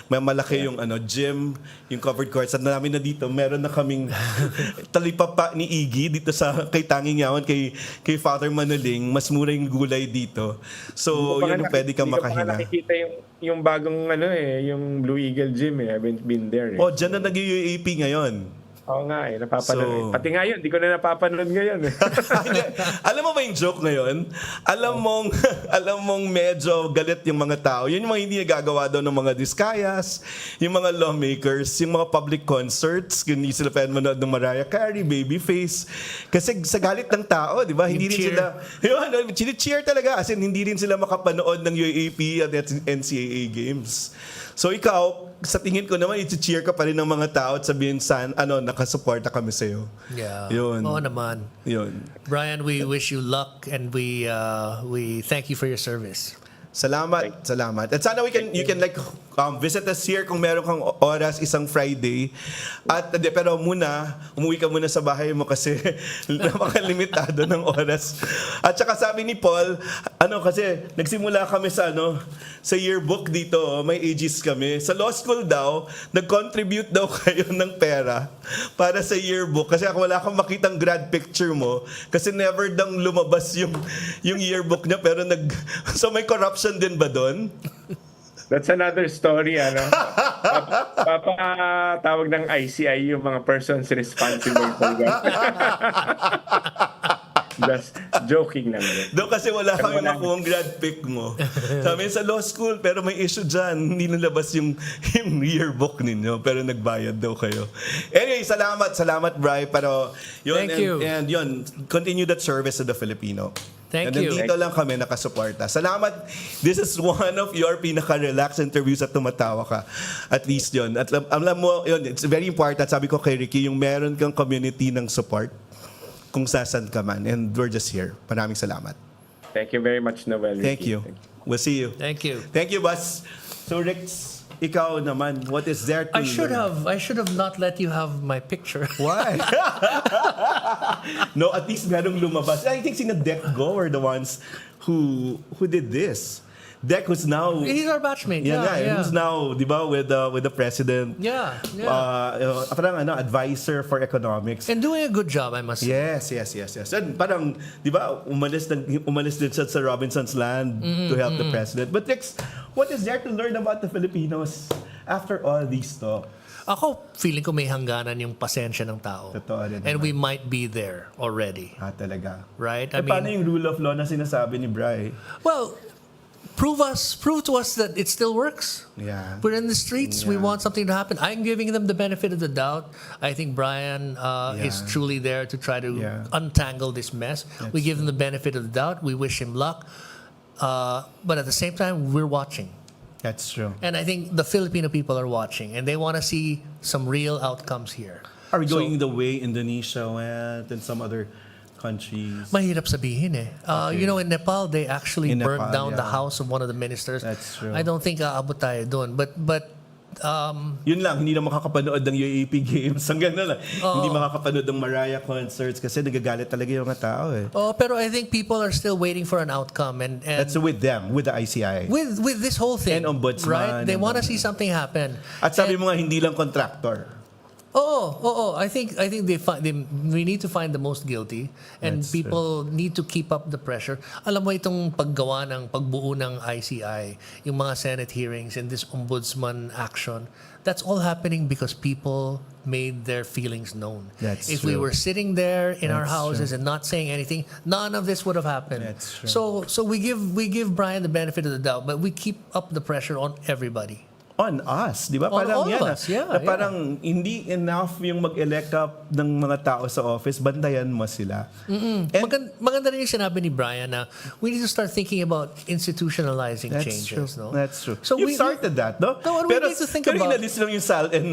May malaki yung gym, yung covered courts. At namin na dito, meron na kaming talipapa ni Iggy dito kay Tanging Yawan, kay Father Manoling. Mas mura yung gulay dito. So, yun yung pwede kang makahinga. Hindi ko pa nakikita yung bagong yung Blue Eagle Gym. I haven't been there. Oh, dyan na nag-UAP ngayon. Oo nga napapanood. Pati nga yun, di ko na napapanood ngayon. Alam mo ba yung joke ngayon? Alam mong medyo galit yung mga tao. Yun yung mga hindi nagagawa daw ng mga diskayas, yung mga lawmakers, yung mga public concerts, hindi sila pwede manood ng Mariah Carey, Babyface. Kasi sa galit ng tao, di ba? Hindi rin sila, cheer talaga. As in, hindi rin sila makapanood ng UAP at NCAA games. So ikaw, sa tingin ko naman, i-cheer ka pa rin ng mga tao at sabihin nakasuporta kami sa'yo. Yeah. Yun. Oo naman. Yun. Brian, we wish you luck and we thank you for your service. Salamat. At sana you can visit us here kung meron kang oras isang Friday. Pero umuwi ka muna sa bahay mo kasi napakalimitado ng oras. At saka sabi ni Paul, kasi nagsimula kami sa yearbook dito, may ages kami. Sa law school daw, nag-contribute daw kayo ng pera para sa yearbook. Kasi wala akong makitang grad picture mo kasi never daw lumabas yung yearbook niya, pero so may corruption din ba doon? That's another story, Papatawag ng ICI yung mga persons responsible for that. Just joking lang. Doon kasi wala kami makuhang grad pic mo. Sabi sa law school, pero may issue dyan. Hindi nalabas yung yearbook ninyo, pero nagbayad daw kayo. Anyway, salamat, Bri. Pero yun, thank you. And yun, continue that service to the Filipino. Thank you. Nandito lang kami nakasuporta. Salamat. This is one of your pinaka-relaxed interviews at tumatawa ka. At least yun. At alam mo, yun, it's very important. Sabi ko kay Ricky, yung meron kang community ng support kung sasan ka man. And we're just here. Maraming salamat. Thank you very much, Noel. Thank you. We'll see you. Thank you. Thank you, Bas. So, Rix, ikaw naman, what is there to I should have not let you have my picture. Why? No, at least merong lumabas. I think sina Deck Go were the ones who did this. Deck who's now... He's our batchmate. Who's now, di ba, with the president. Yeah. Parang advisor for economics. And doing a good job, I must say. Yes. And parang, di ba, umalis din siya sa Robinson's Land to help the president. But Rex, what is there to learn about the Filipinos after all these talks? Ako, feeling ko may hangganan yung pasensya ng tao. Totoo rin And naman. we might be there already. Talaga. Right? Paano yung rule of law na sinasabi ni Bri? Well, prove to us that it still works. Yeah. We're in the streets. We want something to happen. I'm giving them the benefit of the doubt. I think Brian is truly there to try to untangle this mess. We give him the benefit of the doubt. We wish him luck. But at the same time, we're watching. That's true. And I think the Filipino people are watching, and they want to see some real outcomes here. Are we going the way Indonesia went and some other countries? Mahirap sabihin eh. You know, in Nepal, they actually burned down the house of one of the ministers. That's true. I don't think aabot tayo doon. But yun lang, hindi na makakapanood ng UAP games. Hanggang na lang. Hindi makakapanood ng Mariah concerts kasi nagagalit talaga yung mga tao eh. Pero I think people are still waiting for an outcome. And that's with them, with the ICI. With this whole thing. And ombudsman. Right? They want to see something happen. At sabi mo nga, hindi lang contractor. I think we need to find the most guilty, and people need to keep up the pressure. Alam mo itong pagbuo ng ICI, yung mga Senate hearings and this ombudsman action, that's all happening because people made their feelings known. If we were sitting there in our houses and not saying anything, none of this would have happened. That's true. So we give Brian the benefit of the doubt, but we keep up the pressure on everybody. on us, di ba? On Parang all of yan, us, yeah, na parang hindi enough yung mag-elect up ng mga tao sa office, bantayan mo sila. Maganda rin yung sinabi ni Brian na we need to start thinking about institutionalizing That's changes. true. No? That's true. So You started that, no? No, we need to think pero about- inalis lang yung SALN,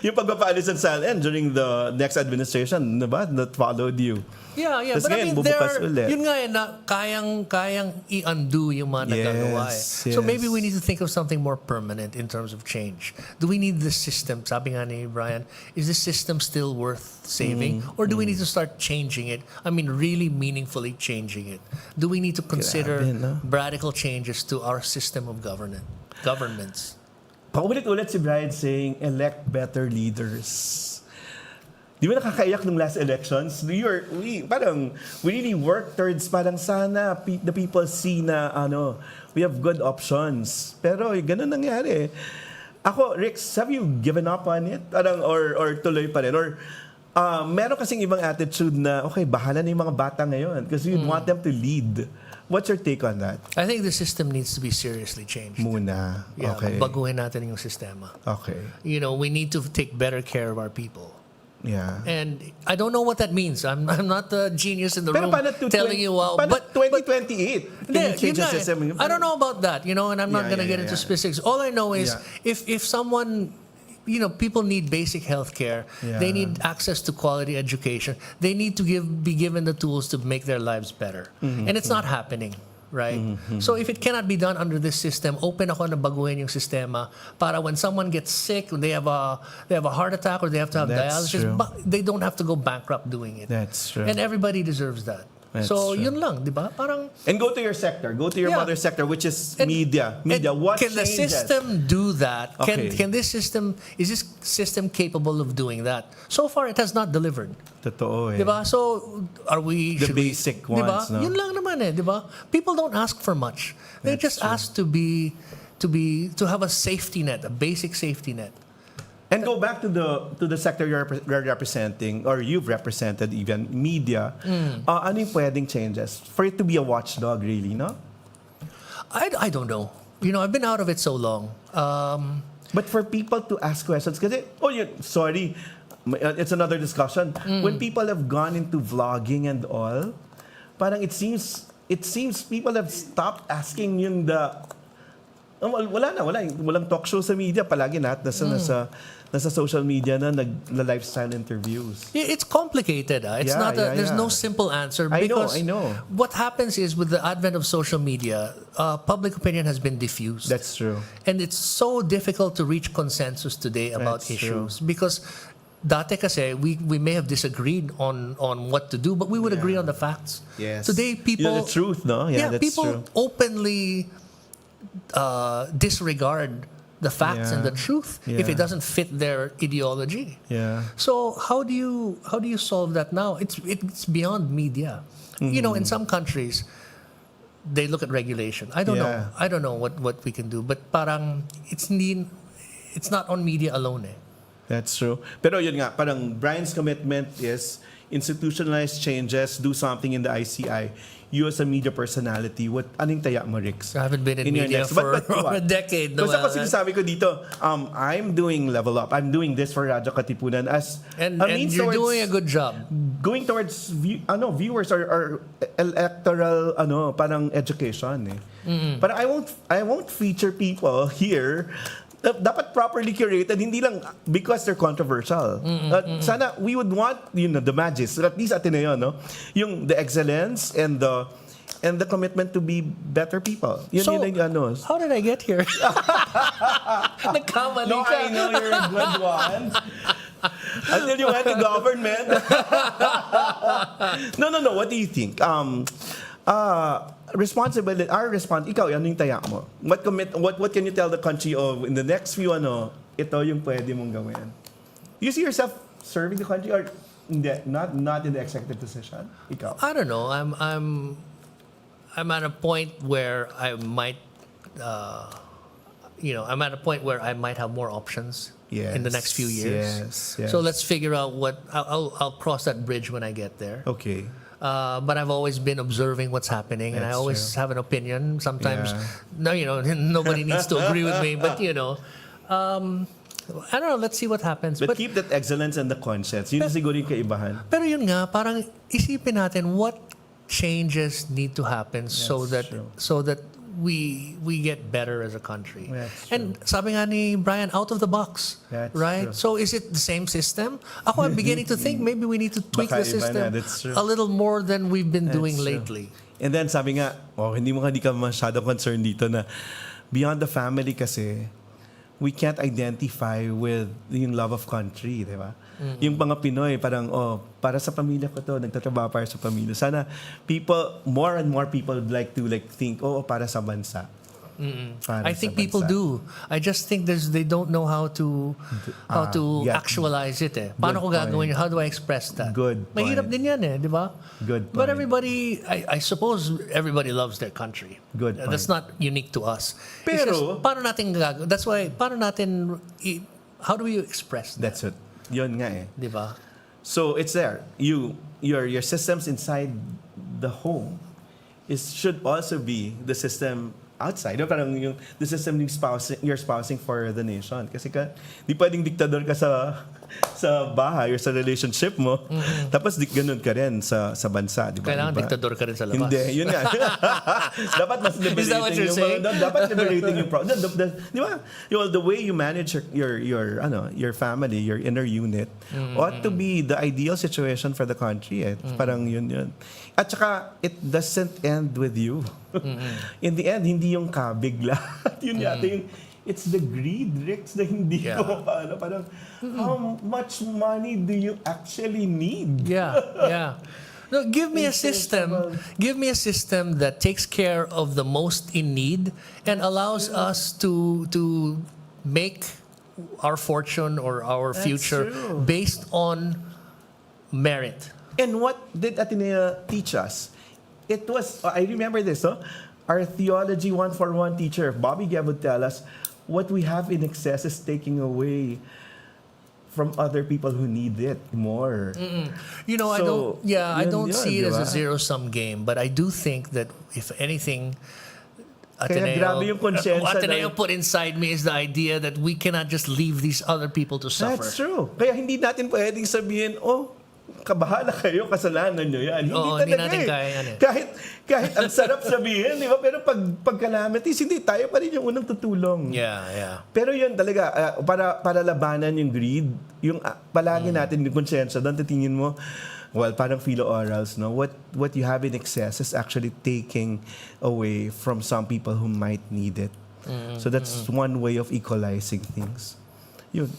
yung pagpapaalis ng SALN during the next administration, di ba? That followed you. Yeah. Tas But I ngayon, mean, there bubukas are, ulit. yun nga na kayang i-undo yung mga nagagawa eh. So maybe we need to think of something more permanent in terms of change. Do we need this system? Sabi nga ni Brian, is this system still worth saving? Or do we need to start changing it? I mean, really meaningfully changing it. Do we need to consider Grabe, no? radical changes to our system of governments? Paulit-ulit si Brian saying, elect better leaders. Di ba nakakaiyak nung last elections? We really work towards parang sana the people see na we have good options. Pero ganun nangyari. Ako, Rix, have you given up on it? Parang, or tuloy pa rin? Or meron kasing ibang attitude na, okay, bahala na yung mga bata ngayon because you want them to lead. What's your take on that? I think the system needs to be seriously changed. Muna. Yeah, Okay. baguhin natin yung sistema. Okay. We need to take better care of our people. Yeah. And I don't know what that means. I'm not the genius in the Pero room paano to telling you how. But 2028, can you change the system? I don't know about that, and I'm not going to get into specifics. All I know is if someone, people need basic health care. Yeah. They need access to quality education. They need to be given the tools to make their lives better. And it's not happening. Right? So if it cannot be done under this system, open ako na baguhin yung sistema para when someone gets sick, when they have a heart attack or they have to have That's dialysis, true. they don't have to go bankrupt doing it. That's true. And everybody deserves that. That's So true. yun lang, di ba? Parang And go to your sector. Go to your Yeah. mother sector, which is And- media. Media. and What can the changes? system do that? Okay. Can this system is this system capable of doing that? So far, it has not delivered. Totoo eh. Di ba? So, are we... The should we- basic di ba? ones, no? Yun lang naman eh, di ba? People don't ask for much. They That's just ask to have a safety net, a basic safety net. And go back to the sector you're representing, or you've represented even, media. Ano yung pwedeng changes? For it to be a watchdog, really, no? I don't know. I've been out of it so long. But for people to ask questions, kasi, sorry, it's another discussion. When people have gone into vlogging and all, parang it seems people have stopped asking walang talk show sa media, palagi nasa social media na lifestyle interviews. It's complicated. It's Yeah, not. There's yeah. no simple answer. I Because know. What happens is with the advent of social media, public opinion has been diffused. That's true. And it's so difficult to reach consensus today about That's true. issues because dati kasi we may have disagreed on what to do, but we would agree on the facts. Yes. Today people the truth, no? Yeah, that's people true. openly disregard the facts and the truth if it Yeah. doesn't fit their ideology. Yeah. So how do you solve that now? It's beyond media. In some countries they look at regulation. I don't know. Yeah. I don't know what we can do, but parang it's not on media alone eh. That's true. Pero yun nga, parang Brian's commitment is institutionalize changes, do something in the ICI. You as a media personality, anong taya mo, Rix? I haven't been in your media next- for what? a decade. Basta Noel. kasi sinasabi ko dito, I'm doing Level Up. I'm doing this for Radyo Katipunan as and a means you're towards doing a good job. going towards viewers or electoral parang education eh. But I won't feature people here dapat properly curated, hindi lang because they're controversial. Sana we would want the magis, at least Ateneo, no? Yung the excellence and the commitment to be better people. So, yun yung how did I get here? Nagkamali No, ka. I know you're a good one. Until you went to government. No. What do you think? Responsibility. Ikaw, ano yung taya mo? What can you tell the country of in the next few ito yung pwede mong gawin? You see yourself serving the country or hindi, not in the executive position? Ikaw. I don't know. I'm at a point where I might I'm at a point where I might have more options in the next few years. Yes. So let's figure out I'll cross that bridge when I get there. Okay. But I've always been observing what's happening, and I That's always true. have an opinion. Sometimes, nobody needs to agree with me, but I don't know, let's see what happens. But keep that excellence and the conscience. Yun siguro yung kaibahan. Pero yun nga, parang isipin natin what changes need to happen so that we get better as a country. And sabi nga ni Brian, out of the box. That's right? true. So is it the same system? Ako, I'm beginning to think maybe we need to tweak the system a little more than we've been doing lately. And then sabi nga, hindi ka masyadong concerned dito na beyond the family kasi, we can't identify with yung love of country, di ba? Yung mga Pinoy, parang, para sa pamilya ko to, nagtatrabaho para sa pamilya. Sana more and more people would like to think, para sa bansa. I think people do. I just think they don't know how to actualize it. Paano ko gagawin yun? How do I express that? Good point. Mahirap din yan di ba? Good point. But everybody, I suppose everybody loves their country. Good point. That's not unique to us. Pero, paano natin gagawin? That's why, how do we express that? That's it. Yun nga Di ba? So it's there. Your systems inside the home should also be the system outside. Parang the system you're spousing for the nation. Kasi di pwedeng diktador ka sa bahay or sa relationship mo. Tapos ganun ka rin sa bansa. Diba? Kailangan diktador ka rin sa labas. Hindi, yun nga. Dapat mas liberating. Is that what you're saying? Dapat liberating yung problem. Di ba? The way you manage your family, your inner unit, ought to be the ideal situation for the country. Parang yun. At saka, it doesn't end with you. In the end, hindi yung kabig lahat. Yun yata it's the greed, Rex, na hindi ko paano. Parang, how much money do you actually need? Yeah. No, give me a system that takes care of the most in need and allows us to make our fortune or our future based on merit. And what did Ateneo teach us? It was, I remember this, our Theology 141 teacher, Bobby Gab, would tell us, what we have in excess is taking away from other people who need it more. I don't see it as a zero-sum game, but I do think that if anything, Ateneo put inside me is the idea that we cannot just leave these other people to suffer. That's true. Kaya hindi natin pwedeng sabihin, kabahala kayo, kasalanan nyo yan. Hindi natin kaya yan Kahit ang sarap sabihin, di ba? Pero pag calamities, hindi, tayo pa rin yung unang tutulong. Yeah. Pero yun talaga, para labanan yung greed, yung palagi natin yung konsensya, doon titingin mo, parang philo-orals, no? What you have in excess is actually taking away from some people who might need it. So that's one way of equalizing things. Yun.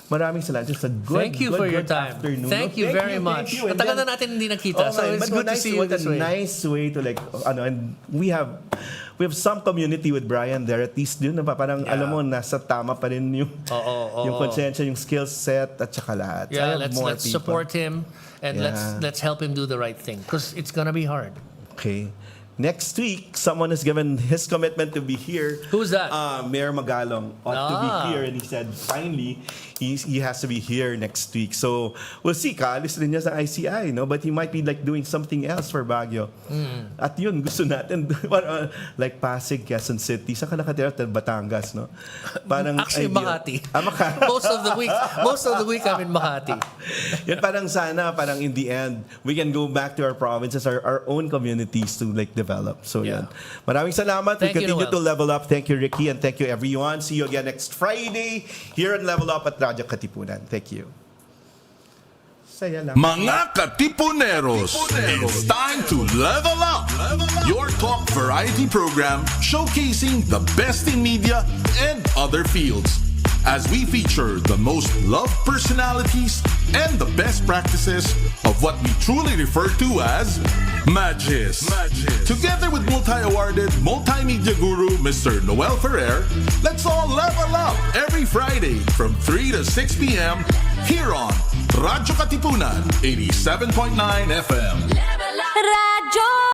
Maraming salamat. Just a good, thank you for your time. Afternoon. Thank you very much. Matagal na natin hindi nakita, so it's good to see you this way. Nice way to and we have some community with Brian there, at least yun, parang alam mo, nasa tama pa rin yung konsensya, yung skill set, at saka lahat. Yeah, let's support him and let's help him do the right thing because it's gonna be hard. Okay. Next week, someone has given his commitment to be here. Who's that? Mayor Magalong ought to be here, and he said finally he has to be here next week. So we'll see. Kaalis rin niya sa ICI, no? But he might be doing something else for Baguio. At yun, gusto natin like Pasig, Quezon City. Saan ka nakatira? Batangas, no? Parang actually Makati. Makati. Most of the week I'm in Makati. Yan, parang sana, in the end, we can go back to our provinces, our own communities to develop. So yan. Maraming salamat. We continue to level up. Thank you, Ricky, and thank you, everyone. See you again next Friday here on Level Up at Radyo Katipunan. Thank you. Mga Katipuneros, it's time to level up. Your talk variety program showcasing the best in media and other fields. As we feature the most loved personalities and the best practices of what we truly refer to as Magis. Together with multi-awarded multimedia guru Mr. Noel Ferrer, let's all level up every Friday from 3 to 6 p.m. here on Radyo Katipunan 87.9 FM.